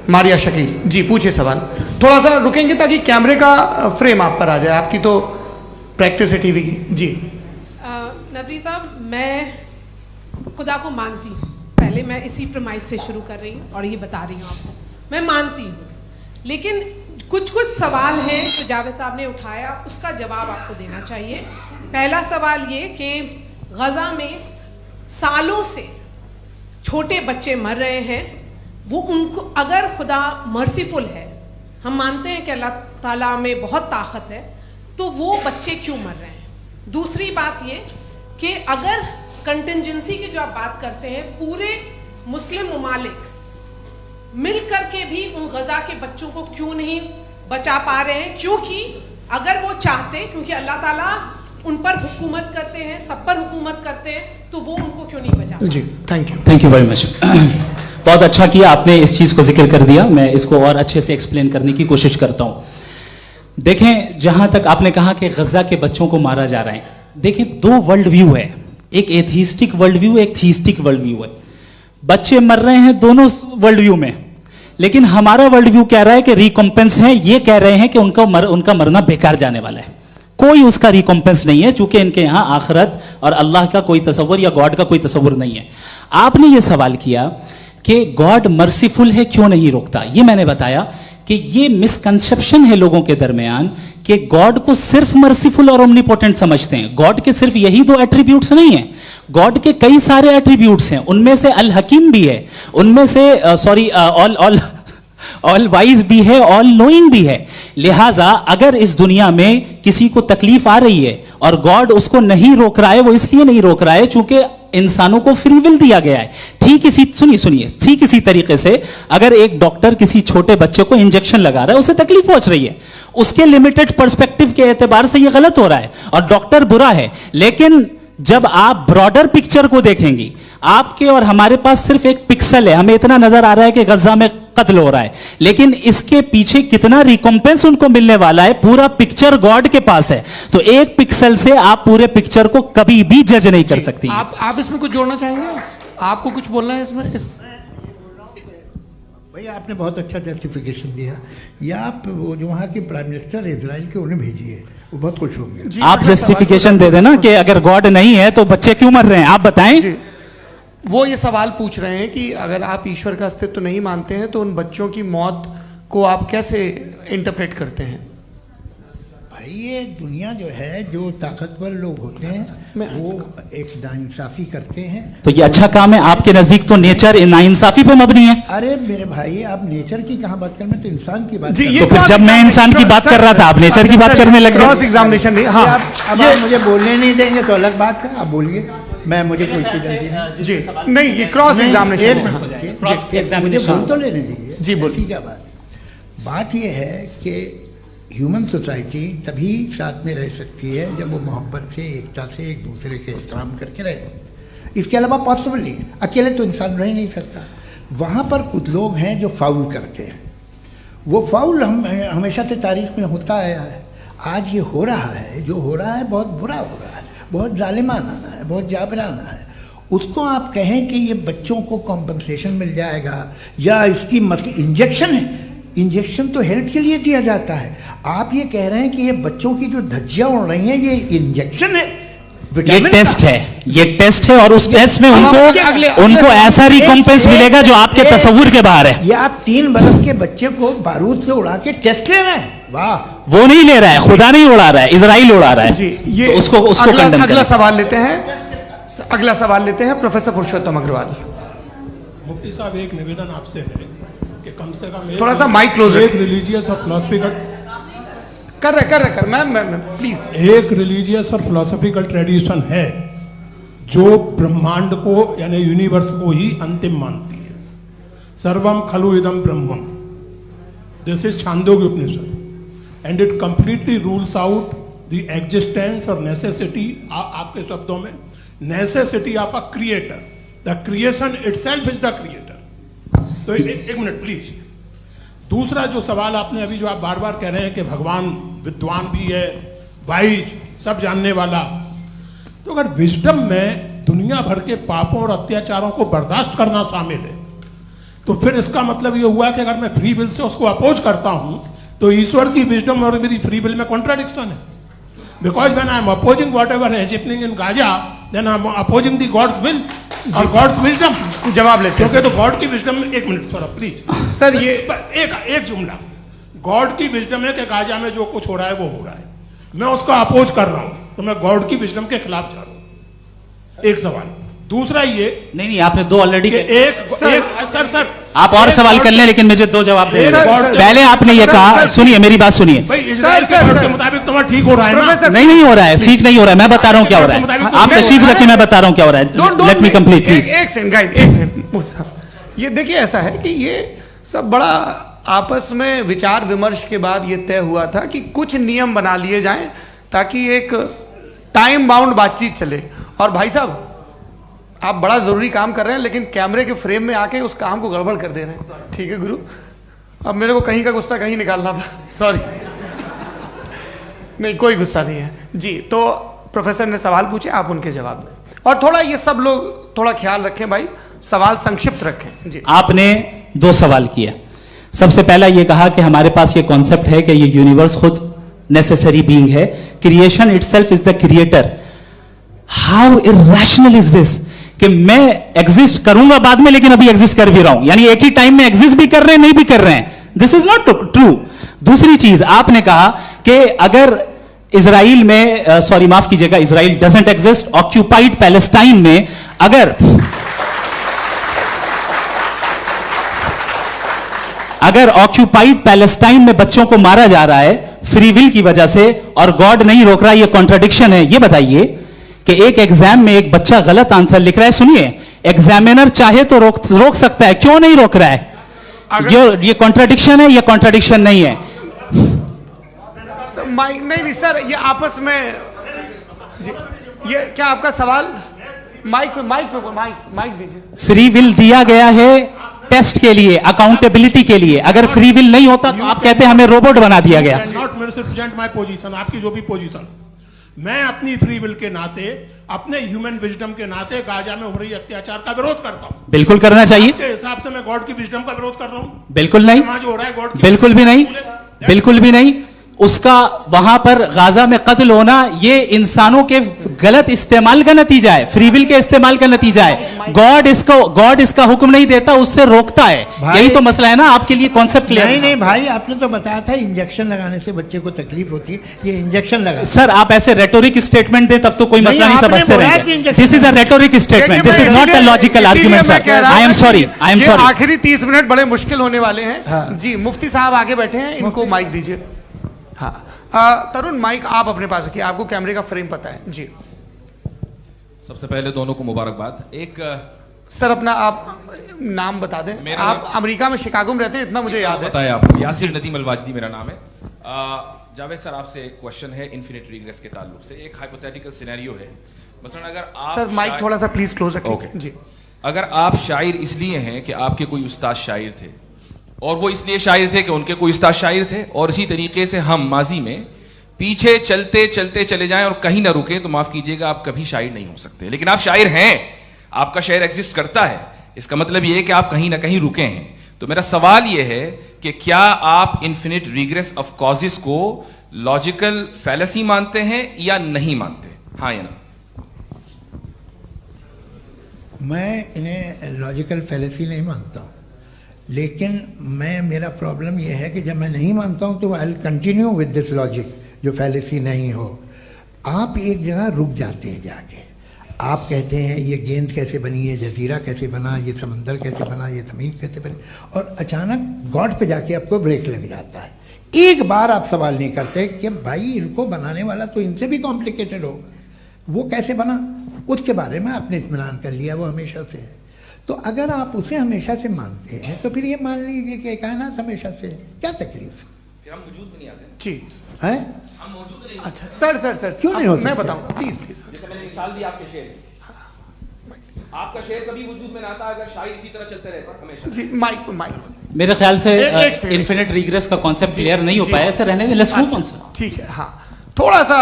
मारिया शकील जी, पूछिए सवाल। थोड़ा सा रुकेंगे ताकि कैमरे का फ्रेम आप पर आ जाए, आपकी तो प्रैक्टिस है टीवी की। जी नदवी साहब, मैं खुदा को मानती हूँ, पहले मैं इसी प्रमाइस से शुरू कर रही हूँ और ये बता रही हूँ आपको, मैं मानती हूँ, लेकिन कुछ सवाल हैं जो जावेद साहब ने उठाया, उसका जवाब आपको देना चाहिए। पहला सवाल ये कि गज़ा में सालों से छोटे बच्चे मर रहे हैं, वो उनको, अगर खुदा मर्सीफुल है, हम मानते हैं कि अल्लाह ताला में बहुत ताकत है, तो वो बच्चे क्यों मर रहे हैं? दूसरी बात ये कि अगर कंटिजेंसी की जो आप बात करते हैं, पूरे मुस्लिम ममालिक मिल करके भी उन गज़ा के बच्चों को क्यों नहीं बचा पा रहे हैं? क्योंकि अगर वो चाहते, क्योंकि अल्लाह ताला उन पर हुकूमत करते हैं, सब पर हुकूमत करते हैं, तो वो उनको क्यों नहीं बचा? जी थैंक यू वेरी मच। बहुत अच्छा किया आपने इस चीज को जिक्र कर दिया, मैं इसको और अच्छे से एक्सप्लेन करने की कोशिश करता हूं। देखें, जहां तक आपने कहा कि गजा के बच्चों को मारा जा रहा है, देखें 2 वर्ल्ड व्यू है, एक एथीस्टिक वर्ल्ड व्यू, एक थीस्टिक वर्ल्ड व्यू है। बच्चे मर रहे हैं दोनों वर्ल्ड व्यू में, लेकिन हमारा वर्ल्ड व्यू कह रहा है कि रिकॉम्पेंस है, ये कह रहे हैं कि उनका मरना बेकार जाने वाला है, कोई उसका रिकॉम्पेंस नहीं है, चूंकि इनके यहां आखिरत और अल्लाह का कोई तसव्वुर या गॉड का कोई तसव्वुर नहीं है। आपने ये सवाल किया कि गॉड मर्सीफुल है, क्यों नहीं रोकता? ये मैंने बताया कि ये मिसकंसेप्शन है लोगों के दरमियान कि गॉड को सिर्फ मर्सीफुल और ओमनीपोटेंट समझते हैं। गॉड के सिर्फ यही 2 एट्रीब्यूट्स नहीं है, गॉड के कई सारे एट्रीब्यूट्स हैं, उनमें से अल हकीम भी है, उनमें से ऑल वाइज भी है, ऑल नोइंग भी है। लिहाजा अगर इस दुनिया में किसी को तकलीफ आ रही है और गॉड उसको नहीं रोक रहा है, वो इसलिए नहीं रोक रहा है चूंकि इंसानों को फ्री विल दिया गया है। ठीक इसी तरीके से अगर एक डॉक्टर किसी छोटे बच्चे को इंजेक्शन लगा रहा है, उसे तकलीफ पहुंच रही है, उसके लिमिटेड पर्सपेक्टिव के एतबार से यह गलत हो रहा है और डॉक्टर बुरा है, लेकिन जब आप ब्रॉडर पिक्चर को देखेंगी, आपके और हमारे पास सिर्फ एक पिक्सल है, हमें इतना नजर आ रहा है कि गजा में कत्ल हो रहा है, लेकिन इसके पीछे कितना रिकॉम्पेंस उनको मिलने वाला है, पूरा पिक्चर गॉड के पास है। तो एक पिक्सल से आप पूरे पिक्चर को कभी भी जज नहीं कर सकती। आप इसमें कुछ जोड़ना चाहेंगे? आपको कुछ बोलना है इसमें? भैया आपने बहुत अच्छा जस्टिफिकेशन दिया, या आप वो जो वहाँ के प्राइम मिनिस्टर इजराइल के उन्हें भेजिए, वो बहुत खुश होंगे। आप जस्टिफिकेशन दे देना कि अगर गॉड नहीं है तो बच्चे क्यों मर रहे हैं, आप बताएं। वो ये सवाल पूछ रहे हैं कि अगर आप ईश्वर का अस्तित्व नहीं मानते हैं तो उन बच्चों की मौत को आप कैसे इंटरप्रेट करते हैं? भाई ये दुनिया जो है, जो ताकतवर लोग होते हैं वो एक नाइंसाफी करते हैं। तो ये अच्छा काम है आपके नजदीक, तो नेचर नाइंसाफी पे मबनी है। अरे मेरे भाई, आप नेचर की कहाँ बात कर रहे हैं, तो इंसान की बात जी, कर। तो फिर जब मैं इंसान की बात कर रहा था, आप नेचर की बात करने लगे। क्रॉस एग्जामिनेशन नहीं, हाँ अब आप मुझे बोलने नहीं देंगे तो अलग बात है, आप बोलिए, मुझे कोई जल्दी नहीं। जी नहीं, ये क्रॉस एग्जामिनेशन मुझे बोल तो लेने दीजिए। जी बोलिए। क्या बात ये है कि ह्यूमन सोसाइटी तभी साथ में रह सकती है जब वो मोहब्बत से, एकता से, एक दूसरे के एहतराम करके रहे। इसके अलावा पॉसिबल नहीं है, अकेले तो इंसान रह नहीं सकता। वहाँ पर कुछ लोग हैं जो फाउल करते हैं, वो फाउल हमेशा से तारीख में होता आया है। आज ये हो रहा है, जो हो रहा है बहुत बुरा हो रहा है, बहुत जालिमाना है, बहुत जाबराना है। उसको आप कहें कि ये बच्चों को कॉम्पनसेशन मिल जाएगा या इसकी इंजेक्शन है, इंजेक्शन तो हेल्थ के लिए दिया जाता है। आप ये कह रहे हैं कि ये बच्चों की जो धज्जियां उड़ रही हैं ये इंजेक्शन है, ये टेस्ट है, ये टेस्ट है, और उस टेस्ट में उनको ऐसा रिकॉम्पेंस मिलेगा जो आपके तसव्वुर के बाहर है। ये आप 3 बरस के बच्चे को बारूद से उड़ा के टेस्ट ले रहे हैं, वाह। वो नहीं ले रहा है, खुदा नहीं उड़ा रहा है, इजराइल उड़ा रहा है। जी, ये तो उसको अगला सवाल लेते हैं प्रोफेसर पुरुषोत्तम अग्रवाल। मुफ्ती साहब, एक निवेदन आपसे है कि कम से कम थोड़ा सा माइक क्लोज, एक रिलीजियस और फिलोसफिकल कर मैं प्लीज, एक रिलीजियस और फिलोसफिकल ट्रेडिशन है जो ब्रह्मांड को यानी यूनिवर्स को ही अंतिम मानती है। सर्वम खलु इदम ब्रह्मम, this is Chandogya Upanishad, and it completely rules out the existence और नेसेसिटी, आपके शब्दों में necessity of a creator. The creation itself is the creator. तो एक मिनट प्लीज, दूसरा जो सवाल आपने अभी जो आप बार बार कह रहे हैं कि भगवान विद्वान भी है, वाइज, सब जानने वाला, तो अगर विजडम में दुनिया भर के पापों और अत्याचारों को बर्दाश्त करना शामिल है, तो फिर इसका मतलब ये हुआ कि अगर मैं फ्री विल से उसको अपोज करता हूं तो ईश्वर की विजडम और मेरी फ्री विल में कॉन्ट्राडिक्शन है। Because when I am opposing whatever is happening in Gaza, then I am opposing the God's will और गॉड्स विजडम। जवाब लेते हैं क्योंकि तो गॉड की विजडम में, एक मिनट सर प्लीज सर, ये एक जुमला, गॉड की विजडम है कि गाजा में जो कुछ हो रहा है वो हो रहा है, मैं उसका अपोज कर रहा हूं, तो मैं गॉड की विजडम के खिलाफ जा रहा हूं। एक सवाल। दूसरा ये नहीं, आपने दो ऑलरेडी। सर आप और सवाल कर लें, लेकिन मुझे दो जवाब दे। पहले आपने ये कहा, सुनिए मेरी बात सुनिए। इजराइल के गॉड के मुताबिक तुम्हारा ठीक हो रहा है ना? नहीं हो रहा है, ठीक नहीं हो रहा है, मैं बता रहा हूँ क्या हो रहा है। आप तशरीफ रखिए, मैं बता रहा हूँ क्या हो रहा है। Let me complete please. एक सेकंड गाइस, एक सेकंड। ये देखिए, ऐसा है कि ये सब बड़ा आपस में विचार विमर्श के बाद ये तय हुआ था कि कुछ नियम बना लिए जाएं ताकि एक टाइम बाउंड बातचीत चले। और भाई साहब, आप बड़ा जरूरी काम कर रहे हैं, लेकिन कैमरे के फ्रेम में आके उस काम को गड़बड़ कर दे रहे हैं। ठीक है गुरु, अब मेरे को कहीं का गुस्सा कहीं निकालना था, सॉरी। नहीं, कोई गुस्सा नहीं है जी। तो प्रोफेसर ने सवाल पूछे, आप उनके जवाब दें, और थोड़ा ये सब लोग थोड़ा ख्याल रखें भाई, सवाल संक्षिप्त रखें जी। आपने दो सवाल किया। सबसे पहला ये कहा कि हमारे पास ये कॉन्सेप्ट है कि ये यूनिवर्स खुद नेसेसरी बीइंग है, creation itself is the creator. How irrational is this कि मैं एग्जिस्ट करूंगा बाद में, लेकिन अभी एग्जिस्ट कर भी रहा हूं, यानी एक ही टाइम में एग्जिस्ट भी कर रहे हैं, नहीं भी कर रहे हैं। This is not true. दूसरी चीज आपने कहा कि अगर इजराइल में, सॉरी माफ कीजिएगा, Israel doesn't exist, occupied Palestine में अगर ऑक्यूपाइड पैलेस्टाइन में बच्चों को मारा जा रहा है फ्री विल की वजह से और गॉड नहीं रोक रहा, ये कॉन्ट्रडिक्शन है। ये बताइए कि एक एग्जाम में एक बच्चा गलत आंसर लिख रहा है, सुनिए, एग्जामिनर चाहे तो रोक सकता है, क्यों नहीं रोक रहा है? ये कॉन्ट्रडिक्शन है, ये कॉन्ट्रडिक्शन नहीं है। माइक नहीं सर, ये आपस में जी, ये क्या आपका सवाल? माइक दीजिए। फ्री विल दिया गया है टेस्ट के लिए, अकाउंटेबिलिटी के लिए। अगर फ्री विल नहीं होता तो आप कहते हैं हमें रोबोट बना दिया गया। नॉट मिसरिप्रेजेंट माय पोजीशन, आपकी जो भी पोजीशन, मैं अपनी फ्री विल के नाते, अपने ह्यूमन विजडम के नाते गाजा में हो रही अत्याचार का विरोध करता हूं। बिल्कुल करना चाहिए। के हिसाब से मैं गॉड की विजडम का विरोध कर रहा हूं? बिल्कुल नहीं, जो हो रहा है गॉड, बिल्कुल भी नहीं, बिल्कुल भी नहीं। उसका वहां पर गाजा में कत्ल होना ये इंसानों के गलत इस्तेमाल का नतीजा है, फ्री विल के इस्तेमाल का नतीजा है। गॉड इसका हुक्म नहीं देता, उससे रोकता है। यही तो मसला है ना, आपके लिए कॉन्सेप्ट क्लियर नहीं भाई, आपने तो बताया था इंजेक्शन लगाने से बच्चे को तकलीफ होती है, ये इंजेक्शन लगा। सर आप ऐसे रेटोरिक स्टेटमेंट दे तब तो कोई मसला नहीं समझते रहेंगे। This is a rhetoric statement, this is not a logical argument sir. I am sorry, I am sorry. आखिरी 30 मिनट बड़े मुश्किल होने वाले हैं जी। मुफ्ती साहब आगे बैठे हैं, इनको माइक दीजिए। हाँ तरुण, माइक आप अपने पास रखिए, आपको कैमरे का फ्रेम पता है जी। सबसे पहले दोनों को मुबारकबाद। एक सर अपना आप नाम बता दें। आप अमेरिका में शिकागो में रहते हैं, इतना मुझे याद है। बताया आपको, यासिर नदीम अलवाजदी मेरा नाम है। जावेद सर, आपसे एक क्वेश्चन है इन्फिनिट रिग्रेस के ताल्लुक से। एक हाइपोथेटिकल सिनेरियो है, मसलन अगर आप सर माइक थोड़ा सा प्लीज क्लोज रखिए जी। अगर आप शायर इसलिए हैं कि आपके कोई उस्ताद शायर थे, और वो इसलिए शायर थे कि उनके कोई उस्ताद शायर थे, और इसी तरीके से हम माजी में पीछे चलते चलते चले जाएं और कहीं ना रुके, तो माफ कीजिएगा आप कभी शायर नहीं हो सकते। लेकिन आप शायर हैं, आपका शायर एग्जिस्ट करता है, इसका मतलब ये है कि आप कहीं ना कहीं रुके हैं। तो मेरा सवाल ये है कि क्या आप इन्फिनिट रिग्रेस ऑफ कॉजेस को लॉजिकल फैलेसी मानते हैं या नहीं मानते? हाँ या ना? मैं इन्हें लॉजिकल फैलेसी नहीं मानता हूँ, लेकिन मेरा प्रॉब्लम यह है कि जब मैं नहीं मानता हूँ तो I will continue with this logic जो फैलेसी नहीं हो। आप एक जगह रुक जाते हैं जाके, आप कहते हैं ये गेंद कैसे बनी, ये जजीरा कैसे बना, ये समंदर कैसे बना, ये ज़मीन कैसे बनी, और अचानक गॉड पे जाके आपको ब्रेक लग जाता है। एक बार आप सवाल नहीं करते कि भाई इनको बनाने वाला तो इनसे भी कॉम्प्लिकेटेड होगा, वो कैसे बना, उसके बारे में आपने इत्मीनान कर लिया, वो हमेशा से है। तो अगर आप उसे हमेशा से मानते हैं तो फिर ये मान लीजिए कि कायनात हमेशा से है, क्या तकलीफ है? हम वजूद में नहीं आते जी है? हम मौजूद नहीं। अच्छा सर क्यों नहीं हो मैं बताऊं प्लीज प्लीज। जैसे मैंने मिसाल दी आपके शेर, आपका शेर कभी वजूद में ना आता अगर शायर इसी तरह चलते रहते हमेशा। जी माइक मेरे ख्याल से एक सेकंड, इन्फिनिट रिग्रेस का कॉन्सेप्ट क्लियर नहीं हो पाया, ऐसे रहने दें, लेट्स मूव ऑन सर। ठीक है, हाँ थोड़ा सा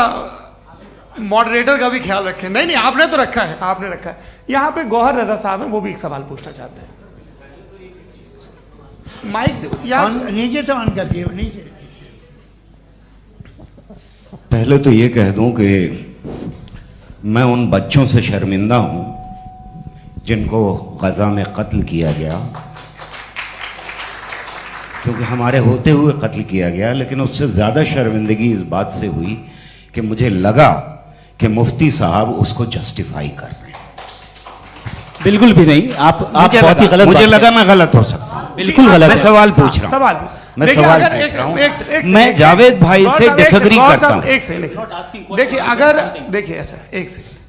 मॉडरेटर का भी ख्याल रखें। नहीं आपने तो रखा है, आपने रखा है। यहाँ पे गौहर रजा साहब हैं, वो भी एक सवाल पूछना चाहते हैं। माइक नीचे से ऑन कर दिए नीचे। पहले तो ये कह दूं कि मैं उन बच्चों से शर्मिंदा हूं जिनको गजा में कत्ल किया गया, क्योंकि हमारे होते हुए कत्ल किया गया। लेकिन उससे ज्यादा शर्मिंदगी इस बात से हुई कि मुझे लगा कि मुफ्ती साहब उसको जस्टिफाई कर रहे हैं। बिल्कुल भी नहीं, आप बहुत ही गलत, मुझे लगा मैं गलत हो सकता हूं। बिल्कुल गलत। मैं सवाल पूछ रहा हूं, सवाल मैं सवाल पूछ रहा हूं। मैं जावेद भाई से डिसएग्री करता हूं। एक सेकंड देखिए, अगर देखिए ऐसा एक सेकंड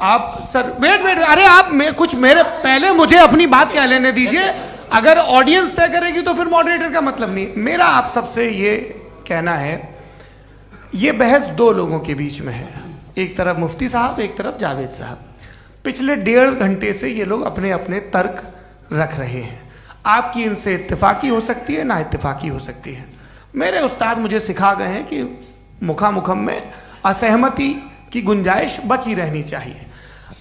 आप सर वेट अरे आप कुछ मेरे पहले मुझे अपनी बात कह लेने दीजिए। अगर ऑडियंस तय करेगी तो फिर मॉडरेटर का मतलब नहीं। मेरा आप सबसे ये कहना है, ये बहस दो लोगों के बीच में है, एक तरफ मुफ्ती साहब, एक तरफ जावेद साहब। पिछले 1.5 घंटे से ये लोग अपने अपने तर्क रख रहे हैं। आपकी इनसे इत्तेफाकी हो सकती है, ना इत्तेफाकी हो सकती है। मेरे उस्ताद मुझे सिखा गए हैं कि मुखामुखम में असहमति की गुंजाइश बची रहनी चाहिए।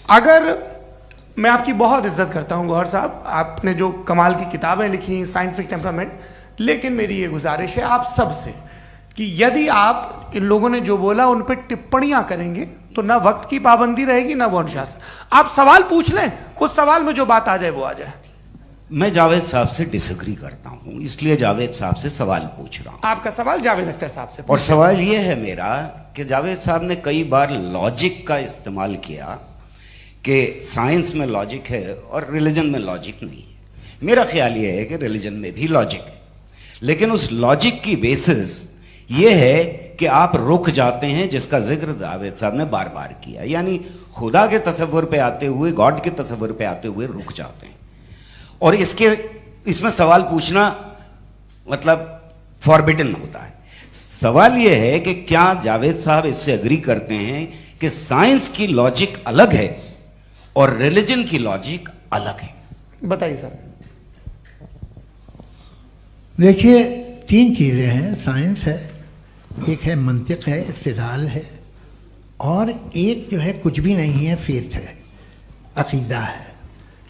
अगर मैं आपकी बहुत इज्जत करता हूं गौहर साहब, आपने जो कमाल की किताबें लिखी, साइंटिफिक टेम्परामेंट, लेकिन मेरी ये गुजारिश है आप सबसे कि यदि आप इन लोगों ने जो बोला उन पर टिप्पणियां करेंगे तो ना वक्त की पाबंदी रहेगी ना वो अनुशासन। आप सवाल पूछ लें, उस सवाल में जो बात आ जाए वो आ जाए। मैं जावेद साहब से डिसएग्री करता हूं, इसलिए जावेद साहब से सवाल पूछ रहा हूं। आपका सवाल जावेद अख्तर साहब से। और सवाल यह है मेरा कि जावेद साहब ने कई बार लॉजिक का इस्तेमाल किया कि साइंस में लॉजिक है और रिलीजन में लॉजिक नहीं है। मेरा ख्याल यह है कि रिलीजन में भी लॉजिक है, लेकिन उस लॉजिक की बेसिस ये है कि आप रुक जाते हैं, जिसका जिक्र जावेद साहब ने बार बार किया, यानी खुदा के तसव्वुर पे आते हुए, गॉड के तसव्वुर पे आते हुए रुक जाते हैं। और इसमें सवाल पूछना मतलब फॉरबिडन होता है। सवाल यह है कि क्या जावेद साहब इससे एग्री करते हैं कि साइंस की लॉजिक अलग है और रिलीजन की लॉजिक अलग है? बताइए सर। देखिए 3 चीज़ें हैं, साइंस है, एक है मंतिक है, इस्तिदलाल है, और एक जो है कुछ भी नहीं है, फेथ है, अकीदा है।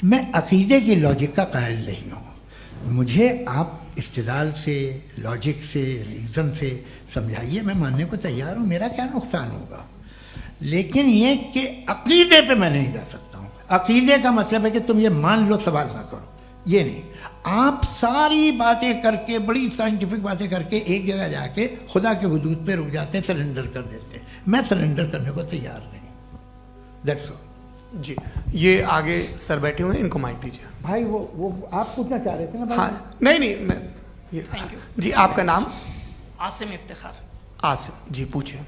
मैं अकीदे की लॉजिक का कायल नहीं हूँ। मुझे आप इस्तिदलाल से, लॉजिक से, रीज़न से समझाइए, मैं मानने को तैयार हूँ, मेरा क्या नुकसान होगा। लेकिन ये कि अकीदे पे मैं नहीं जा सकता हूँ। अकीदे का मतलब है कि तुम ये मान लो, सवाल ना करो, ये नहीं। आप सारी बातें करके, बड़ी साइंटिफिक बातें करके एक जगह जाके खुदा के वजूद पे रुक जाते हैं, सरेंडर कर देते हैं। मैं सरेंडर करने को तैयार नहीं। That's all. जी, ये आगे सर बैठे हुए हैं, इनको माइक दीजिए। भाई वो आप पूछना चाह रहे थे ना भाई? हाँ नहीं मैं ये थैंक यू जी। आपका नाम? आसिम इफ्तिखार। आसिम जी, पूछिए।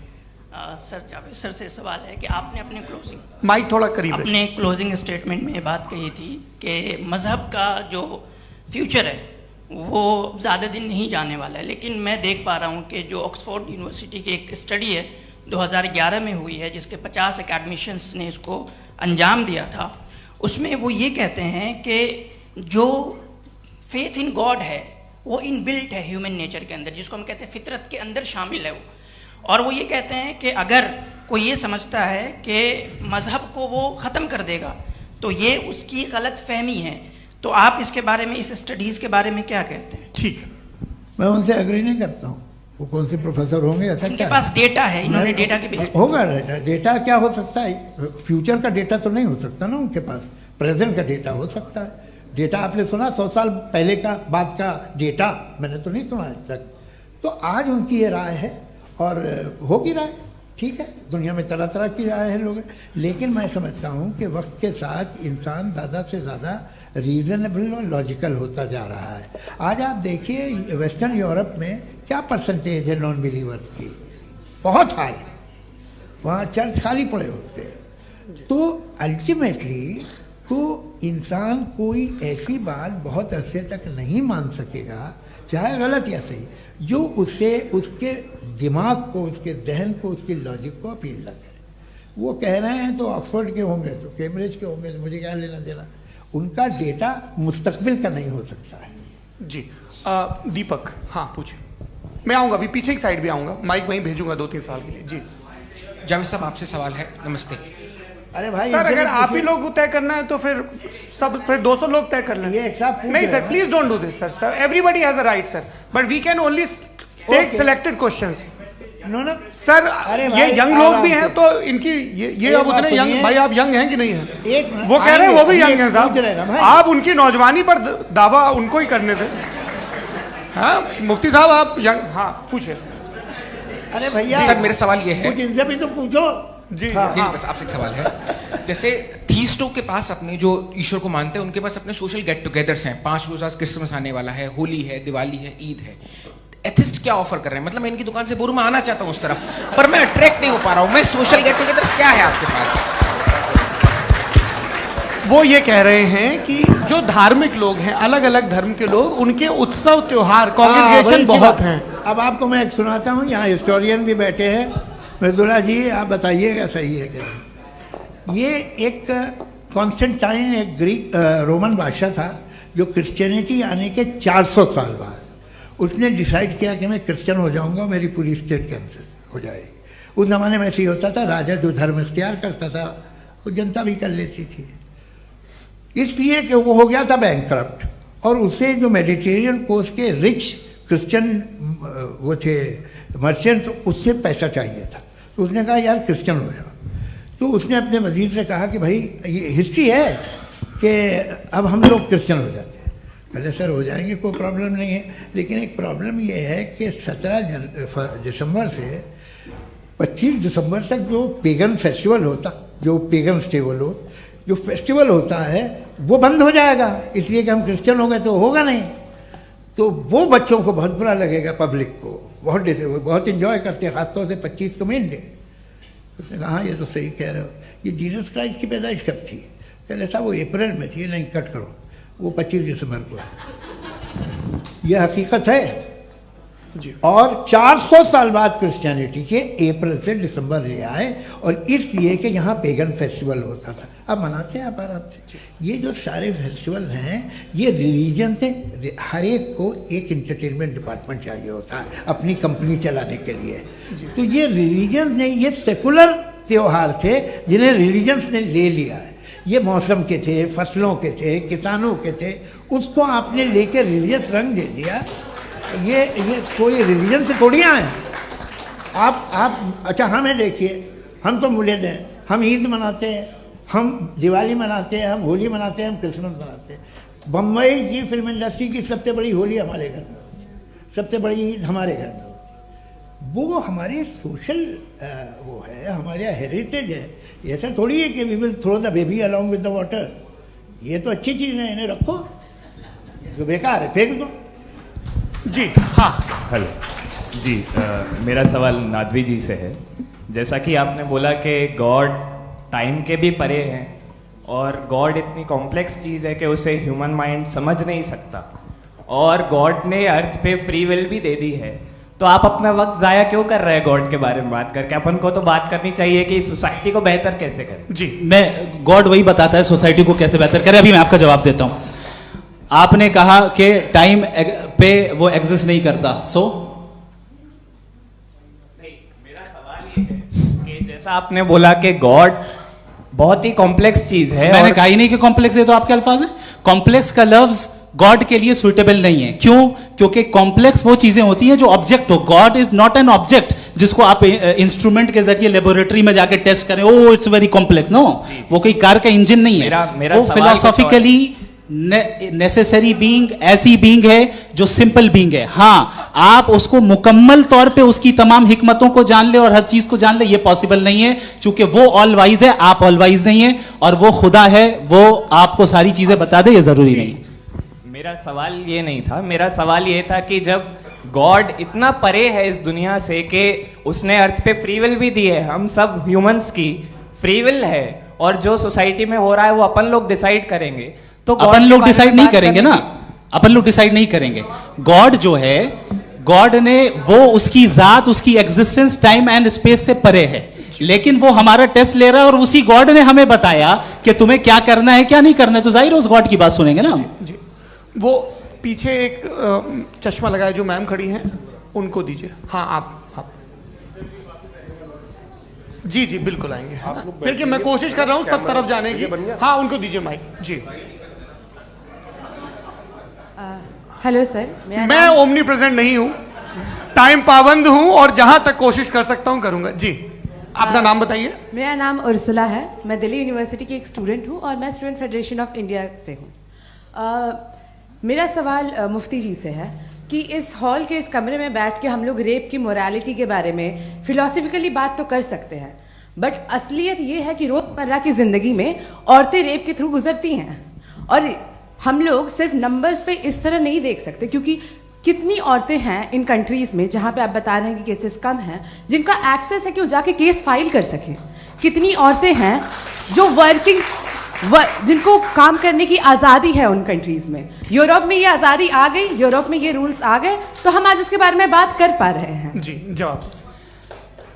सर जावेद सर से सवाल है कि आपने अपने क्लोजिंग माइक थोड़ा करीब रखिए। अपने क्लोजिंग स्टेटमेंट में ये बात कही थी कि मज़हब का जो फ्यूचर है वो ज़्यादा दिन नहीं जाने वाला है। लेकिन मैं देख पा रहा हूँ कि जो ऑक्सफोर्ड यूनिवर्सिटी की एक स्टडी है 2011 में हुई है, जिसके 50 एकेडमिशियंस ने इसको अंजाम दिया था, उसमें वो ये कहते हैं कि जो फेथ इन गॉड है वो इनबिल्ट है ह्यूमन नेचर के अंदर, जिसको हम कहते हैं फितरत के अंदर शामिल है वो। और वो ये कहते हैं कि अगर कोई ये समझता है कि मज़हब को वो ख़त्म कर देगा तो ये उसकी गलत फहमी है। तो आप इसके बारे में, इस स्टडीज़ के बारे में क्या कहते हैं? ठीक है, मैं उनसे एग्री नहीं करता हूँ। वो कौन से प्रोफेसर होंगे, ऐसा उनके क्या पास डेटा है, इन्होंने डेटा के बेस होगा। डेटा क्या हो सकता है? फ्यूचर का डेटा तो नहीं हो सकता ना उनके पास, प्रेजेंट का डेटा हो सकता है। डेटा आपने सुना 100 साल पहले का बाद का डेटा? मैंने तो नहीं सुना आज तक। तो आज उनकी ये राय है और होगी राय, ठीक है। दुनिया में तरह तरह की राय है लोग, लेकिन मैं समझता हूँ कि वक्त के साथ इंसान ज़्यादा से ज़्यादा रीजनेबल और लॉजिकल होता जा रहा है। आज आप देखिए वेस्टर्न यूरोप में क्या परसेंटेज है नॉन बिलीवर्स की, बहुत हाई। वहाँ चर्च खाली पड़े होते हैं। तो अल्टीमेटली तो इंसान कोई ऐसी बात बहुत अरसे तक नहीं मान सकेगा, चाहे गलत या सही, जो उसे, उसके दिमाग को, उसके जहन को, उसकी लॉजिक को अपील न करे। वो कह रहे हैं तो ऑक्सफोर्ड के होंगे तो कैम्ब्रिज के होंगे, तो मुझे क्या लेना देना। उनका डेटा मुस्तकबिल का नहीं हो सकता है। जी दीपक, हाँ पूछिए। मैं आऊँगा, अभी पीछे की साइड भी आऊँगा, माइक वहीं भेजूंगा 2-3 साल के लिए। जी जावेद साहब, आपसे सवाल है। नमस्ते। अरे भाई सर, अगर आप ही लोग को तय करना है तो फिर 200 लोग तय कर लें। ये एक साथ नहीं sir, please don't do this sir. Everybody has a right sir, but we can only take selected questions. No sir, ये यंग लोग भी हैं तो इनकी ये अब उतने यंग, सुनिए। भाई आप यंग हैं कि नहीं हैं? वो कह रहे हैं आएंगे, वो भी अभी यंग हैं पूछ रहे हैं ना साहब, भाई। आप उनकी नौजवानी पर दावा उनको ही करने थे। हाँ मुफ्ती साहब आप यंग, हाँ पूछे। अरे भैया सर मेरा सवाल ये है, कुछ इनसे भी तो पूछो। जी नहीं, बस आपसे एक सवाल है। जैसे थीस्टों के पास अपने जो ईश्वर को मानते हैं उनके पास अपने सोशल गेट टुगेदर्स हैं। 5 रोज़ आज क्रिसमस आने वाला है, होली है, दिवाली है, ईद है। एथिस्ट क्या ऑफर कर रहे हैं? मतलब मैं इनकी दुकान से बोलूं मैं आना चाहता हूं उस तरफ, पर मैं अट्रैक्ट नहीं हो पा रहा हूं। मैं सोशल गेट टुगेदर्स क्या है आपके पास? वो ये कह रहे हैं कि जो धार्मिक लोग हैं, अलग अलग धर्म के लोग, उनके उत्सव त्योहार कॉन्ग्रेगेशन बहुत हैं। अब आपको मैं एक सुनाता हूँ, यहाँ हिस्टोरियन भी बैठे हैं। मृदुला जी आप बताइएगा सही है क्या? ये एक कॉन्स्टेंटाइन, एक ग्रीक रोमन बादशाह था जो क्रिश्चियनिटी आने के 400 साल बाद उसने डिसाइड किया कि मैं क्रिश्चियन हो जाऊंगा, मेरी पूरी स्टेट कैंसिल हो जाएगी। उस ज़माने में ऐसे ही होता था, राजा जो धर्म इख्तियार करता था वो जनता भी कर लेती थी। इसलिए कि वो हो गया था बैंकक्रप्ट, और उसे जो मेडिटेरियन कोस्ट के रिच क्रिश्चियन वो थे मर्चेंट, उससे पैसा चाहिए था। तो उसने कहा यार क्रिश्चियन हो जाओ। तो उसने अपने वजीर से कहा कि भाई ये हिस्ट्री है कि अब हम लोग क्रिश्चियन हो जाते हैं। पहले सर हो जाएंगे, कोई प्रॉब्लम नहीं है, लेकिन एक प्रॉब्लम ये है कि 17 दिसंबर से 25 दिसंबर तक जो पेगन फेस्टिवल होता, जो पेगन स्टेबल हो, जो फेस्टिवल होता है वो बंद हो जाएगा, इसलिए कि हम क्रिश्चियन हो गए तो होगा नहीं। तो वो बच्चों को बहुत बुरा लगेगा, पब्लिक को बहुत इंजॉय करते हैं, खासतौर से 25 को मेन डे। उसने कहा हाँ ये तो सही कह रहे हो। ये जीसस क्राइस्ट की पैदाइश कब थी? कहते साहब वो अप्रैल में थी। नहीं कट करो, वो 25 दिसंबर को है। यह हकीकत है जी। और 400 साल बाद क्रिश्चियनिटी के अप्रैल से दिसंबर ले आए, और इसलिए कि यहाँ पेगन फेस्टिवल होता था। अब मनाते हैं आप आराम से। ये जो सारे फेस्टिवल हैं ये रिलीजन से, हर एक को एक इंटरटेनमेंट डिपार्टमेंट चाहिए होता है अपनी कंपनी चलाने के लिए। तो ये रिलीजन ने, ये सेकुलर त्यौहार थे जिन्हें रिलीजन्स ने ले लिया है। ये मौसम के थे, फसलों के थे, किसानों के थे, उसको आपने लेके रिलीजियस रंग दे दिया। ये कोई रिलीजन से थोड़ी आए आप। अच्छा हमें देखिए, हम तो मुल्द हैं, हम ईद मनाते हैं, हम दिवाली मनाते हैं, हम होली मनाते हैं, हम क्रिसमस मनाते हैं। बम्बई की फिल्म इंडस्ट्री की सबसे बड़ी होली हमारे घर में, सबसे बड़ी ईद हमारे घर में। वो हमारे सोशल वो है, हमारे हेरिटेज है। ऐसा थोड़ी है कि we will throw the baby along with the water. ये तो अच्छी चीज़ है, इन्हें रखो, जो बेकार है फेंक दो। जी हाँ हेलो जी, मेरा सवाल नादवी जी से है। जैसा कि आपने बोला कि गॉड टाइम के भी परे हैं, और गॉड इतनी कॉम्प्लेक्स चीज़ है कि उसे ह्यूमन माइंड समझ नहीं सकता, और गॉड ने अर्थ पे फ्री विल भी दे दी है। तो आप अपना वक्त ज़ाया क्यों कर रहे हैं गॉड के बारे में बात करके? अपन को तो बात करनी चाहिए कि सोसाइटी को बेहतर कैसे करें। जी, मैं गॉड वही बताता है सोसाइटी को कैसे बेहतर करे। अभी मैं आपका जवाब देता हूँ। आपने कहा कि टाइम पे वो एग्जिस्ट नहीं करता, मेरा सवाल ये है कि जैसा आपने बोला कि गॉड बहुत ही कॉम्प्लेक्स चीज है। मैंने कहा ही नहीं कि कॉम्प्लेक्स है, तो आपके अल्फाज हैं। कॉम्प्लेक्स का लफ्ज गॉड के लिए सुइटेबल नहीं है। क्यों? क्योंकि कॉम्प्लेक्स वो चीजें होती हैं जो ऑब्जेक्ट हो। God is not an object जिसको आप इंस्ट्रूमेंट के जरिए लेबोरेटरी में जाके टेस्ट करें, oh it's very complex. No, वो कोई कार का इंजन नहीं है। वो फिलोसॉफिकली नेसेसरी बीइंग ऐसी बीइंग है जो सिंपल बीइंग है। हाँ, आप उसको मुकम्मल तौर पे उसकी तमाम हिकमतों को जान ले और हर चीज को जान ले, ये पॉसिबल नहीं है, क्योंकि वो ऑल वाइज है, आप ऑल वाइज नहीं है, और वो खुदा है, वो आपको सारी चीजें बता दे, ये जरूरी नहीं। मेरा सवाल ये नहीं था। मेरा सवाल ये था कि जब गॉड इतना परे है इस दुनिया से कि उसने अर्थ पे फ्री विल भी दी है, हम सब ह्यूमंस की फ्री विल है, और जो सोसाइटी में हो रहा है वो अपन लोग डिसाइड करेंगे, तो अपन लोग डिसाइड नहीं करेंगे ना, अपन लोग डिसाइड नहीं करेंगे। गॉड जो है, गॉड ने वो उसकी जात, उसकी एग्जिस्टेंस टाइम एंड स्पेस से परे है। लेकिन वो हमारा टेस्ट ले रहा है और उसी गॉड ने हमें बताया कि तुम्हें क्या करना है क्या नहीं करना है, तो जाहिर उस गॉड की बात सुनेंगे ना हम। जी, वो पीछे एक चश्मा लगाए जो मैम खड़ी हैं उनको दीजिए। हाँ आप जी जी बिल्कुल आएंगे। देखिए मैं कोशिश कर रहा हूँ सब तरफ जाने की। हाँ उनको दीजिए माइक जी। हेलो सर, मैं ओमनी प्रेजेंट नहीं हूँ, टाइम पाबंद हूँ और जहां तक कोशिश कर सकता हूँ करूंगा। जी अपना नाम बताइए। मेरा नाम उर्सुला है, मैं दिल्ली यूनिवर्सिटी की एक स्टूडेंट हूँ और मैं स्टूडेंट फेडरेशन ऑफ इंडिया से हूँ। मेरा सवाल मुफ्ती जी से है कि इस हॉल के इस कमरे में बैठ के हम लोग रेप की मोरालिटी के बारे में फिलोसफिकली बात तो कर सकते हैं, बट असलियत ये है कि रोजमर्रा की जिंदगी में औरतें रेप के थ्रू गुजरती हैं और हम लोग सिर्फ नंबर्स पे इस तरह नहीं देख सकते, क्योंकि कितनी औरतें हैं इन कंट्रीज में जहां पे आप बता रहे हैं कि केसेस कम हैं जिनका एक्सेस है कि वो जाके केस फाइल कर सकें। कितनी औरतें हैं जो जिनको काम करने की आज़ादी है उन कंट्रीज में। यूरोप में ये आज़ादी आ गई, यूरोप में ये रूल्स आ गए, तो हम आज उसके बारे में बात कर पा रहे हैं। जी जवाब।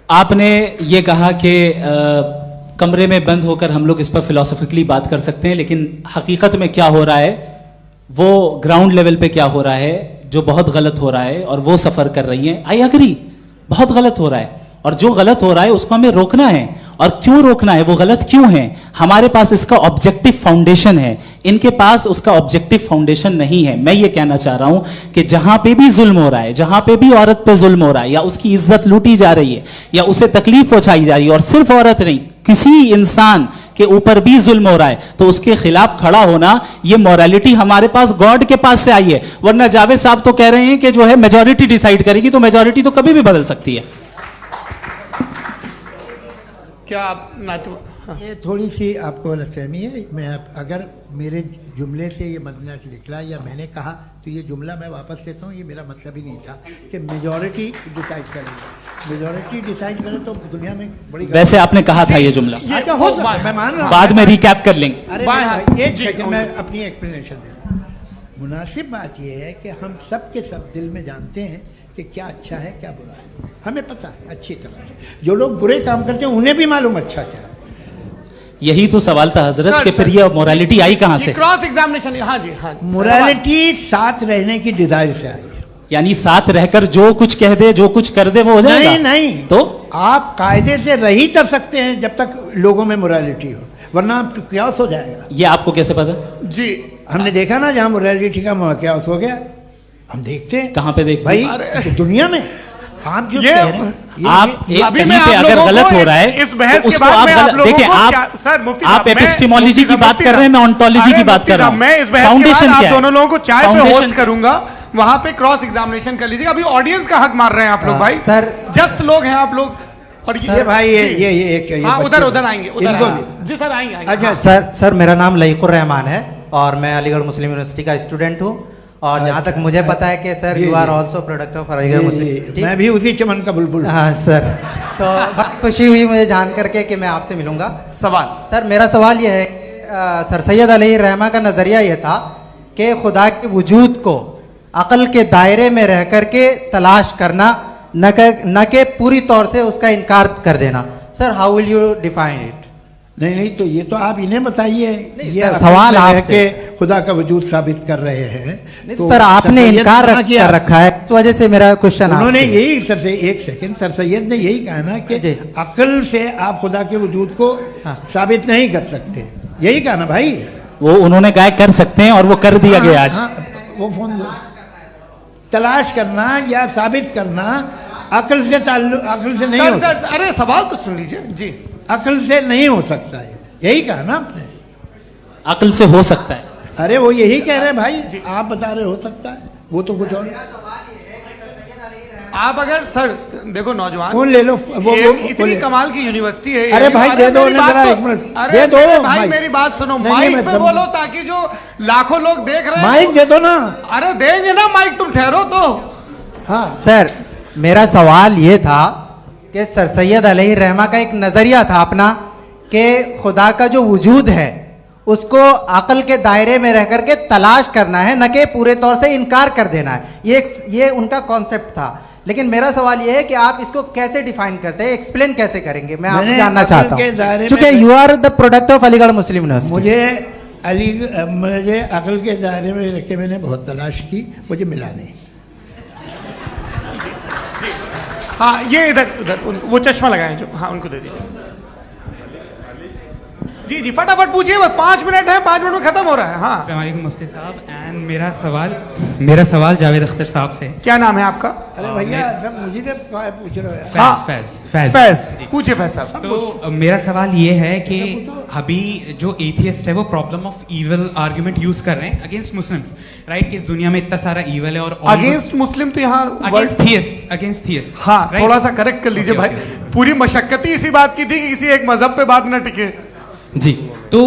आपने ये कहा कि कमरे में बंद होकर हम लोग इस पर फिलोसफिकली बात कर सकते हैं, लेकिन हकीकत में क्या हो रहा है, वो ग्राउंड लेवल पे क्या हो रहा है जो बहुत गलत हो रहा है और वो सफर कर रही हैं। आई अग्री, बहुत गलत हो रहा है और जो गलत हो रहा है उसको हमें रोकना है। और क्यों रोकना है, वो गलत क्यों है, हमारे पास इसका ऑब्जेक्टिव फाउंडेशन है, इनके पास उसका ऑब्जेक्टिव फाउंडेशन नहीं है। मैं ये कहना चाह रहा हूं कि जहां पे भी जुल्म हो रहा है, जहां पे भी औरत पे जुल्म हो रहा है या उसकी इज्जत लूटी जा रही है या उसे तकलीफ पहुंचाई जा रही है, और सिर्फ औरत नहीं किसी इंसान के ऊपर भी जुल्म हो रहा है, तो उसके खिलाफ खड़ा होना, ये मोरालिटी हमारे पास गॉड के पास से आई है। वरना जावेद साहब तो कह रहे हैं कि जो है मेजॉरिटी डिसाइड करेगी, तो मेजॉरिटी तो कभी भी बदल सकती है। क्या आप हाँ। ये थोड़ी सी आपको गलतफहमी है। मैं अगर मेरे जुमले से ये मदना निकला या मैंने कहा तो ये जुमला मैं वापस लेता हूँ। ये मेरा मतलब ही नहीं था कि मेजॉरिटी डिसाइड करेगी। मेजॉरिटी डिसाइड करे तो दुनिया में बड़ी, वैसे आपने कहा था ये जुमला, अच्छा हो सकता है, मैं मान रहा हूँ, बाद में रिकैप कर लेंगे। अरे एक सेकंड मैं अपनी एक्सप्लेनेशन देता हूँ। मुनासिब बात यह है कि हम सब के सब दिल में जानते हैं कि क्या अच्छा है क्या बुरा है, हमें पता है अच्छी तरह से। जो लोग बुरे काम करते हैं उन्हें भी मालूम अच्छा क्या है। यही तो सवाल था हजरत कि फिर ये मोरालिटी आई कहां से? Cross examination. हाँ जी हाँ। मोरालिटी साथ रहने की डिजायर से आई है, यानी साथ रहकर जो कुछ कह दे जो कुछ कर दे वो हो जाएगा? नहीं नहीं, तो आप कायदे से रह ही कर सकते हैं जब तक लोगों में मोरालिटी हो, वरना क्यास हो जाएगा। ये आपको कैसे पता? जी हमने देखा ना जहां मोरालिटी का क्यास हो गया, हम देखते हैं। कहां पे देखते भाई दुनिया में आप जो कह रहे हैं, आप कहीं पे अगर गलत हो रहा है इस बहस तो के उसको बाद आप देखिए, आप एपिस्टेमोलॉजी की बात कर रहे हैं, मैं ऑन्टोलॉजी की बात कर रहा हूं। मैं इस बहस के बाद आप दोनों लोगों को चाय पे होस्ट करूंगा, वहां पे क्रॉस एग्जामिनेशन कर लीजिएगा। अभी ऑडियंस का हक मार रहे हैं आप लोग भाई, सर जस्ट लोग हैं आप लोग। और ये भाई ये हाँ उधर आएंगे, जी सर आएंगे। अच्छा सर मेरा नाम लईकुर रहमान है और मैं अलीगढ़ मुस्लिम यूनिवर्सिटी का स्टूडेंट हूँ। और जहाँ तक मुझे पता है कि sir you are also product of Aligarh Muslim University. मैं भी उसी चमन का बुलबुल। हाँ सर, तो बहुत खुशी हुई मुझे जान करके कि मैं आपसे मिलूंगा। सवाल सर मेरा सवाल यह है, सर सैयद अलैहिर्रहमा का नज़रिया यह था कि खुदा के वजूद को अक़ल के दायरे में रह करके तलाश करना, न कि पूरी तौर से उसका इनकार कर देना। Sir how will you define it? नहीं तो ये तो आप इन्हें बताइए। ये सवाल आपसे खुदा का वजूद साबित कर रहे हैं तो सर आपने इनकार कर रखा है, इस वजह से मेरा क्वेश्चन उन्होंने यही सर से एक सेकंड सर सैयद ने यही कहा ना कि अक्ल से आप खुदा के वजूद को साबित नहीं कर सकते, यही कहा ना भाई। वो उन्होंने कहा कर सकते हैं और वो कर दिया गया आज। वो फोन तलाश करना या साबित करना अक्ल से अक्ल से नहीं हो सकता। अरे सवाल तो सुन लीजिए जी। अक्ल से नहीं हो सकता है, यही कहा ना आपने। अक्ल से हो सकता है, अरे वो यही कह रहे हैं भाई, आप बता रहे हो सकता है, वो तो कुछ और। आप अगर सर देखो नौजवान फोन ले लो, वो इतनी कमाल की यूनिवर्सिटी है। अरे भाई दे दो जरा एक मिनट, दे दो भाई मेरी बात सुनो, माइक पे बोलो ताकि जो लाखों लोग देख रहे हैं। माइक दे दो ना। अरे देंगे ना माइक, तुम ठहरो तो। हाँ सर मेरा सवाल ये था कि सर सैयद अलैहिर्रहमा का एक नजरिया था अपना कि खुदा का जो वजूद है उसको अकल के दायरे में रह करके तलाश करना है, न कि पूरे तौर से इनकार कर देना है। ये उनका कॉन्सेप्ट था। लेकिन मेरा सवाल यह है कि आप इसको कैसे डिफाइन करते हैं, एक्सप्लेन कैसे करेंगे, मैं आपसे जानना चाहता हूँ, क्योंकि you are the product of Aligarh Muslim University. मुझे अकल के दायरे में रख के मैंने बहुत तलाश की, मुझे मिला नहीं। हाँ, ये इधर वो चश्मा लगाए जो, हाँ उनको दे दीजिए। जी जी फटाफट पूछिए, बस 5 मिनट है, 5 मिनट में खत्म हो रहा है। हाँ अस्सलाम वालेकुम मुफ्ती साहब, एंड मेरा सवाल जावेद अख्तर साहब से। क्या नाम है आपका? अरे भैया सब मुझे तो पूछ रहे हो। फैज पूछिए फैज साहब। तो मेरा सवाल ये है कि अभी जो एथियस्ट है वो problem of evil argument use कर रहे हैं अगेंस्ट मुस्लिम्स, राइट? कि इस दुनिया में इतना सारा इविल है और अगेंस्ट मुस्लिम तो यहाँ अगेंस्ट थियस्ट। हाँ थोड़ा सा करेक्ट कर लीजिए भाई, पूरी मशक्कत ही इसी बात की थी कि किसी एक मजहब पे बात न टिके। जी, तो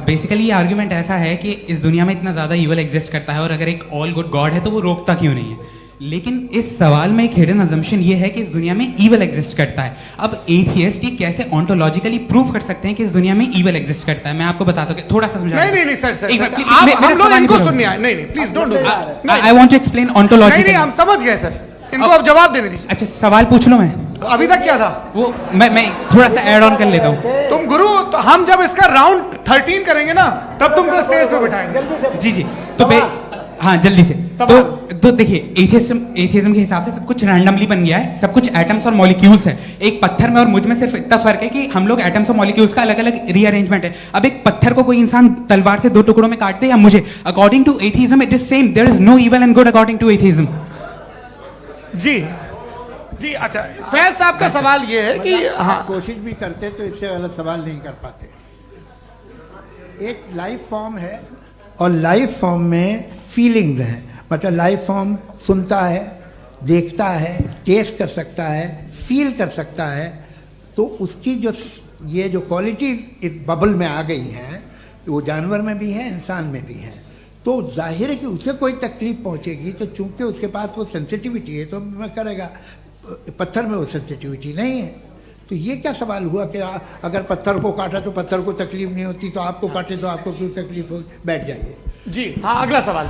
बेसिकली ये आर्गुमेंट ऐसा है कि इस दुनिया में इतना ज्यादा इविल एग्जिस्ट करता है और अगर एक ऑल गुड गॉड है तो वो रोकता क्यों नहीं है? लेकिन इस सवाल में एक हिडन अजम्पशन ये है कि इस दुनिया में इविल एग्जिस्ट करता है। अब एथियस्ट ये कैसे ऑन्टोलॉजिकली प्रूव कर सकते हैं कि इस दुनिया में इविल एग्जिस्ट करता है? मैं आपको बताता हूँ, थोड़ा सा समझा। नहीं सर, हम लोग इनको सुनने आए। नहीं please don't do that. I want to explain ontologically. नहीं हम समझ गए सर, इनको अब जवाब देने दीजिए। अच्छा सवाल पूछ लो। मैं अभी तक क्या था वो मैं थोड़ा सा ऐड ऑन कर लेता हूँ। तुम गुरु, तो हम जब इसका राउंड 13 करेंगे ना तब तुमको स्टेज पे बिठाएंगे। जी तो हाँ जल्दी से। तो देखिए एथियज्म के हिसाब से सब कुछ रैंडमली बन गया है, सब कुछ एटम्स और मॉलिक्यूल्स है। एक पत्थर में और मुझ में सिर्फ इतना फर्क है कि हम लोग एटम्स और मॉलिक्यूल्स का अलग अलग रीअरेंजमेंट है। अब एक पत्थर को कोई इंसान तलवार से 2 टुकड़ों में काट दे या मुझे, according to atheism it is same, there is no evil and good according to atheism. जी अच्छा, फैज साहब का सवाल ये है कि हाँ कोशिश भी करते तो इससे गलत सवाल नहीं कर पाते। एक लाइफ फॉर्म है और लाइफ फॉर्म में फीलिंग्स हैं, मतलब लाइफ फॉर्म सुनता है, देखता है, टेस्ट कर सकता है, फील कर सकता है, तो उसकी जो ये जो क्वालिटी इस बबल में आ गई हैं वो जानवर में भी है, इंसान में भी है। तो जाहिर है कि उसे कोई तकलीफ पहुंचेगी, तो चूंकि उसके पास वो सेंसिटिविटी है तो मैं करेगा। पत्थर में वो सेंसिटिविटी नहीं है। तो ये क्या सवाल हुआ कि अगर पत्थर को काटा तो पत्थर को तकलीफ नहीं होती, तो आपको काटे तो आपको क्यों तकलीफ हो? बैठ जाइए। जी हाँ, अगला सवाल।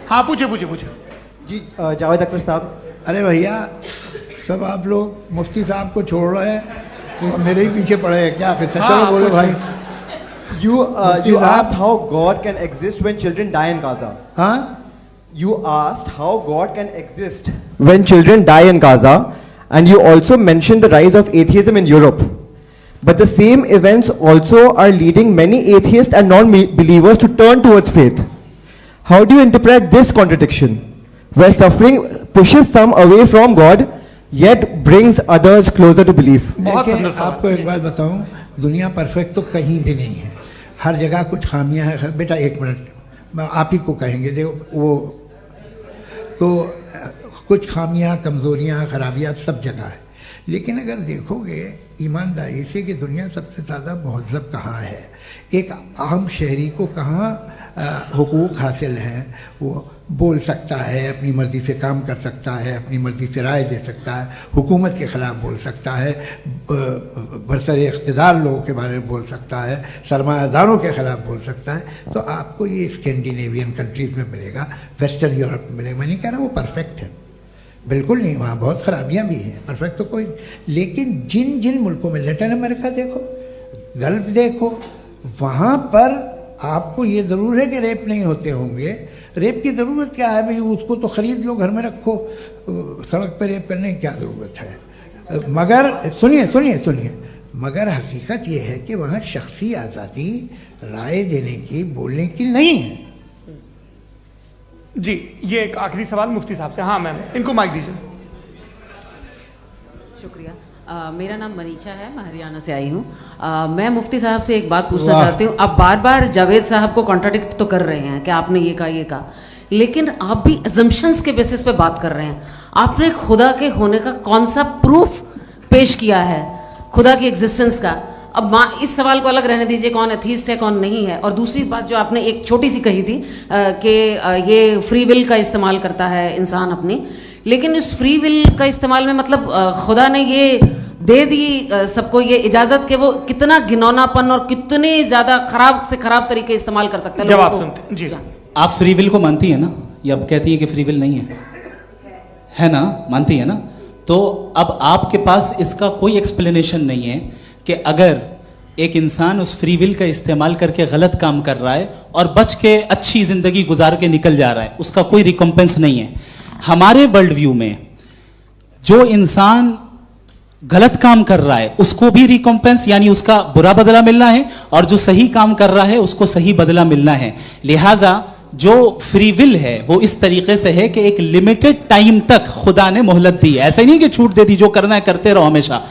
हाँ पूछे जी जावेद अख्तर साहब। अरे भैया सब आप लोग मुफ्ती साहब को छोड़ रहे हैं, तो मेरे ही पीछे पड़े हैं क्या? फिर चलो बोलो भाई। You asked how God can exist when children die in Gaza. हाँ? You asked how God can exist when children die in Gaza, and you also mentioned the rise of atheism in Europe. But the same events also are leading many atheists and non-believers to turn towards faith. How do you interpret this contradiction, where suffering pushes some away from God, yet brings others closer to belief? आपको एक बात बताऊं, दुनिया perfect तो कहीं भी नहीं है, हर जगह कुछ खामियां हैं। बेटा एक मिनट, आप ही को कहेंगे, देखो वो तो कुछ खामियां, कमज़ोरियां, खराबियां सब जगह है। लेकिन अगर देखोगे ईमानदारी से कि दुनिया सबसे ज़्यादा महज़ब कहाँ है, एक आम शहरी को कहाँ हुकूक हासिल हैं, वो बोल सकता है, अपनी मर्ज़ी से काम कर सकता है, अपनी मर्ज़ी से राय दे सकता है, हुकूमत के ख़िलाफ़ बोल सकता है, बरसरे इक़्तिदार लोगों के बारे में बोल सकता है, सरमायादारों के ख़िलाफ़ बोल सकता है। तो आपको ये स्कैंडिनेवियन कंट्रीज़ में मिलेगा, वेस्टर्न यूरोप में मिलेगा। मैं नहीं कह रहा वो परफेक्ट है, बिल्कुल नहीं, वहाँ बहुत ख़राबियाँ भी हैं, परफेक्ट तो कोई। लेकिन जिन जिन मुल्कों में, लैटिन अमेरिका देखो, गल्फ देखो, वहाँ पर आपको ये ज़रूर है कि रेप नहीं होते होंगे। रेप की ज़रूरत क्या है भाई? उसको तो ख़रीद लो, घर में रखो, सड़क पर रेप करने की क्या ज़रूरत है? मगर सुनिए, मगर हकीकत ये है कि वहाँ शख्सी आज़ादी राय देने की, बोलने की नहीं है। जी ये एक आखिरी सवाल मुफ्ती साहब से। हाँ मैम, इनको माइक दीजिए। शुक्रिया। मेरा नाम मनीषा है, मैं हरियाणा से आई हूँ। मैं मुफ्ती साहब से एक बात पूछना चाहती हूँ। आप बार बार जावेद साहब को कॉन्ट्राडिक्ट तो कर रहे हैं कि आपने ये कहा, लेकिन आप भी अजम्पशंस के बेसिस पे बात कर रहे हैं। आपने खुदा के होने का कौन सा प्रूफ पेश किया है, खुदा की एग्जिस्टेंस का? अब इस सवाल को अलग रहने दीजिए, कौन एथीस्ट है कौन नहीं है। और दूसरी बात जो आपने एक छोटी सी कही थी कि ये फ्री विल का इस्तेमाल करता है इंसान अपनी, लेकिन इस फ्री विल का इस्तेमाल में मतलब खुदा ने ये दे दी सबको ये इजाजत कि वो कितना घिनौनापन और कितने ज्यादा खराब से खराब तरीके इस्तेमाल कर सकते हैं। जवाब सुनते जी। आप फ्री विल को मानती है ना, या अब कहती है कि फ्री विल नहीं है? है ना, मानती है ना? तो अब आपके पास इसका कोई एक्सप्लेनेशन नहीं है कि अगर एक इंसान उस फ्री विल का इस्तेमाल करके गलत काम कर रहा है और बच के अच्छी जिंदगी गुजार के निकल जा रहा है, उसका कोई रिकम्पेंस नहीं है। हमारे वर्ल्ड व्यू में जो इंसान गलत काम कर रहा है उसको भी रिकम्पेंस यानी उसका बुरा बदला मिलना है, और जो सही काम कर रहा है उसको सही बदला मिलना है। लिहाजा जो फ्री विल है वो इस तरीके से है कि एक लिमिटेड टाइम तक खुदा ने मोहलत दी है। ऐसा ही नहीं कि छूट दे दी, जो करना है करते रहो हमेशा।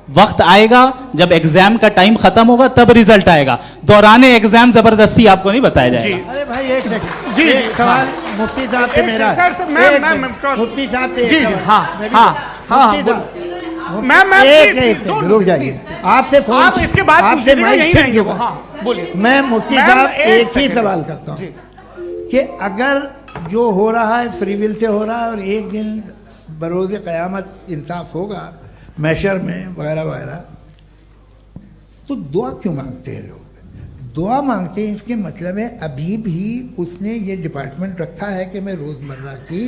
वक्त आएगा जब एग्जाम का टाइम खत्म होगा तब रिजल्ट आएगा, दौराने एग्जाम जबरदस्ती आपको नहीं बताया जाएगा। अरे भाई एक सेकंड, जी एक सवाल मुफ्ती साहब से मेरा, मुफ्ती साहब से एक सवाल, रुक जाइए, आपसे फोन, आप इसके बाद आपसे यही रहेंगे वो। हाँ, बोलिए। मैं मुफ्ती साहब एक ही सवाल करता हूँ कि अगर जो हो रहा है फ्री विल से हो रहा है और एक दिन बरोज़ क़यामत इंसाफ होगा मैशर में वगैरह वगैरह, तो दुआ क्यों मांगते हैं लोग? दुआ मांगते हैं इसके मतलब है अभी भी उसने ये डिपार्टमेंट रखा है कि मैं रोजमर्रा की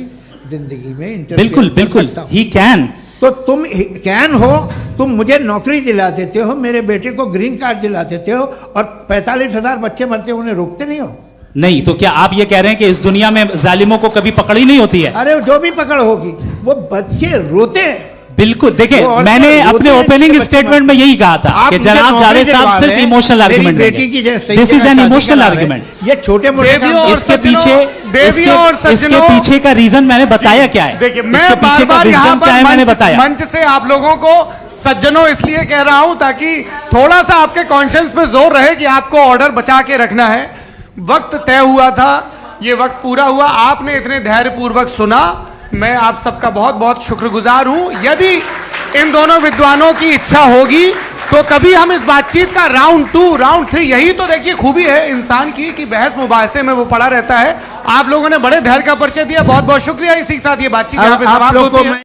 जिंदगी में बिल्कुल बिल्कुल ही कैन। तो तुम कैन हो, तुम मुझे नौकरी दिला देते हो, मेरे बेटे को ग्रीन कार्ड दिला देते हो और 45,000 बच्चे मरते हो, उन्हें रोकते नहीं हो? नहीं, तो क्या आप ये कह रहे हैं कि इस दुनिया में जालिमों को कभी पकड़ ही नहीं होती है? अरे जो भी पकड़ होगी वो बच्चे रोते हैं। बिल्कुल, देखिए मैंने अपने ओपनिंग स्टेटमेंट में यही कहा था कि जनाब जावेद साहब सिर्फ इमोशनल आर्गुमेंट देंगे। This is an emotional argument. ये छोटे मोटे इसके पीछे का रीजन मैंने बताया क्या है। देखिए मैं बार-बार यहाँ पर मंच से आप लोगों को सज्जनों इसलिए कह रहा हूं ताकि थोड़ा सा आपके कॉन्शियंस पे जोर रहे कि आपको ऑर्डर बचा के रखना है। वक्त तय हुआ था, ये वक्त पूरा हुआ, आपने इतने धैर्यपूर्वक सुना, मैं आप सबका बहुत बहुत शुक्रगुजार हूं। यदि इन दोनों विद्वानों की इच्छा होगी तो कभी हम इस बातचीत का राउंड 2, राउंड 3, यही तो देखिए खूबी है इंसान की कि बहस मुबाहसे में वो पड़ा रहता है। आप लोगों ने बड़े धैर्य का परिचय दिया, बहुत बहुत शुक्रिया। इसी के साथ ये बातचीत यहाँ पे समाप्त होती है।